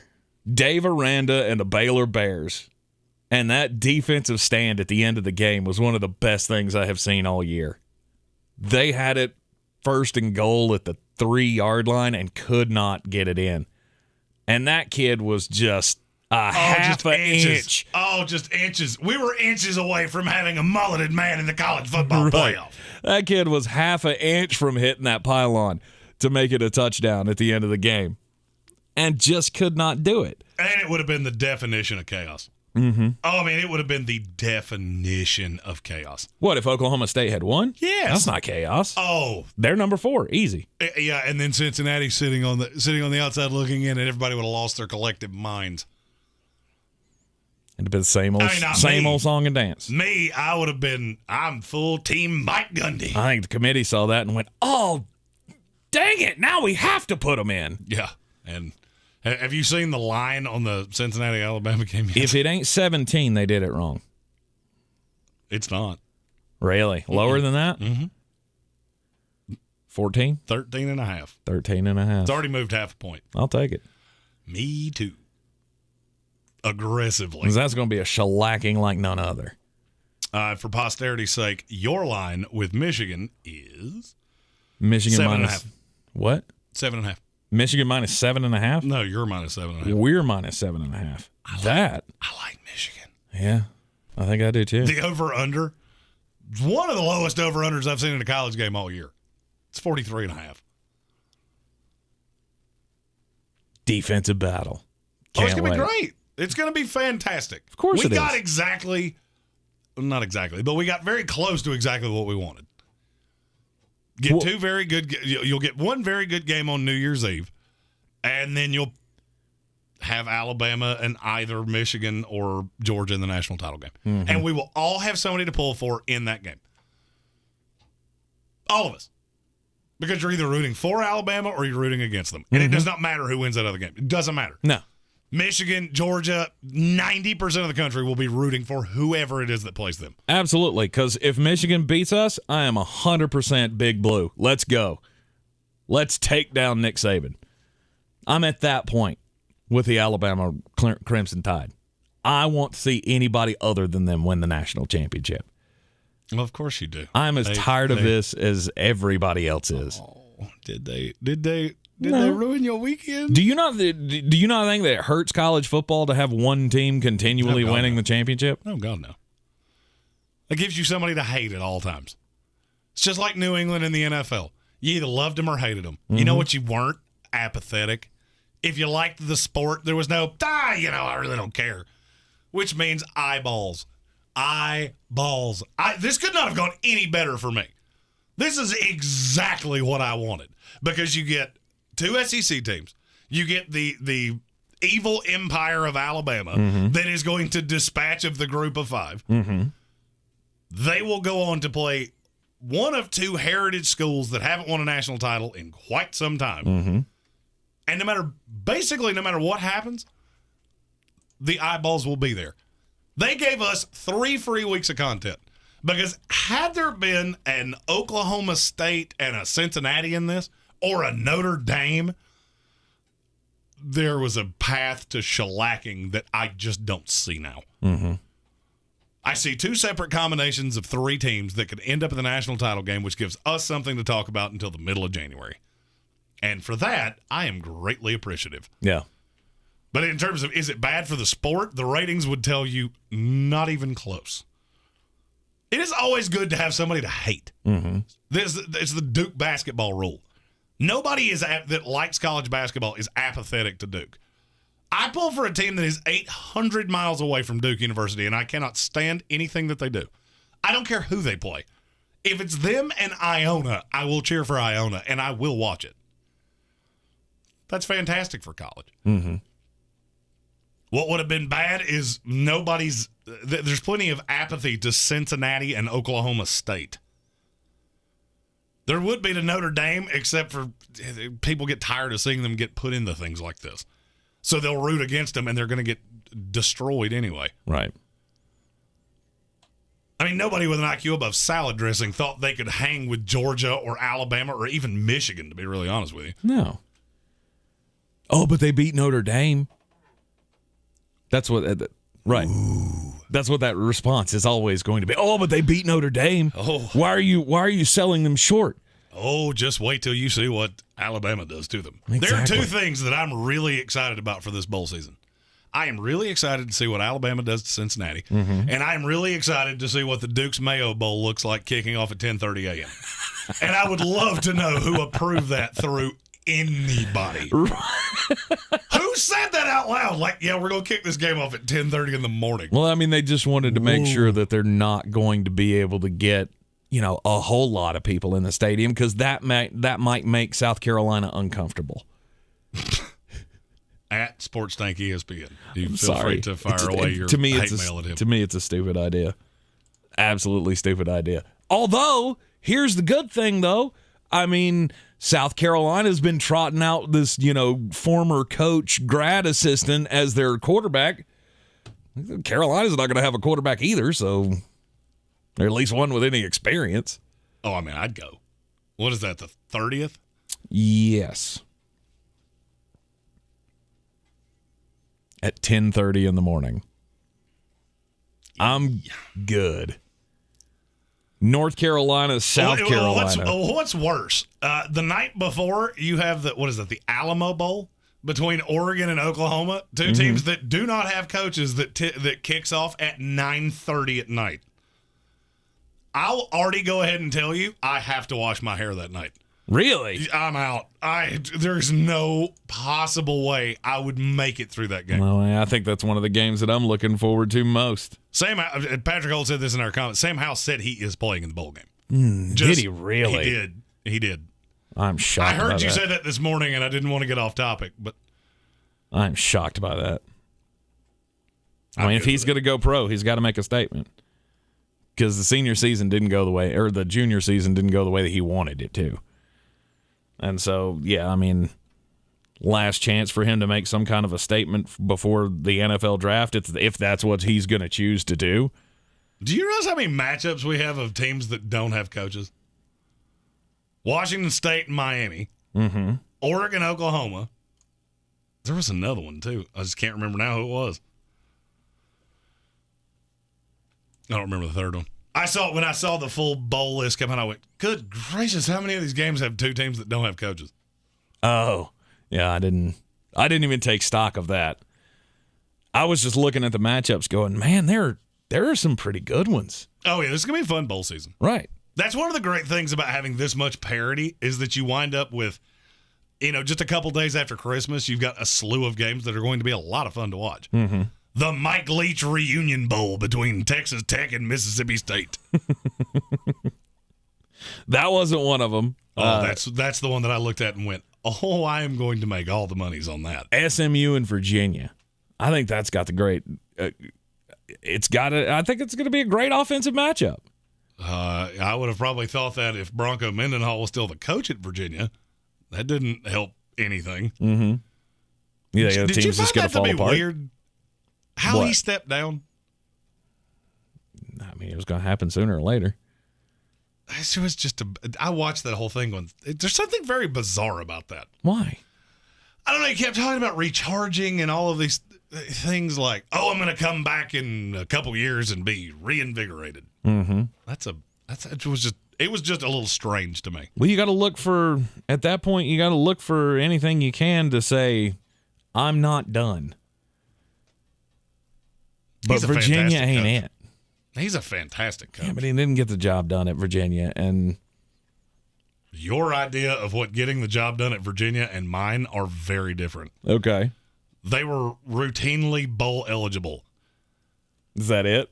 Dave Aranda and the Baylor Bears. And that defensive stand at the end of the game was one of the best things I have seen all year. They had it first and goal at the 3-yard line and could not get it in. And that kid was just half an inch. Oh, just inches. We were inches away from having a mulleted man in the college football playoff. That kid was half an inch from hitting that pylon to make it a touchdown at the end of the game. And just could not do it. And it would have been the definition of chaos. Mm-hmm. Oh, I mean, it would have been the definition of chaos. What, if Oklahoma State had won? Yes. That's not chaos. Oh. They're number 4. Easy. Yeah, and then Cincinnati sitting on the outside looking in, and everybody would have lost their collective minds. It'd have been the same old song and dance. Me, I would have been, I'm full team Mike Gundy. I think the committee saw that and went, oh, dang it, now we have to put them in. Yeah, and have you seen the line on the Cincinnati-Alabama game yet? If it ain't 17, they did it wrong. It's not. Really? Lower than that? Mm-hmm. 14? 13 and a half. 13 and a half. It's already moved half a point. I'll take it. Me too. Aggressively. Because that's going to be a shellacking like none other. For posterity's sake, your line with Michigan is Michigan 7.5. What? 7.5. Michigan minus 7.5? No, you're minus 7.5. We're minus 7.5. I like Michigan. Yeah, I think I do too. The over-under, one of the lowest over-unders I've seen in a college game all year. It's 43.5. Defensive battle. It's going to be great. It's going to be fantastic. Of course we it is. got not exactly, but we got very close to exactly what we wanted. Two very good. You'll get one very good game on New Year's Eve, and then you'll have Alabama and either Michigan or Georgia in the national title game. Mm-hmm. And we will all have somebody to pull for in that game. All of us. Because you're either rooting for Alabama or you're rooting against them. And it does not matter who wins that other game. It doesn't matter. No. Michigan, Georgia, 90% of the country will be rooting for whoever it is that plays them. Absolutely, because if Michigan beats us, I am 100% Big Blue. Let's go. Let's take down Nick Saban. I'm at that point with the Alabama Crimson Tide. I want to see anybody other than them win the national championship. Well, of course you do. I'm as tired of this as everybody else is. Oh, did they ruin your weekend? Do you not think that it hurts college football to have one team continually winning the championship? Oh, God, no. That gives you somebody to hate at all times. It's just like New England in the NFL. You either loved them or hated them. Mm-hmm. You know what you weren't? Apathetic. If you liked the sport, there was no, I really don't care. Which means eyeballs. Eyeballs. This could not have gone any better for me. This is exactly what I wanted. Because you get 2 SEC teams. You get the evil empire of Alabama that is going to dispatch of the group of 5. Mm-hmm. They will go on to play one of 2 heritage schools that haven't won a national title in quite some time. Mm-hmm. And no matter what happens, the eyeballs will be there. They gave us 3 free weeks of content. Because had there been an Oklahoma State and a Cincinnati in this, or a Notre Dame, there was a path to shellacking that I just don't see now. Mm-hmm. I see 2 separate combinations of 3 teams that could end up in the national title game, which gives us something to talk about until the middle of January. And for that, I am greatly appreciative. Yeah. But in terms of, is it bad for the sport? The ratings would tell you not even close. It is always good to have somebody to hate. Mm-hmm. It's the Duke basketball rule. Nobody that likes college basketball is apathetic to Duke. I pull for a team that is 800 miles away from Duke University, and I cannot stand anything that they do. I don't care who they play. If it's them and Iona, I will cheer for Iona, and I will watch it. That's fantastic for college. Mm-hmm. What would have been bad is there's plenty of apathy to Cincinnati and Oklahoma State. There would be to Notre Dame, except for people get tired of seeing them get put into things like this. So they'll root against them, and they're going to get destroyed anyway. Right. I mean, nobody with an IQ above salad dressing thought they could hang with Georgia or Alabama or even Michigan, to be really honest with you. No. Oh, but they beat Notre Dame. That's what, right. Ooh. That's what that response is always going to be. Oh, but they beat Notre Dame. Oh. Why are you selling them short? Oh, just wait till you see what Alabama does to them. Exactly. There are two things that I'm really excited about for this bowl season. I am really excited to see what Alabama does to Cincinnati, and I am really excited to see what the Duke's Mayo Bowl looks like kicking off at 10:30 a.m. And I would love to know who approved that through anybody. Who said that out loud? Like, yeah, we're going to kick this game off at 10:30 in the morning. Well, I mean, they just wanted to make sure that they're not going to be able to get, a whole lot of people in the stadium, because that might make South Carolina uncomfortable. At Sports Tank ESPN. You feel free to fire away your hate mail at him. To me, it's a stupid idea. Absolutely stupid idea. Although, here's the good thing, though. I mean, South Carolina's been trotting out this, former coach, grad assistant as their quarterback. Carolina's not going to have a quarterback either, so or at least one with any experience. Oh, I mean, I'd go. What is that, the 30th? Yes. At 10:30 in the morning. I'm good. North Carolina, South Carolina. What's worse? The night before, you have the Alamo Bowl between Oregon and Oklahoma, two teams that do not have coaches that kicks off at 9:30 at night. I'll already go ahead and tell you, I have to wash my hair that night. Really? I'm out. There's no possible way I would make it through that game. Well, I think that's one of the games that I'm looking forward to most. Patrick Holt said this in our comments. Sam Howell said he is playing in the bowl game. Did he really? He did. I'm shocked. I heard you say that this morning, and I didn't want to get off topic, but I'm shocked by that. I mean, if he's going to go pro, he's got to make a statement, because the senior season didn't go the way, or the junior season didn't go the way that he wanted it to. And so, yeah, I mean, last chance for him to make some kind of a statement before the NFL draft, if that's what he's going to choose to do. Do you realize how many matchups we have of teams that don't have coaches? Washington State and Miami. Mm-hmm. Oregon, Oklahoma. There was another one, too. I just can't remember now who it was. I don't remember the third one. When I saw the full bowl list come out, I went, good gracious, how many of these games have two teams that don't have coaches? Oh, yeah, I didn't even take stock of that. I was just looking at the matchups going, man, there are some pretty good ones. Oh, yeah, this is going to be a fun bowl season. Right. That's one of the great things about having this much parity is that you wind up with, just a couple days after Christmas, you've got a slew of games that are going to be a lot of fun to watch. Mm-hmm. The Mike Leach Reunion Bowl between Texas Tech and Mississippi State. That wasn't one of them. Oh, that's the one that I looked at and went, oh, I am going to make all the monies on that. SMU and Virginia. I think that's got the great. I think it's going to be a great offensive matchup. I would have probably thought that if Bronco Mendenhall was still the coach at Virginia. That didn't help anything. Mm-hmm. Yeah, the did you team's find just going that to fall be apart. Weird? How What? he stepped down? I mean, it was going to happen sooner or later. It was just I watched that whole thing going, there's something very bizarre about that. Why? I don't know. He kept talking about recharging and all of these things like, oh, I'm going to come back in a couple years and be reinvigorated. Mm-hmm. It was just a little strange to me. Well, you got to look for, at that point, you got to look for anything you can to say, I'm not done. But Virginia ain't it. He's a fantastic coach. Yeah, but he didn't get the job done at Virginia. And your idea of what getting the job done at Virginia and mine are very different. Okay. They were routinely bowl eligible. Is that it?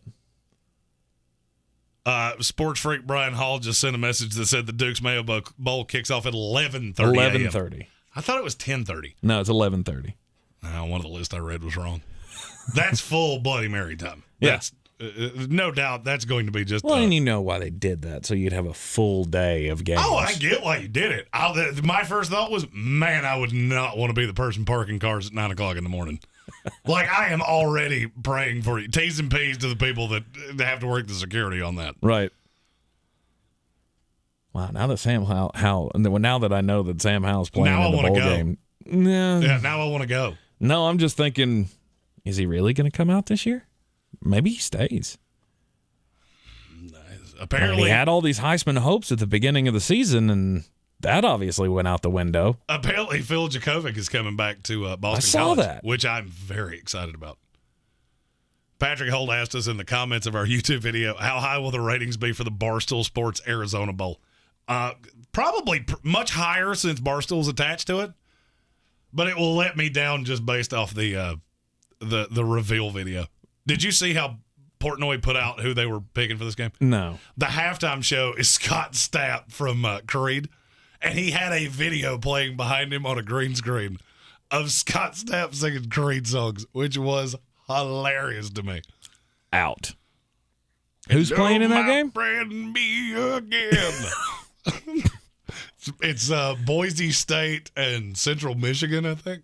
Sports freak Brian Hall just sent a message that said the Duke's Mayo Bowl kicks off at 11:30 11:30. I thought it was 10:30. No, it's 11:30. One of the lists I read was wrong. That's full Bloody Mary time. Yeah. That's no doubt that's going to be just. Well, and you know why they did that, so you'd have a full day of games. Oh, I get why you did it. My first thought was, man, I would not want to be the person parking cars at 9 o'clock in the morning. Like, I am already praying for you. T's and P's to the people that have to work the security on that. Right. Wow, now that Sam Howell, now that I know that Sam Howell's playing in the bowl game. Yeah, now I want to go. No, I'm just thinking, is he really going to come out this year? Maybe he stays. Apparently, he had all these Heisman hopes at the beginning of the season, and that obviously went out the window. Apparently, Phil Jakovic is coming back to Boston I saw College, that. which I'm very excited about. Patrick Holt asked us in the comments of our YouTube video, how high will the ratings be for the Barstool Sports Arizona Bowl? Probably much higher since Barstool's attached to it, but it will let me down just based off the reveal video. Did you see how Portnoy put out who they were picking for this game? No. The halftime show is Scott Stapp from Creed, and he had a video playing behind him on a green screen of Scott Stapp singing Creed songs, which was hilarious to me. Out. Who's playing in that game? Friend, me again. It's Boise State and Central Michigan, I think.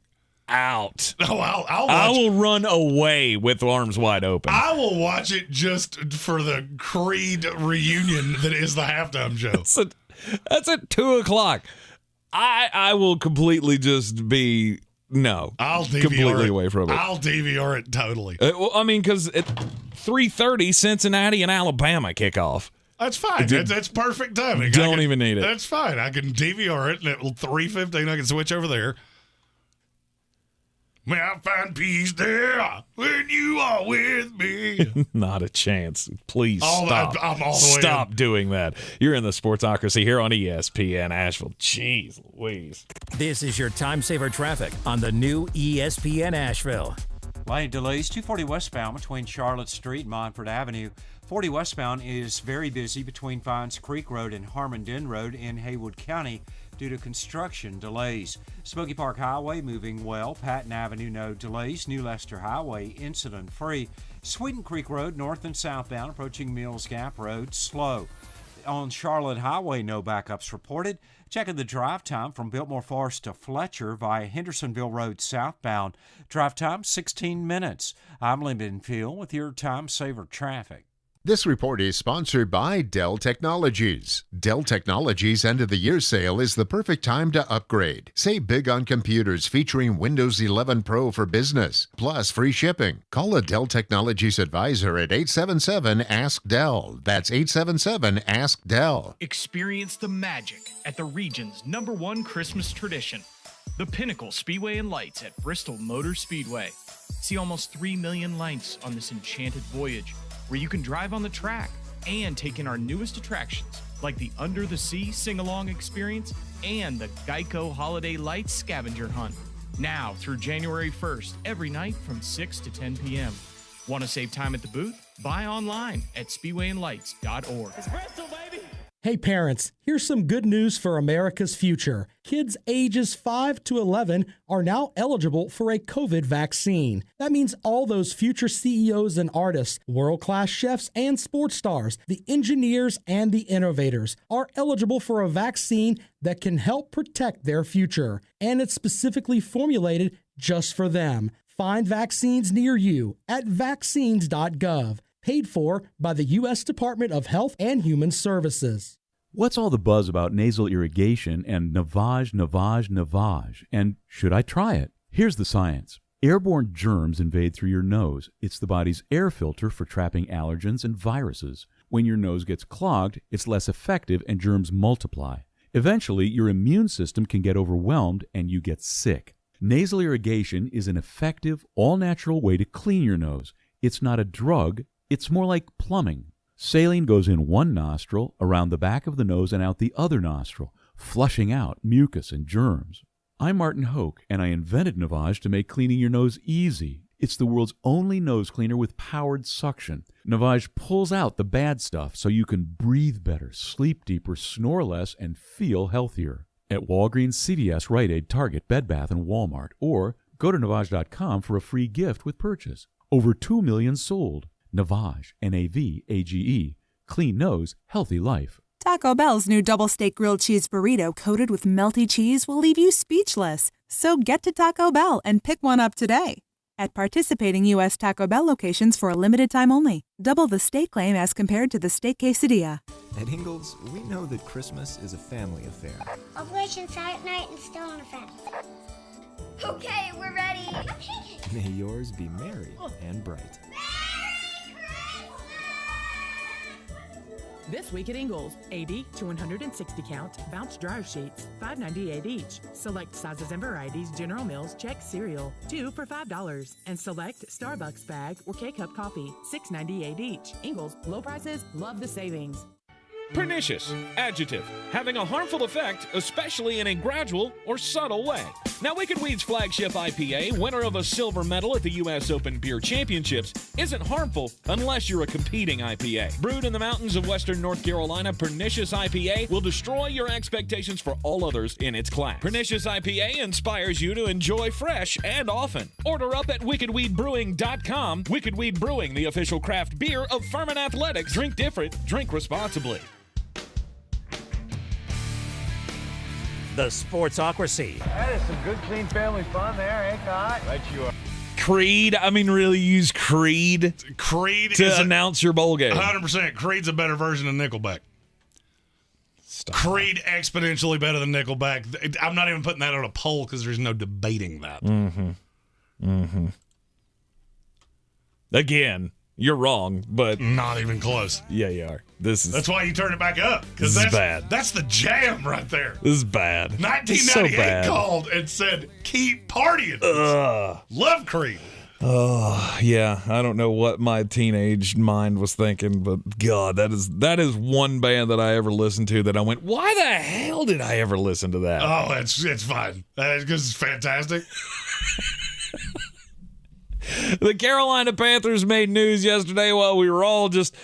Out. Oh, I'll watch. I will run away with arms wide open. I will watch it just for the Creed reunion that is the halftime show. That's at 2:00. I will completely just be I'll DVR completely it. away from it. I'll DVR it totally. Well, I mean, because at 3:30, Cincinnati and Alabama kick off. That's fine. That's perfect timing. Don't even need it. That's fine. I can DVR it, and at 3:15, I can switch over there. May I find peace there when you are with me? Not a chance. Please I'm all the way stop doing that. You're in the Sportsocracy here on ESPN Asheville. Jeez Louise. This is your time saver traffic on the new ESPN Asheville. Lane delays 240 westbound between Charlotte Street and Montford Avenue. 40 westbound is very busy between Fines Creek Road and Harmon-Den Road in Haywood County due to construction delays. Smoky Park Highway moving well. Patton Avenue no delays. New Leicester Highway incident free. Sweeten Creek Road north and southbound approaching Mills Gap Road slow. On Charlotte Highway no backups reported. Checking the drive time from Biltmore Forest to Fletcher via Hendersonville Road southbound. Drive time 16 minutes. I'm Lyndon Field with your time saver traffic. This report is sponsored by Dell Technologies. Dell Technologies' end-of-the-year sale is the perfect time to upgrade. Save big on computers featuring Windows 11 Pro for business, plus free shipping. Call a Dell Technologies advisor at 877-ASK-DELL. That's 877-ASK-DELL. Experience the magic at the region's #1 Christmas tradition, the Pinnacle Speedway and Lights at Bristol Motor Speedway. See almost 3 million lights on this enchanted voyage, where you can drive on the track and take in our newest attractions like the Under the Sea Sing-Along Experience and the Geico Holiday Lights Scavenger Hunt. Now through January 1st, every night from 6 to 10 p.m. Want to save time at the booth? Buy online at speedwayandlights.org. It's Bristol, baby! Hey parents, here's some good news for America's future. Kids ages 5 to 11 are now eligible for a COVID vaccine. That means all those future CEOs and artists, world-class chefs and sports stars, the engineers and the innovators are eligible for a vaccine that can help protect their future. And it's specifically formulated just for them. Find vaccines near you at vaccines.gov. Paid for by the U.S. Department of Health and Human Services. What's all the buzz about nasal irrigation and navage? And should I try it? Here's the science. Airborne germs invade through your nose. It's the body's air filter for trapping allergens and viruses. When your nose gets clogged, it's less effective and germs multiply. Eventually, your immune system can get overwhelmed and you get sick. Nasal irrigation is an effective, all-natural way to clean your nose. It's not a drug. It's more like plumbing. Saline goes in one nostril, around the back of the nose, and out the other nostril, flushing out mucus and germs. I'm Martin Hoke, and I invented Navage to make cleaning your nose easy. It's the world's only nose cleaner with powered suction. Navage pulls out the bad stuff so you can breathe better, sleep deeper, snore less, and feel healthier. At Walgreens, CVS, Rite Aid, Target, Bed Bath, and Walmart. Or go to Navage.com for a free gift with purchase. Over 2 million sold. Navage, N-A-V-A-G-E. Clean nose, healthy life. Taco Bell's new double steak grilled cheese burrito coated with melty cheese will leave you speechless. So get to Taco Bell and pick one up today. At participating U.S. Taco Bell locations for a limited time only. Double the steak claim as compared to the steak quesadilla. At Ingalls, we know that Christmas is a family affair. Operation Silent Night and Still in the Family. Okay, we're ready. May yours be merry and bright. This week at Ingalls, 80 to 160 count, Bounce dryer sheets, $5.98 each. Select sizes and varieties, General Mills, Chex cereal, 2 for $5. And select Starbucks bag or K-Cup coffee, $6.98 each. Ingalls, low prices, love the savings. Pernicious, adjective, having a harmful effect, especially in a gradual or subtle way. Now, Wicked Weed's flagship IPA, winner of a silver medal at the U.S. Open Beer Championships, isn't harmful unless you're a competing IPA. Brewed in the mountains of western North Carolina, Pernicious IPA will destroy your expectations for all others in its class. Pernicious IPA inspires you to enjoy fresh and often. Order up at wickedweedbrewing.com. Wicked Weed Brewing, the official craft beer of Furman Athletics. Drink different, drink responsibly. The Sportsocracy. That is some good, clean family fun there, ain't God? Right you are. Creed, really use Creed to announce your bowl game. 100%. Creed's a better version of Nickelback. Stop. Creed exponentially better than Nickelback. I'm not even putting that on a poll because there's no debating that. Again, you're wrong, but not even close. Yeah, you are. That's why you turn it back up, because that's bad. That's the jam right there. This is bad. 1998 so bad. Called and said, "Keep partying." Love Creed. Oh yeah, I don't know what my teenage mind was thinking, but God, that is one band that I ever listened to that I went, why the hell did I ever listen to that? Oh, it's fine. Because it's fantastic. The Carolina Panthers made news yesterday while we were all just,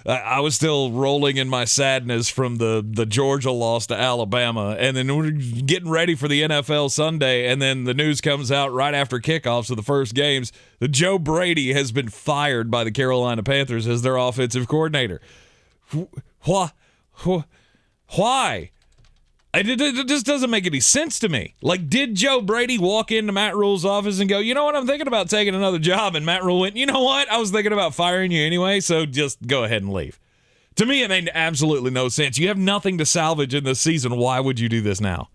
I was still rolling in my sadness from the Georgia loss to Alabama, and then we're getting ready for the NFL Sunday, and then the news comes out right after kickoffs of the first games that Joe Brady has been fired by the Carolina Panthers as their offensive coordinator. Why? It just doesn't make any sense to me. Like, did Joe Brady walk into Matt Rule's office and go, you know what, I'm thinking about taking another job? And Matt Rule went, you know what, I was thinking about firing you anyway, so just go ahead and leave. To me, it made absolutely no sense. You have nothing to salvage in this season. Why would you do this now?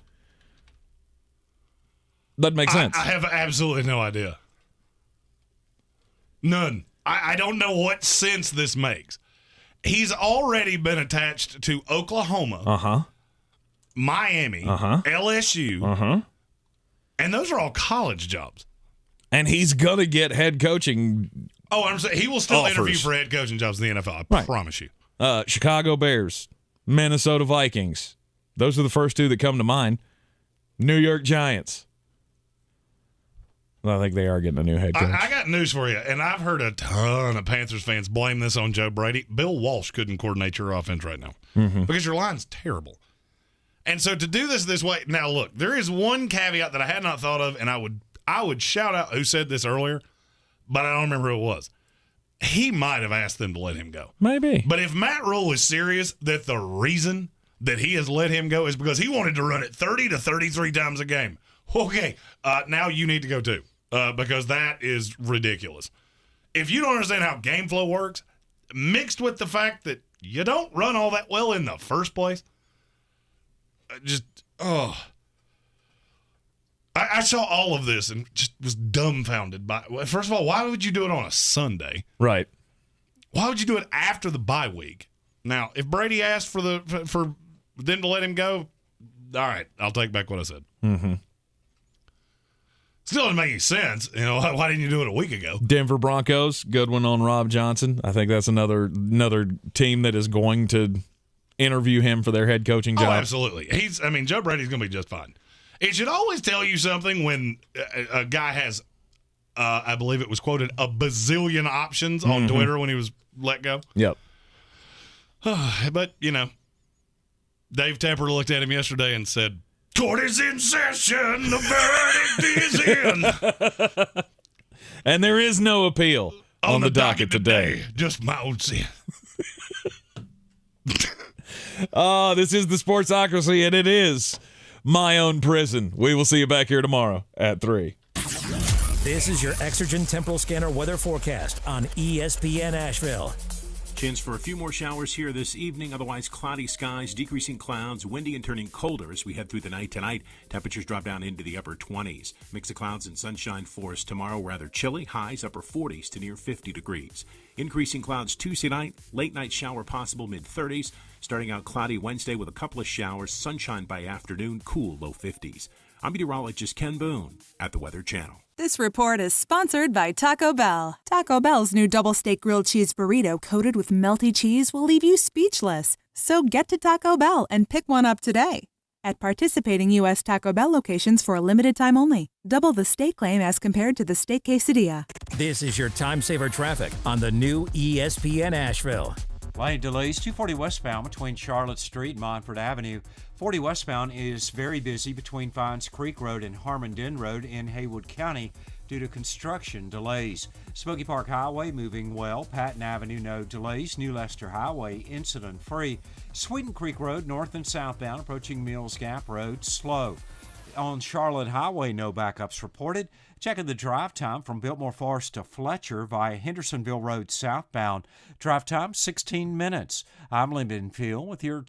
Doesn't make sense. I have absolutely no idea. None. I don't know what sense this makes. He's already been attached to Oklahoma. Miami, LSU, and those are all college jobs. And he's going to get head coaching. Oh, I'm saying he will still offers. interview for head coaching jobs in the NFL. I promise you. Chicago Bears, Minnesota Vikings. Those are the first two that come to mind. New York Giants. Well, I think they are getting a new head coach. I got news for you, and I've heard a ton of Panthers fans blame this on Joe Brady. Bill Walsh couldn't coordinate your offense right now because your line's terrible. And so to do this way, now look, there is one caveat that I had not thought of, and I would shout out who said this earlier, but I don't remember who it was. He might have asked them to let him go. Maybe. But if Matt Rule is serious that the reason that he has let him go is because he wanted to run it 30 to 33 times a game, okay, now you need to go too, because that is ridiculous. If you don't understand how game flow works, mixed with the fact that you don't run all that well in the first place, I saw all of this and just was dumbfounded by it. First of all, why would you do it on a Sunday? Right. Why would you do it after the bye week? Now, if Brady asked for them to let him go, all right, I'll take back what I said. Still doesn't make any sense. Why didn't you do it a week ago? Denver Broncos, good one on Rob Johnson. I think that's another team that is going to interview him for their head coaching job. Oh, absolutely. Joe Brady's going to be just fine. It should always tell you something when a guy has I believe it was quoted a bazillion options on Twitter when he was let go. Yep. But, Dave Tepper looked at him yesterday and said, "Court is in session. The verdict is in." And there is no appeal on the docket today. Just my own sin. This is the Sportsocracy, and it is my own prison. We will see you back here tomorrow at 3. This is your Exergen Temporal Scanner weather forecast on ESPN Asheville. Chance for a few more showers here this evening. Otherwise, cloudy skies, decreasing clouds, windy and turning colder as we head through the night tonight. Temperatures drop down into the upper 20s. Mix of clouds and sunshine for us tomorrow. Rather chilly. Highs upper 40s to near 50 degrees. Increasing clouds Tuesday night. Late night shower possible mid-30s. Starting out cloudy Wednesday with a couple of showers. Sunshine by afternoon. Cool low 50s. I'm meteorologist Ken Boone at the Weather Channel. This report is sponsored by Taco Bell. Taco Bell's new double steak grilled cheese burrito coated with melty cheese will leave you speechless. So get to Taco Bell and pick one up today. At participating U.S. Taco Bell locations for a limited time only. Double the steak claim as compared to the steak quesadilla. This is your time saver traffic on the new ESPN Asheville. Lane delays 240 westbound between Charlotte Street and Montford Avenue. 40 westbound is very busy between Fines Creek Road and Harmondin Road in Haywood County due to construction delays. Smoky Park Highway moving well. Patton Avenue no delays. New Leicester Highway incident free. Sweeten Creek Road north and southbound approaching Mills Gap Road slow. On Charlotte Highway no backups reported. Checking the drive time from Biltmore Forest to Fletcher via Hendersonville Road southbound. Drive time 16 minutes. I'm Lyndon Field with your